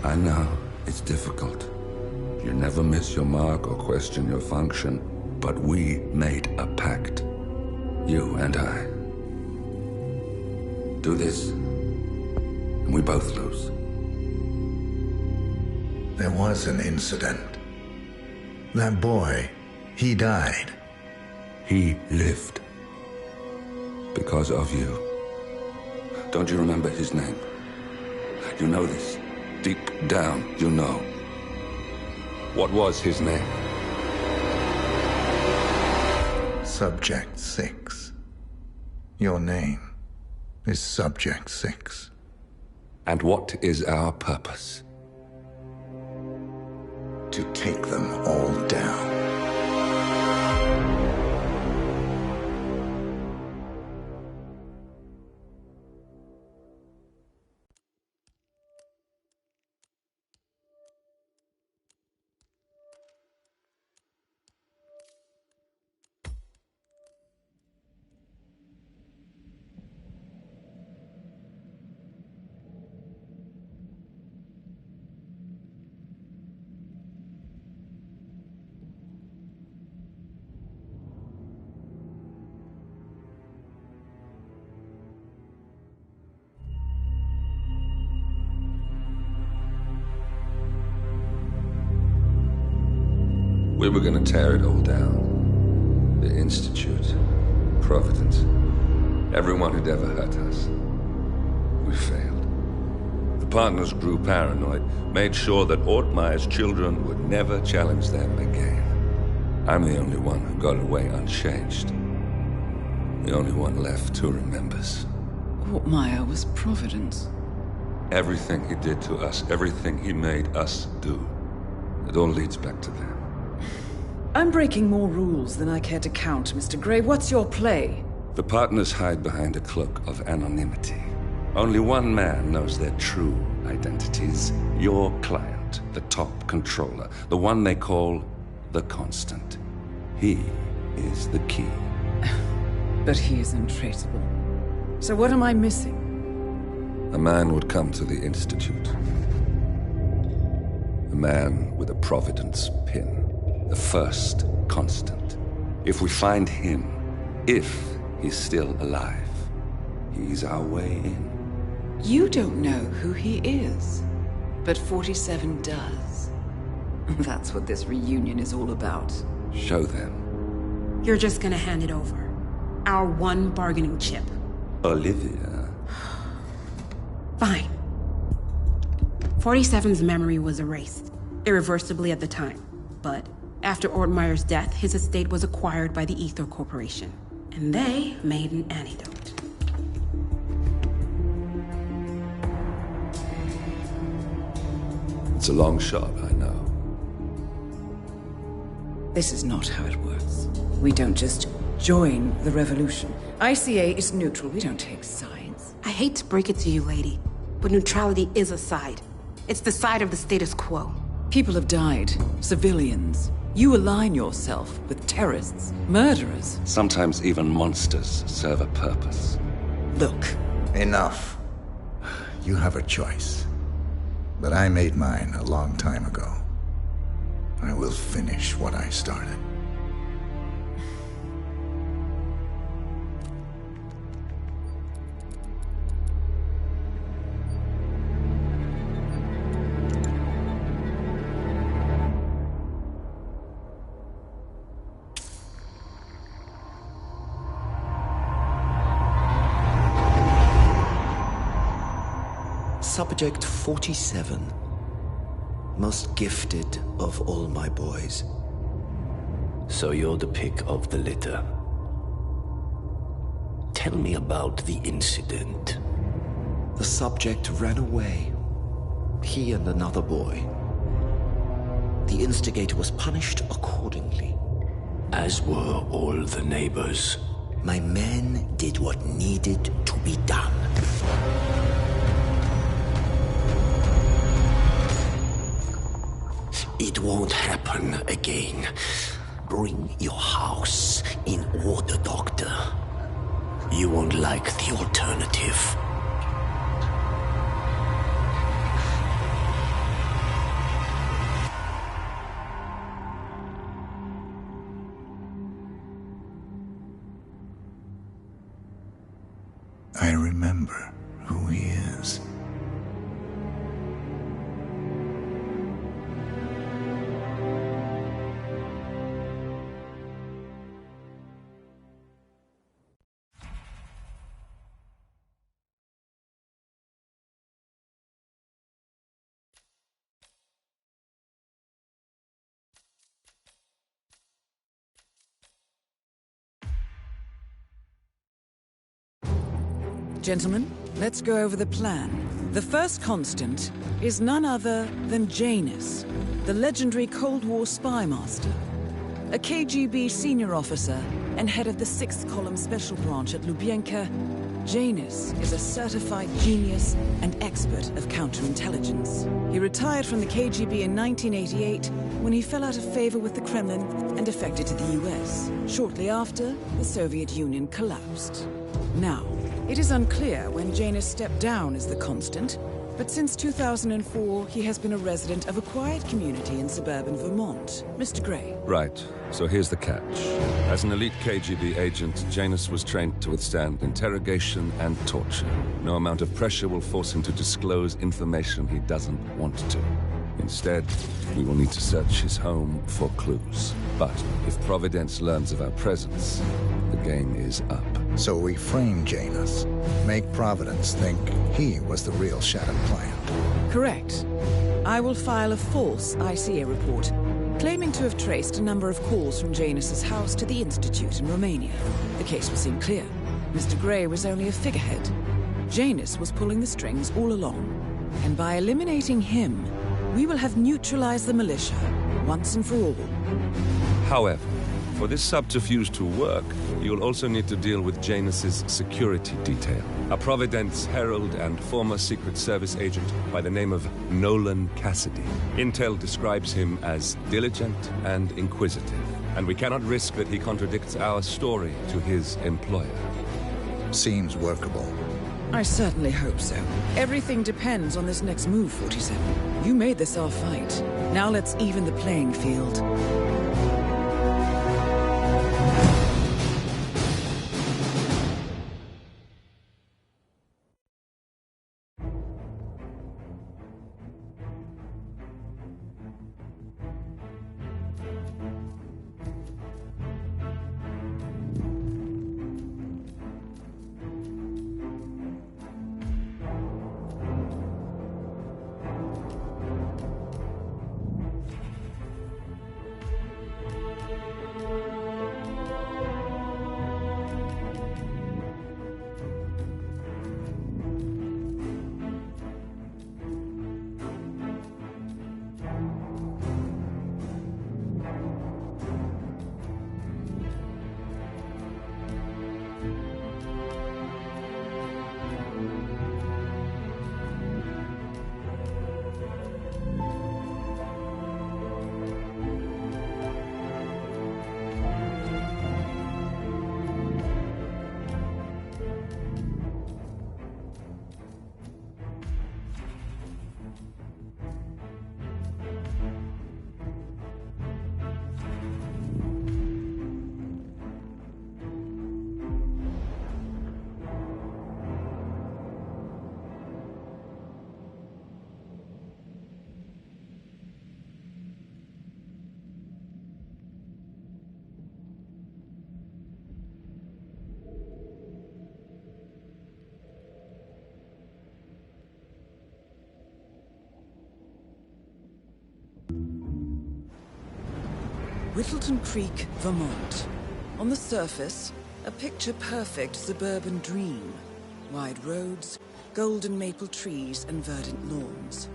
I know, it's difficult. You never miss your mark or question your function, but we made a pact. You and I. Do this, and we both lose. There was an incident. That boy, he died. He lived. Because of you. Don't you remember his name? You know this. Deep down, you know. What was his name? Subject 6. Your name is Subject 6. And what is our purpose? To take them all down. We were gonna tear it all down. The Institute, Providence, everyone who'd ever hurt us. We failed. The partners grew paranoid, made sure that Ortmeyer's children would never challenge them again. I'm the only one who got away unchanged. The only one left who remembers. Ortmeyer was Providence. Everything he did to us, everything he made us do, it all leads back to them. I'm breaking more rules than I care to count, Mr. Grey. What's your play? The partners hide behind a cloak of anonymity. Only one man knows their true identities. Your client, the top controller, the one they call the Constant. He is the key. But he is untraceable. So what am I missing? A man would come to the Institute. A man with a Providence pin. The first Constant. If we find him, if he's still alive, he's our way in. You don't know who he is, but 47 does. That's what this reunion is all about. Show them. You're just gonna hand it over. Our one bargaining chip. Olivia. Fine. 47's memory was erased, irreversibly at the time. But after Ortmeyer's death, his estate was acquired by the Ether Corporation. And they made an antidote. It's a long shot, I know. This is not how it works. We don't just join the revolution. ICA is neutral. We don't take sides. I hate to break it to you, lady, but neutrality is a side. It's the side of the status quo. People have died. Civilians. You align yourself with terrorists, murderers. Sometimes even monsters serve a purpose. Look. Enough. You have a choice. But I made mine a long time ago. I will finish what I started. Subject 47. Most gifted of all my boys. So you're the pick of the litter. Tell me about the incident. The subject ran away. He and another boy. The instigator was punished accordingly. As were all the neighbors. My men did what needed to be done. It won't happen again. Bring your house in order, Doctor. You won't like the alternative. I remember who he is. Gentlemen, let's go over the plan. The first Constant is none other than Janus, the legendary Cold War spy master. A KGB senior officer and head of the 6th Column Special Branch at Lubyanka, Janus is a certified genius and expert of counterintelligence. He retired from the KGB in 1988 when he fell out of favor with the Kremlin and defected to the US. Shortly after, the Soviet Union collapsed. Now, it is unclear when Janus stepped down as the Constant, but since 2004, he has been a resident of a quiet community in suburban Vermont. Mr. Grey. Right. So here's the catch. As an elite KGB agent, Janus was trained to withstand interrogation and torture. No amount of pressure will force him to disclose information he doesn't want to. Instead, we will need to search his home for clues. But if Providence learns of our presence, the game is up. So we frame Janus, make Providence think he was the real Shadow Client. Correct. I will file a false ICA report, claiming to have traced a number of calls from Janus's house to the Institute in Romania. The case will seem clear. Mr. Grey was only a figurehead. Janus was pulling the strings all along. And by eliminating him, we will have neutralized the militia, once and for all. However, for this subterfuge to work, you'll also need to deal with Janus's security detail. A Providence herald and former Secret Service agent by the name of Nolan Cassidy. Intel describes him as diligent and inquisitive, and we cannot risk that he contradicts our story to his employer. Seems workable. I certainly hope so. Everything depends on this next move, 47. You made this our fight. Now let's even the playing field. Whittleton Creek, Vermont. On the surface, a picture-perfect suburban dream. Wide roads, golden maple trees, and verdant lawns.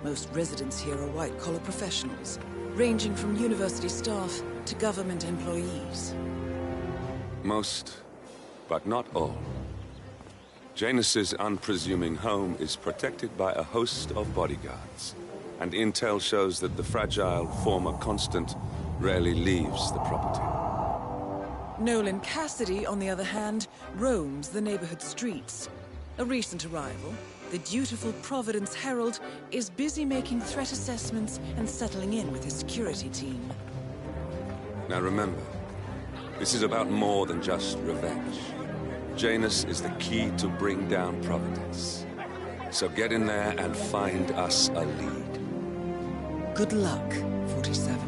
Most residents here are white-collar professionals, ranging from university staff to government employees. Most, but not all. Janus's unpresuming home is protected by a host of bodyguards, and intel shows that the fragile former Constant rarely leaves the property. Nolan Cassidy, on the other hand, roams the neighborhood streets. A recent arrival, the dutiful Providence Herald is busy making threat assessments and settling in with his security team. Now remember, this is about more than just revenge. Janus is the key to bring down Providence. So get in there and find us a lead. Good luck, 47.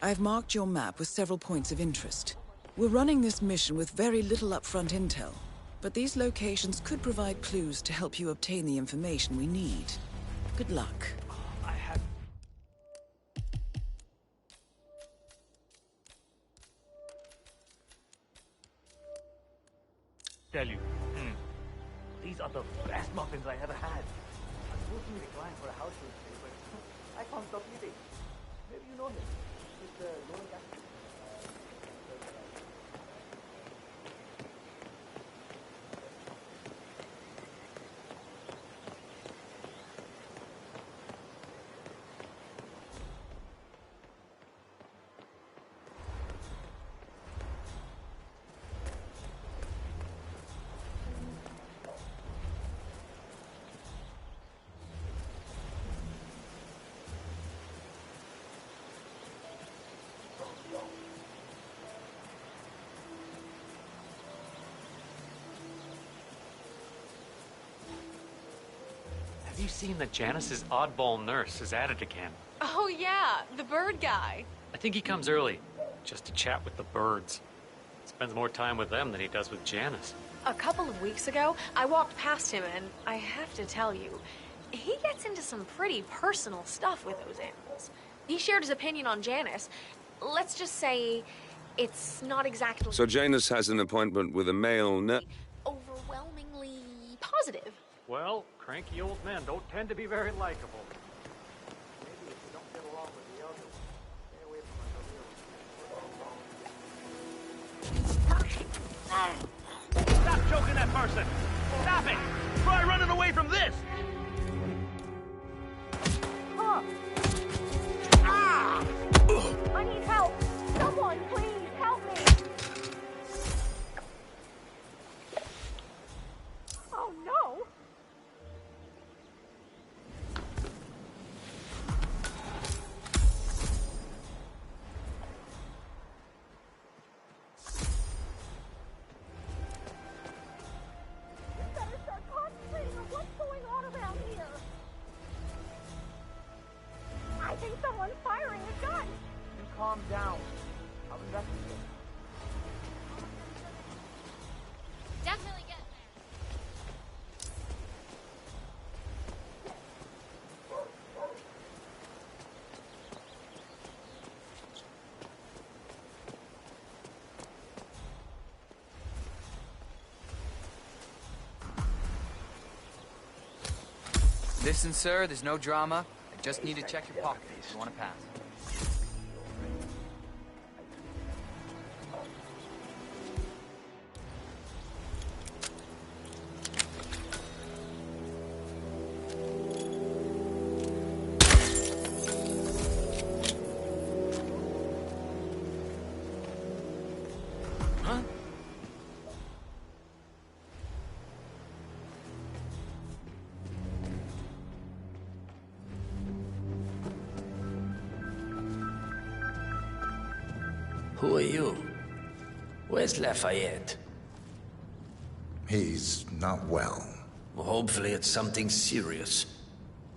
I've marked your map with several points of interest. We're running this mission with very little upfront intel, but these locations could provide clues to help you obtain the information we need. Good luck. Tell you, these are the best muffins I ever had. Unfortunately, declined for a house stay, but I found top eating. Maybe you know him. He's the lower captain. Have you seen that Janice's oddball nurse is at it again? Oh yeah, the bird guy. I think he comes early, just to chat with the birds. Spends more time with them than he does with Janice. A couple of weeks ago, I walked past him and I have to tell you, he gets into some pretty personal stuff with those animals. He shared his opinion on Janice. Let's just say it's not exactly... So Janus has an appointment with a male overwhelmingly positive. Well, cranky old men don't tend to be very likable. Maybe if you don't get along with the elders, stay away from the real. Stop choking that person! Stop it! Try running away from this! Huh. Ah! I need help! Someone, please, help me! Oh, no! You better start concentrating on what's going on around here! I think someone's firing a gun! You calm down. I'll investigate. Definitely get Listen, sir, there's no drama. I just need to check your pocket if you want to pass. Huh? Who are you? Where's Lafayette? He's not well. Well, hopefully it's something serious.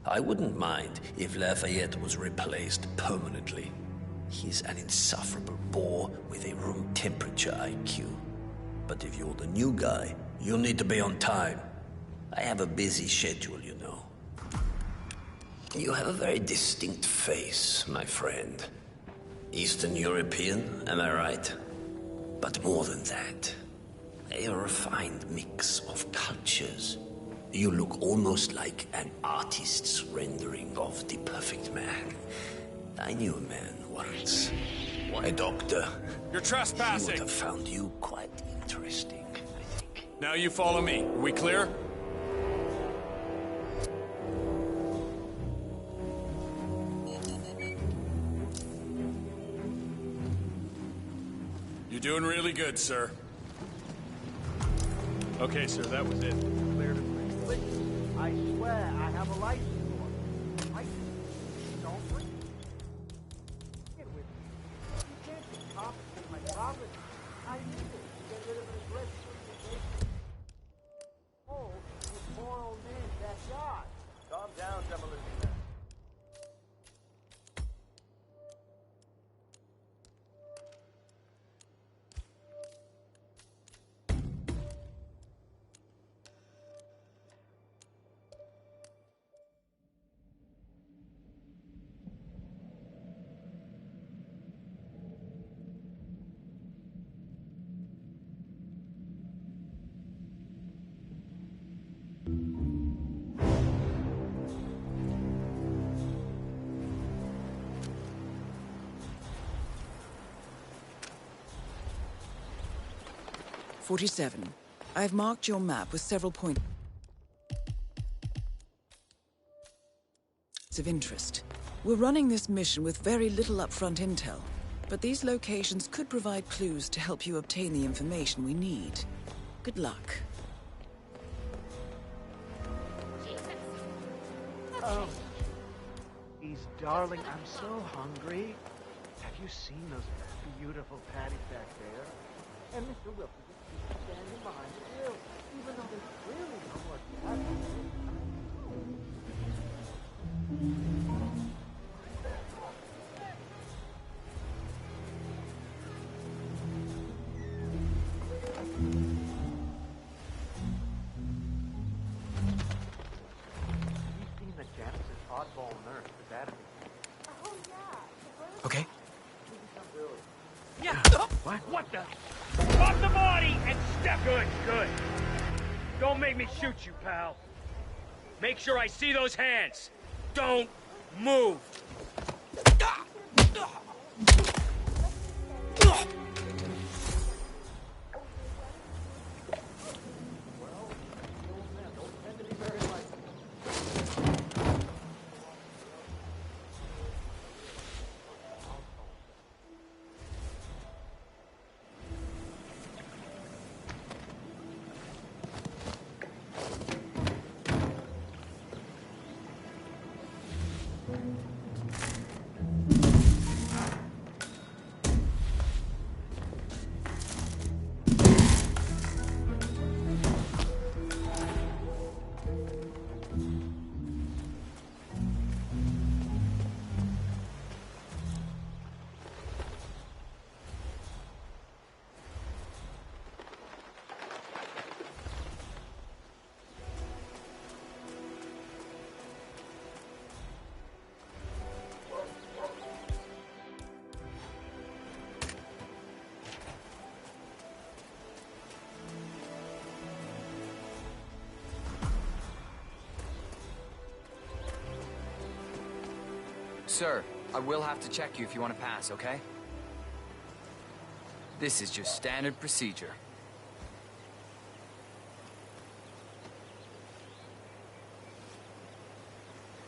I wouldn't mind if Lafayette was replaced permanently. He's an insufferable bore with a room temperature IQ. But if you're the new guy, you'll need to be on time. I have a busy schedule, you know. You have a very distinct face, my friend. Eastern European, am I right? But more than that, a refined mix of cultures. You look almost like an artist's rendering of the perfect man. I knew a man once. A doctor. You're trespassing! He would have found you quite interesting, I think. Now you follow me. Are we clear? You're doing really good, sir. Okay, sir, that was it. Clear to breathe. I swear I have a license for it. License? Don't breathe. Get with me. You can't just confiscate my property. I need it to get rid of this registration. Oh, this poor old man's backyard. Calm down, demolition man. "47. I've marked your map with several points of interest. We're running this mission with very little upfront intel, but these locations could provide clues to help you obtain the information we need. Good luck." East, darling, I'm so hungry. Have you seen those beautiful patties back there? And Mr. Wilson just keeps standing behind the grill, even though there's clearly no more patties. You've seen the Janice's oddball nurse, the database. Oh, yeah. Okay. Yeah. What the? Drop the body and step. Good, good. Don't make me shoot you, pal. Make sure I see those hands. Don't move. Sir, I will have to check you if you want to pass, okay? This is just standard procedure.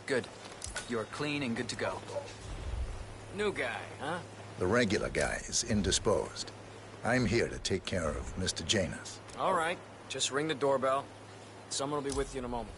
Good. You're clean and good to go. New guy, huh? The regular guy is indisposed. I'm here to take care of Mr. Janus. All right. Just ring the doorbell. Someone will be with you in a moment.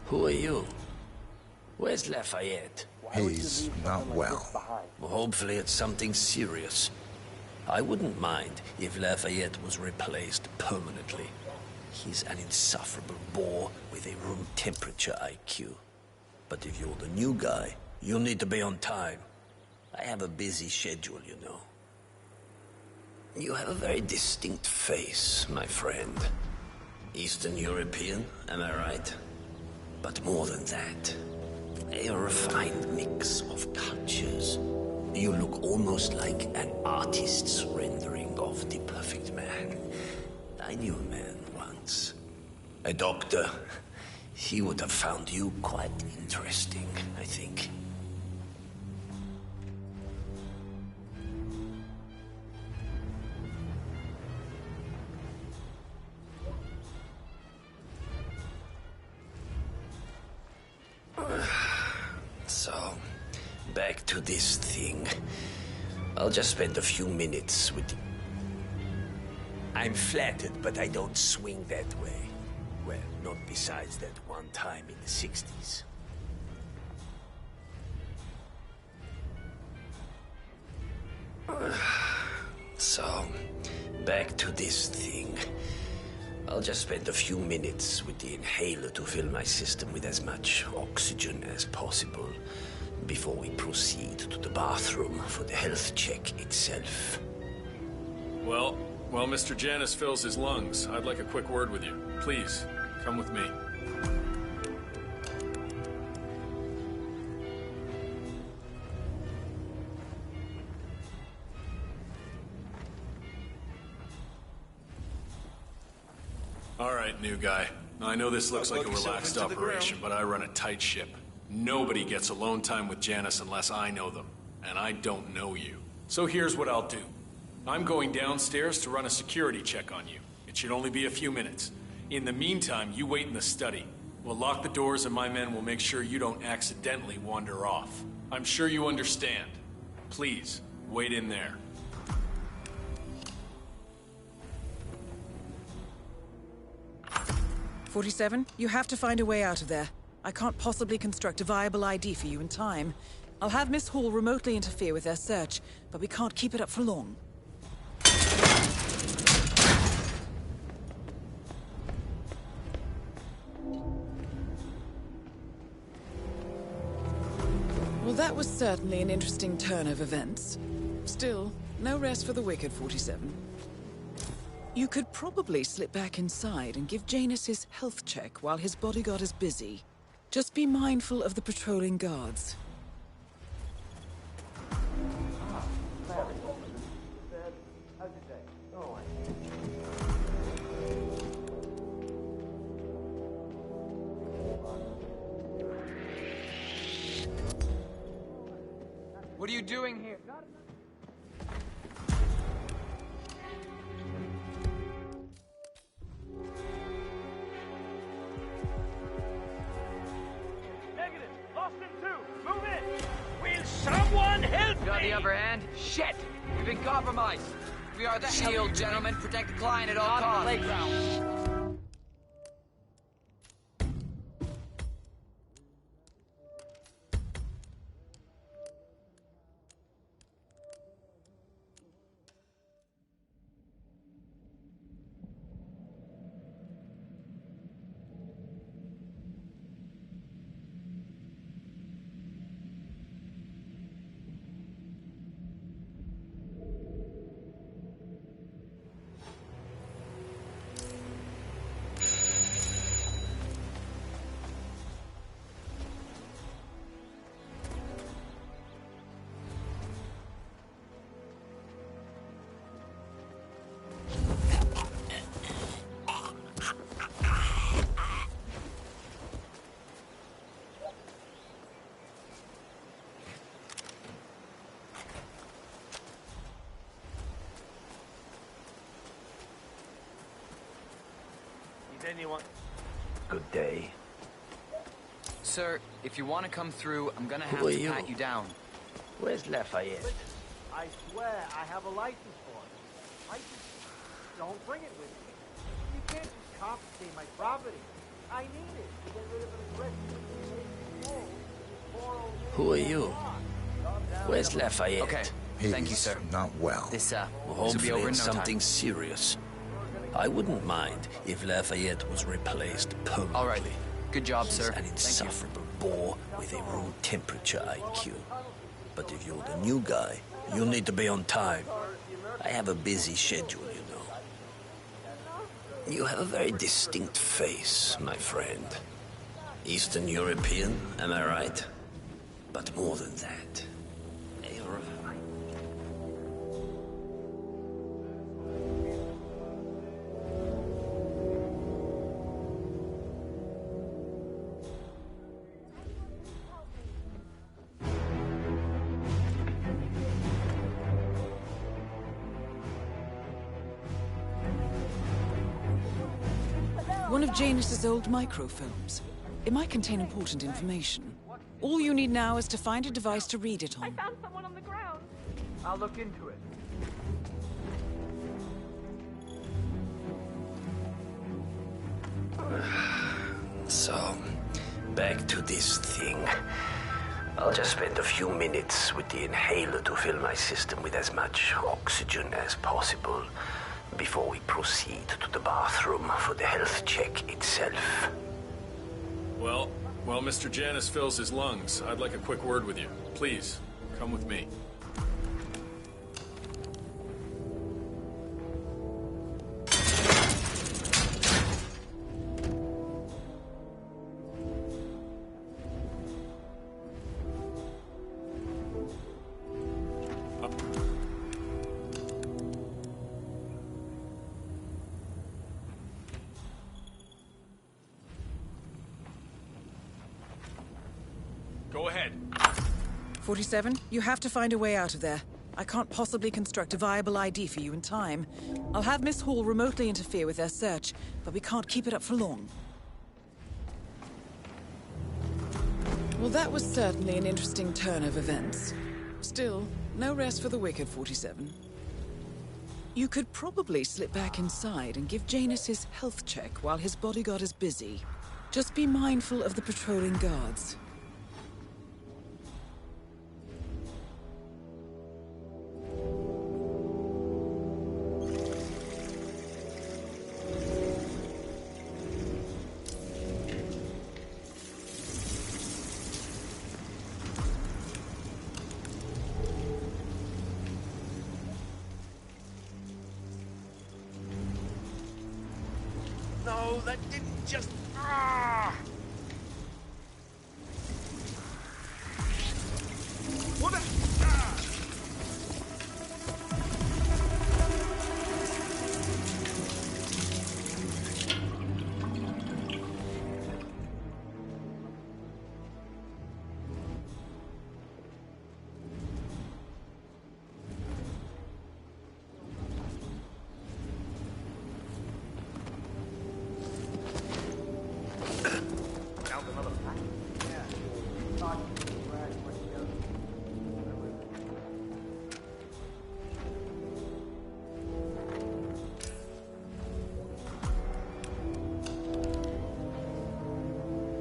Who are you? Where's Lafayette? He's not well. Well, hopefully it's something serious. I wouldn't mind if Lafayette was replaced permanently. He's an insufferable bore with a room temperature IQ. But if you're the new guy, you'll need to be on time. I have a busy schedule, you know. You have a very distinct face, my friend. Eastern European, am I right? But more than that, a refined mix of cultures. You look almost like an artist's rendering of the perfect man. I knew a man once. A doctor. He would have found you quite interesting, I think. So, back to this thing. I'll just spend a few minutes with... I'm flattered, but I don't swing that way. Well, not besides that one time in the 60s. So, back to this thing. I'll just spend a few minutes with the inhaler to fill my system with as much oxygen as possible before we proceed to the bathroom for the health check itself. Well, while Mr. Janus fills his lungs, I'd like a quick word with you. Please, come with me. All right, new guy. I know this looks like a relaxed operation, but I run a tight ship. Nobody gets alone time with Janus unless I know them, and I don't know you. So here's what I'll do. I'm going downstairs to run a security check on you. It should only be a few minutes. In the meantime, you wait in the study. We'll lock the doors and my men will make sure you don't accidentally wander off. I'm sure you understand. Please, wait in there. "47, you have to find a way out of there. I can't possibly construct a viable ID for you in time. I'll have Miss Hall remotely interfere with their search, but we can't keep it up for long." Well, that was certainly an interesting turn of events. Still, no rest for the wicked, 47. You could probably slip back inside and give Janus his health check while his bodyguard is busy. Just be mindful of the patrolling guards. What are you doing here? Negative. Lost in two. Move in. Will someone help me? Got the upper hand? Shit! We've been compromised. We are the shield, gentlemen. Protect the client at all costs. Playground. Anyone? Good day. Sir, if you want to come through, I'm gonna have Who are to you? pat you down. Where's Lafayette? I swear I have a license for it. I just don't bring it with me. You can't just confiscate my property. I need it to get rid of an aggressive. Who are you? Where's Lafayette? Okay. He's Thank you, sir. not well. This will be Hopefully over in it's no something time. serious. I wouldn't mind if Lafayette was replaced permanently. All right. Good job, He's sir. an Thank you. insufferable bore with a room temperature IQ. But if you're the new guy, you'll need to be on time. I have a busy schedule, you know. You have a very distinct face, my friend. Eastern European, am I right? But more than that, a refined. One of Janus's old microfilms. It might contain important information. All you need now is to find a device to read it on. I found someone on the ground. I'll look into it. So, back to this thing. I'll just spend a few minutes with the inhaler to fill my system with as much oxygen as possible before we proceed to the bathroom for the health check itself. Well, while Mr. Janus fills his lungs, I'd like a quick word with you. Please, come with me. Go ahead. 47, you have to find a way out of there. I can't possibly construct a viable ID for you in time. I'll have Miss Hall remotely interfere with their search, but we can't keep it up for long. Well, that was certainly an interesting turn of events. Still, no rest for the wicked, 47. You could probably slip back inside and give Janus his health check while his bodyguard is busy. Just be mindful of the patrolling guards. No, that didn't just... Ah! What a... Ah!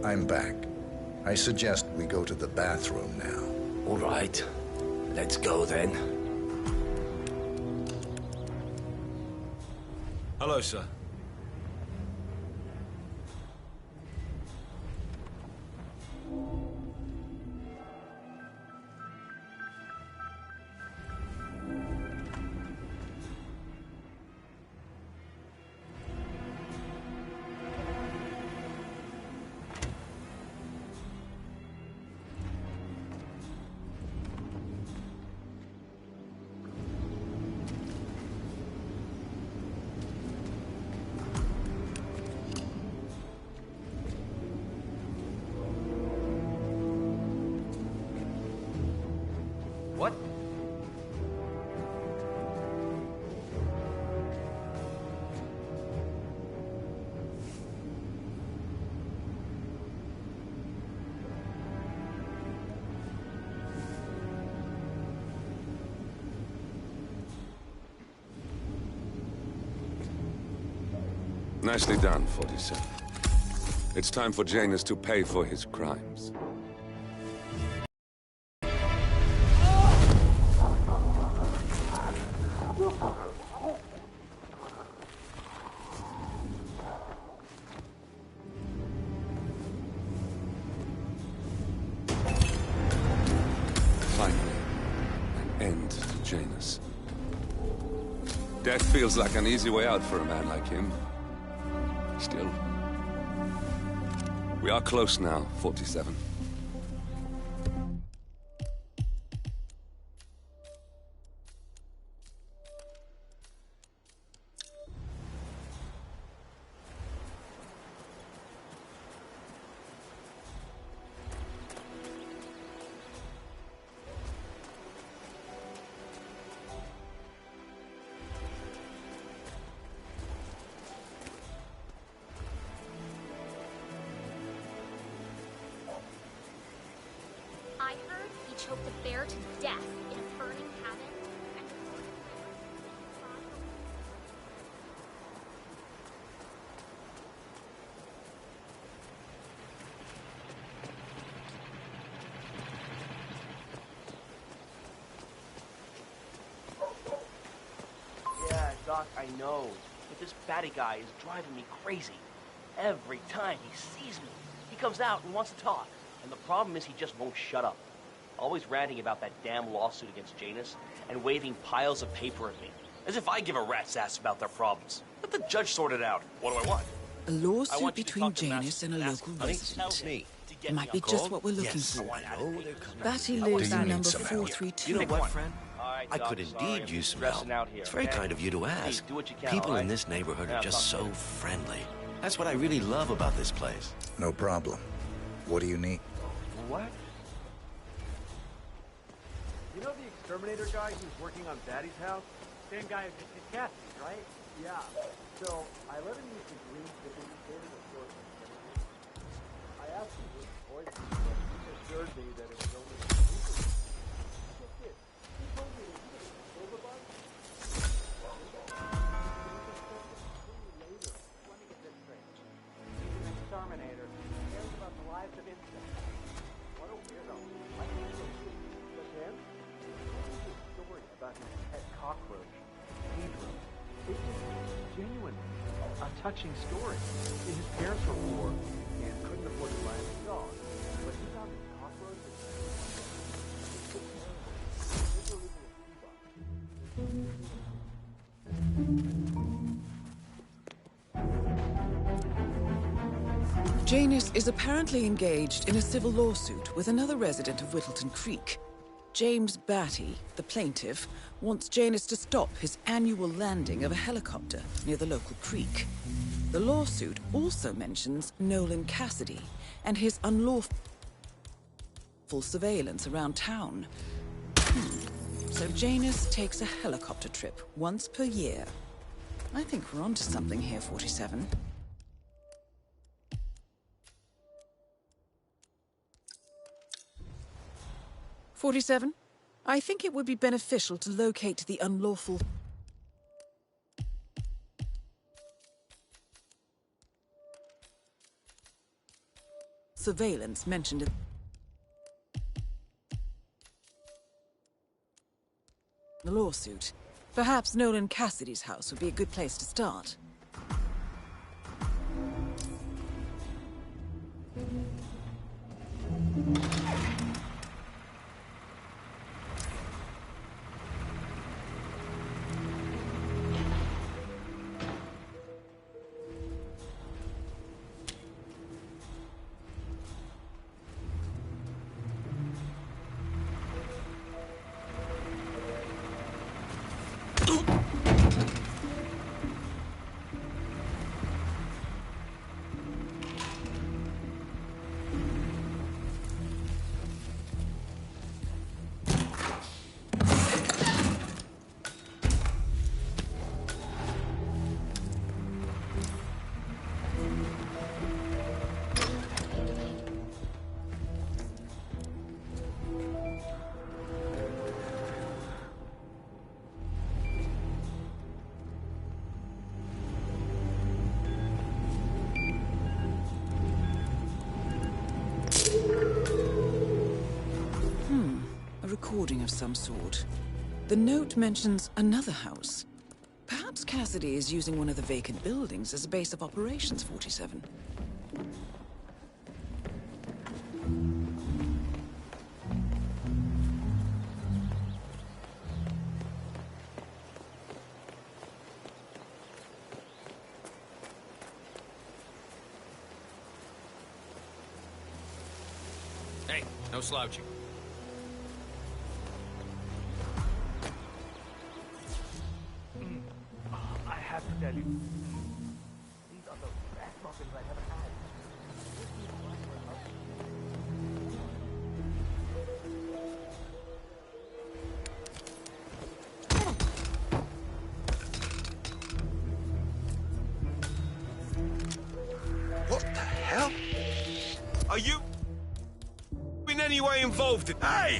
I'm back. I suggest we go to the bathroom now. All right. Let's go then. Hello, sir. What? Nicely done, 47. It's time for Janus to pay for his crimes. Finally, an end to Janus. Death feels like an easy way out for a man like him. Still, we are close now, 47. I heard he choked a bear to death in a burning cabin. Yeah, Doc, I know. But this batty guy is driving me crazy. Every time he sees me, he comes out and wants to talk. And the problem is he just won't shut up. Always ranting about that damn lawsuit against Janus and waving piles of paper at me. As if I give a rat's ass about their problems. Let the judge sort it out. What do I want? A lawsuit between Janus and a local resident. It might be just what we're looking for. Batty lives in number 432. You know what, friend? I could indeed use some help. It's very kind of you to ask. People in this neighborhood are just so friendly. That's what I really love about this place. No problem. What do you need? What? You know the Terminator guy who's working on Daddy's house? Same guy who just hit Cassidy, right? Yeah. So, I let him use the green sophisticated assortment. I asked him if it was poison, but he assured me that it was only a Get this. He told me that he was a silver bug. Later. Let me get this straight. He's an exterminator. He cares about the lives of insects. What a weirdo. I can't believe it. But him? What's the story about his pet cockroach, Pedro? It's genuinely a touching story. His parents were poor and couldn't afford to buy him a dog. But he found this cockroach and literally a sea Janus is apparently engaged in a civil lawsuit with another resident of Whittleton Creek. James Batty, the plaintiff, wants Janus to stop his annual landing of a helicopter near the local creek. The lawsuit also mentions Nolan Cassidy and his unlawful surveillance around town. So Janus takes a helicopter trip once per year. I think we're onto something here, 47. I think it would be beneficial to locate the unlawful surveillance mentioned in the lawsuit. Perhaps Nolan Cassidy's house would be a good place to start. A recording of some sort. The note mentions another house. Perhaps Cassidy is using one of the vacant buildings as a base of operations, 47. Hey, no slouching. I have to tell you, these are the best muffins I've ever had. What the hell? Are you in any way involved in... Hey!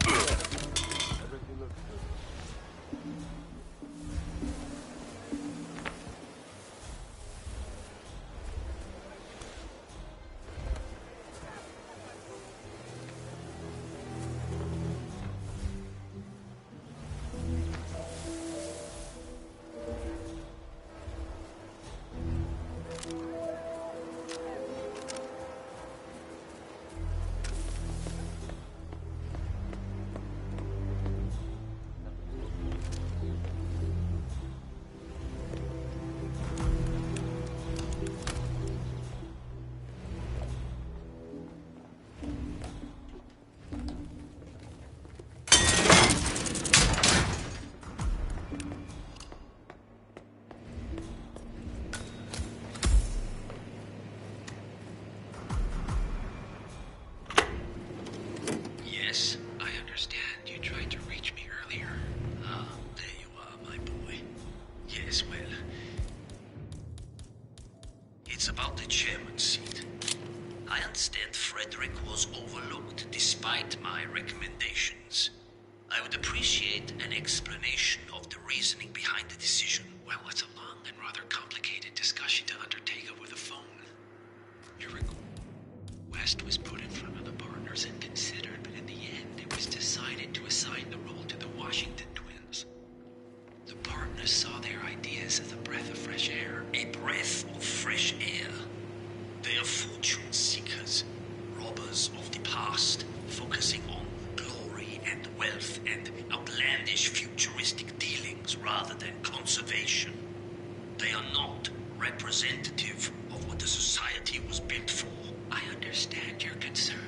Yes, well, it's about the chairman's seat. I understand Frederick was overlooked despite my recommendations. I would appreciate an explanation of the reasoning behind the decision. Well, it's a long and rather complicated discussion to undertake over the phone. Your request was put in front of the partners and considered, but in the end, it was decided to assign the role to the Washington twins. The partners saw their ideas as a breath of fresh air. A breath of fresh air. They are fortune seekers, robbers of the past, focusing on glory and wealth and outlandish futuristic dealings rather than conservation. They are not representative of what the society was built for. I understand your concern.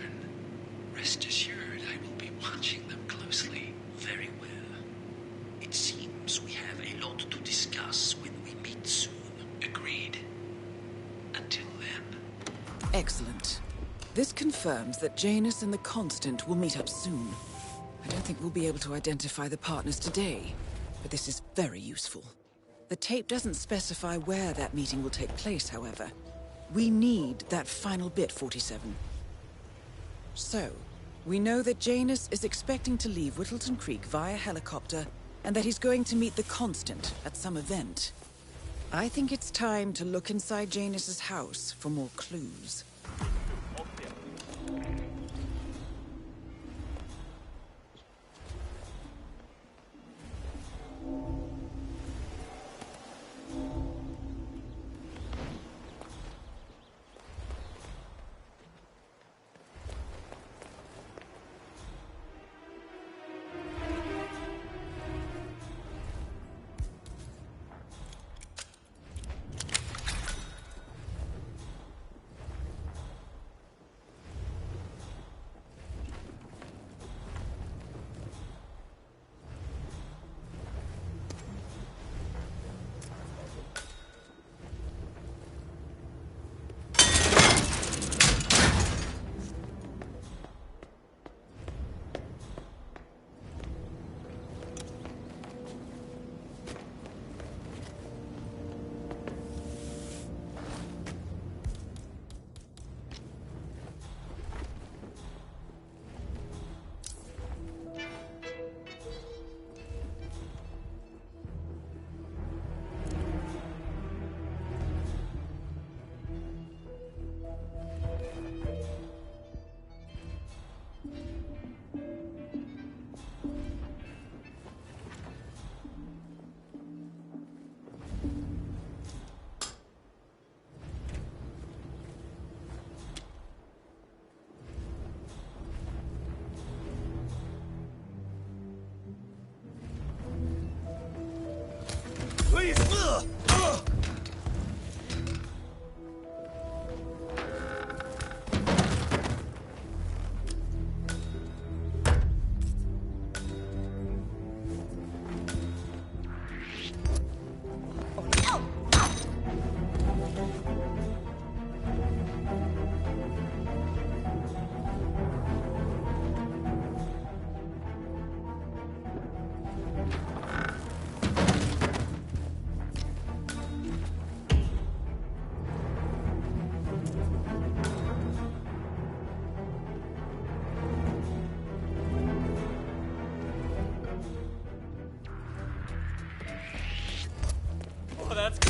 Rest assured, I will be watching them closely. Very well. It seems we have a lot to discuss when we meet soon. Agreed. Until then. Excellent. This confirms that Janus and the Constant will meet up soon. I don't think we'll be able to identify the partners today, but this is very useful. The tape doesn't specify where that meeting will take place, however. We need that final bit, 47. So, we know that Janus is expecting to leave Whittleton Creek via helicopter, and that he's going to meet the Constant at some event. I think it's time to look inside Janus's house for more clues. Please! Oh, that's...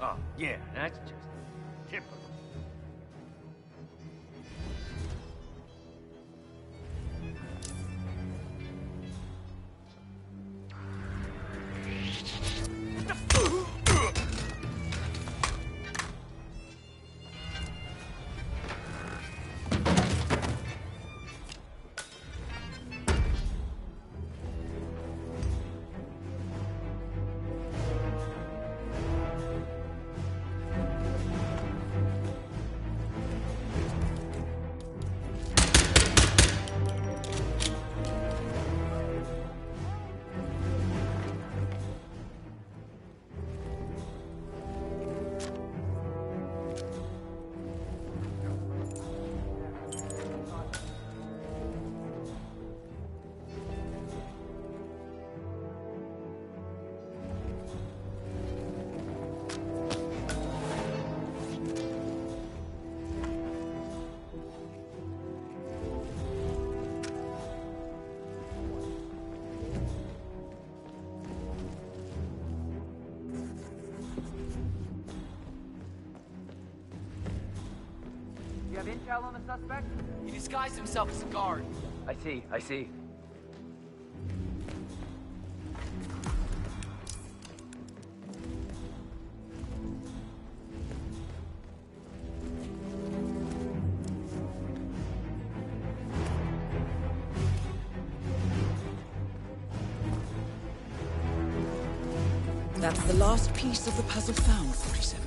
Oh, yeah, that's just typical. You have intel on the suspect? He disguised himself as a guard. I see. That's the last piece of the puzzle found, 47.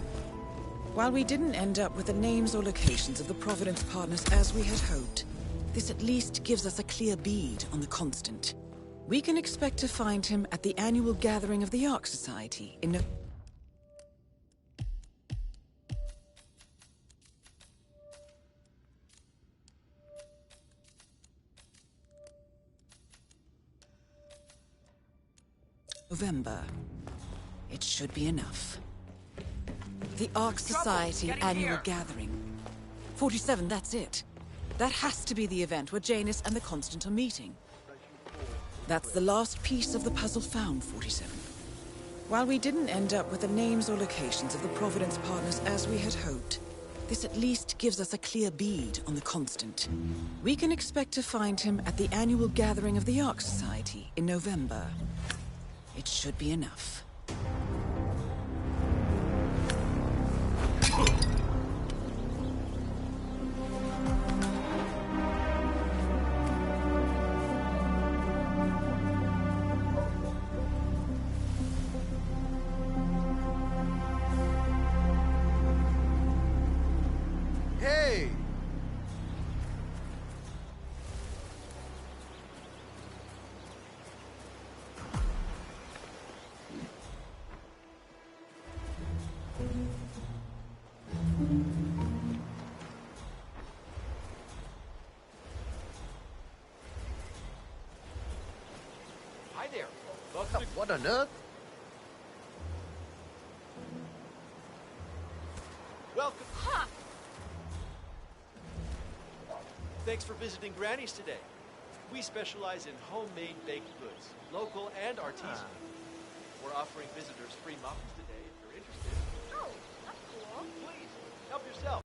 While we didn't end up with the names or locations of the Providence partners as we had hoped, this at least gives us a clear bead on the Constant. We can expect to find him at the annual gathering of the Ark Society in November. It should be enough. The Ark Society annual gathering. 47, that's it. That has to be the event where Janus and the Constant are meeting. That's the last piece of the puzzle found, 47. While we didn't end up with the names or locations of the Providence partners as we had hoped, this at least gives us a clear bead on the Constant. We can expect to find him at the annual gathering of the Ark Society in November. It should be enough. Hey! Hi there. What on earth? Welcome. Thanks for visiting Granny's today. We specialize in homemade baked goods, local and artisanal. We're offering visitors free muffins today if you're interested. Oh, that's cool. Please, help yourself.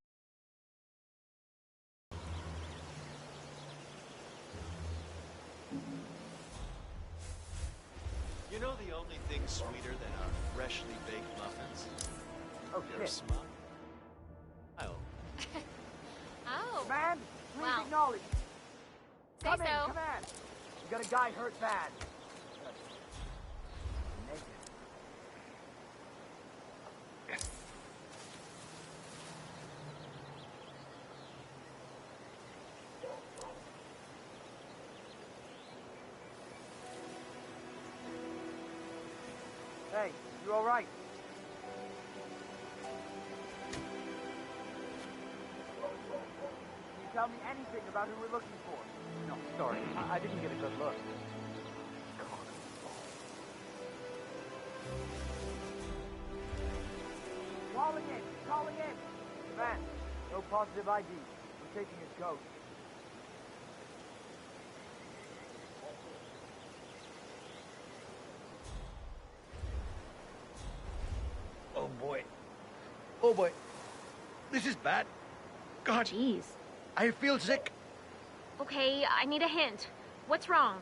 You know the only thing sweeter than our freshly baked muffins? Oh, Your shit. smile. Oh. Man, please Wow. acknowledge. Say Come in, so. come in. We got a guy hurt bad. Naked. Hey, you all right? Can you tell me anything about who we're looking for? No, sorry, I didn't get a good look. Calling in! Man, no positive ID. We're taking his coat. Oh boy. Oh boy. This is bad. God. Jeez. I feel sick. Okay, I need a hint. What's wrong?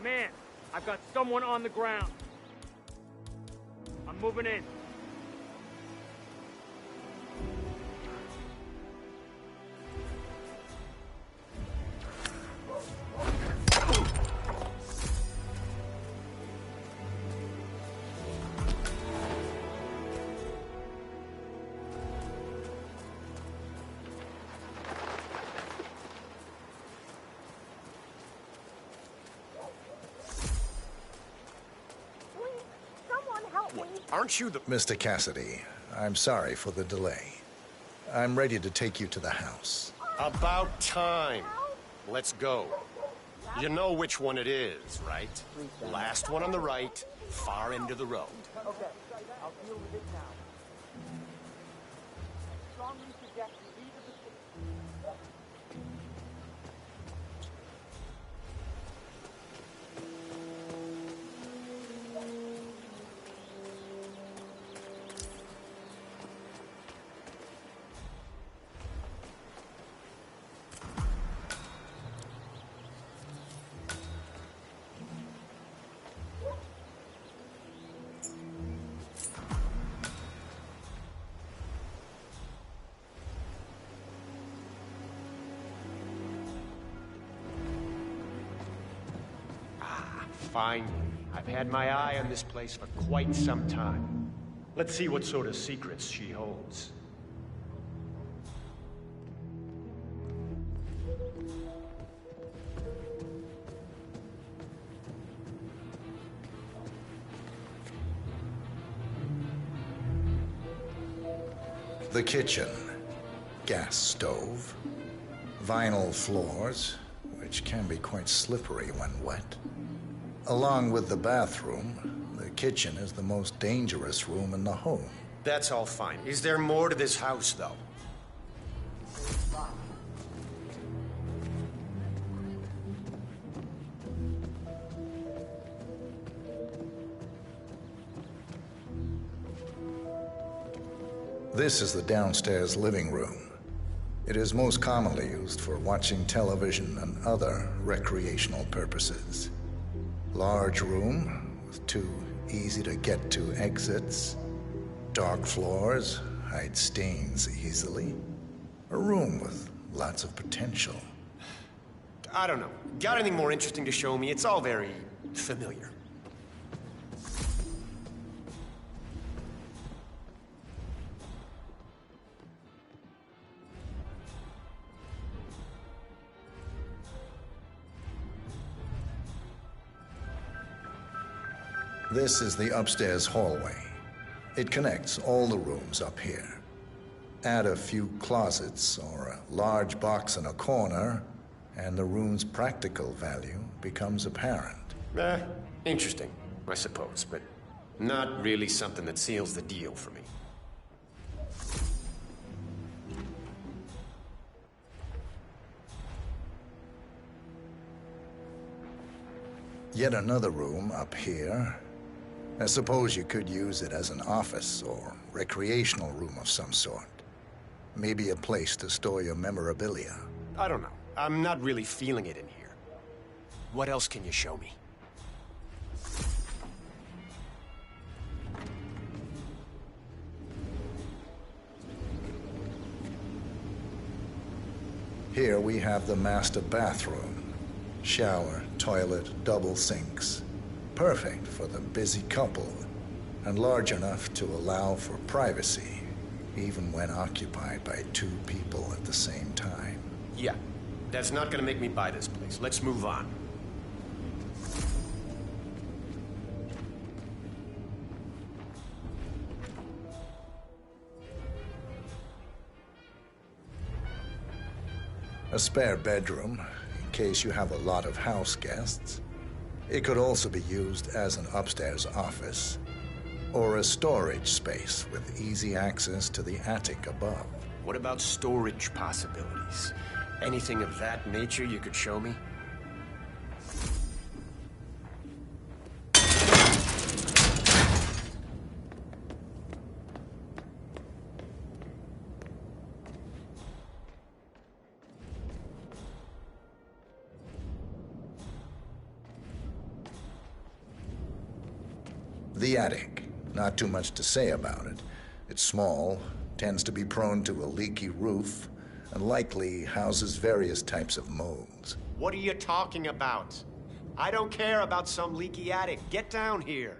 Man, I've got someone on the ground. I'm moving in. Aren't you the... Mr. Cassidy, I'm sorry for the delay. I'm ready to take you to the house. About time. Let's go. You know which one it is, right? Last one on the right, far end of the road. Okay, I'll deal with it now. Strongly suggest you leave the city. Finally. I've had my eye on this place for quite some time. Let's see what sort of secrets she holds. The kitchen. Gas stove. Vinyl floors, which can be quite slippery when wet. Along with the bathroom, the kitchen is the most dangerous room in the home. That's all fine. Is there more to this house, though? This is the downstairs living room. It is most commonly used for watching television and other recreational purposes. Large room with two easy-to-get-to exits. Dark floors hide stains easily. A room with lots of potential. I don't know. Got anything more interesting to show me? It's all very familiar. This is the upstairs hallway. It connects all the rooms up here. Add a few closets or a large box in a corner, and the room's practical value becomes apparent. Interesting, I suppose, but not really something that seals the deal for me. Yet another room up here. I suppose you could use it as an office or recreational room of some sort. Maybe a place to store your memorabilia. I don't know. I'm not really feeling it in here. What else can you show me? Here we have the master bathroom. Shower, toilet, double sinks. Perfect for the busy couple, and large enough to allow for privacy, even when occupied by two people at the same time. Yeah, that's not gonna make me buy this place. Let's move on. A spare bedroom, in case you have a lot of house guests. It could also be used as an upstairs office, or a storage space with easy access to the attic above. What about storage possibilities? Anything of that nature you could show me? The attic. Not too much to say about it. It's small, tends to be prone to a leaky roof, and likely houses various types of molds. What are you talking about? I don't care about some leaky attic. Get down here.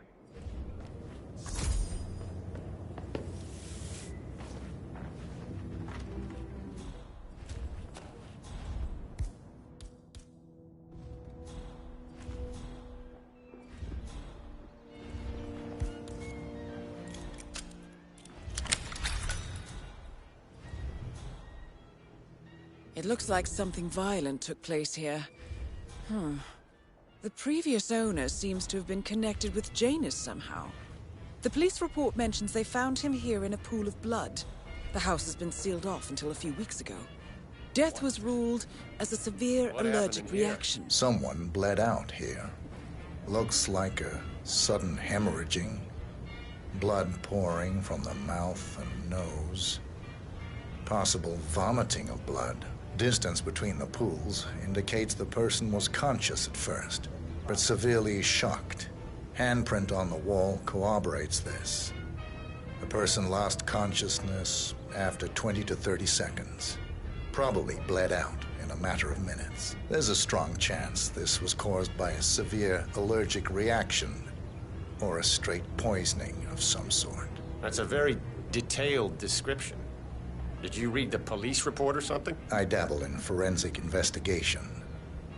It looks like something violent took place here. The previous owner seems to have been connected with Janus somehow. The police report mentions they found him here in a pool of blood. The house has been sealed off until a few weeks ago. Death was ruled as a severe allergic reaction. Someone bled out here. Looks like a sudden hemorrhaging. Blood pouring from the mouth and nose. Possible vomiting of blood. Distance between the pools indicates the person was conscious at first, but severely shocked. Handprint on the wall corroborates this. The person lost consciousness after 20 to 30 seconds. Probably bled out in a matter of minutes. There's a strong chance this was caused by a severe allergic reaction or a straight poisoning of some sort. That's a very detailed description. Did you read the police report or something? I dabble in forensic investigation,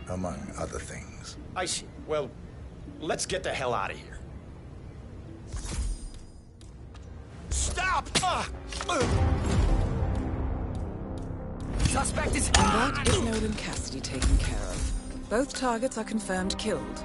among other things. I see. Well, let's get the hell out of here. Stop! Suspect is... And that is Nolan Cassidy taken care of. Both targets are confirmed killed.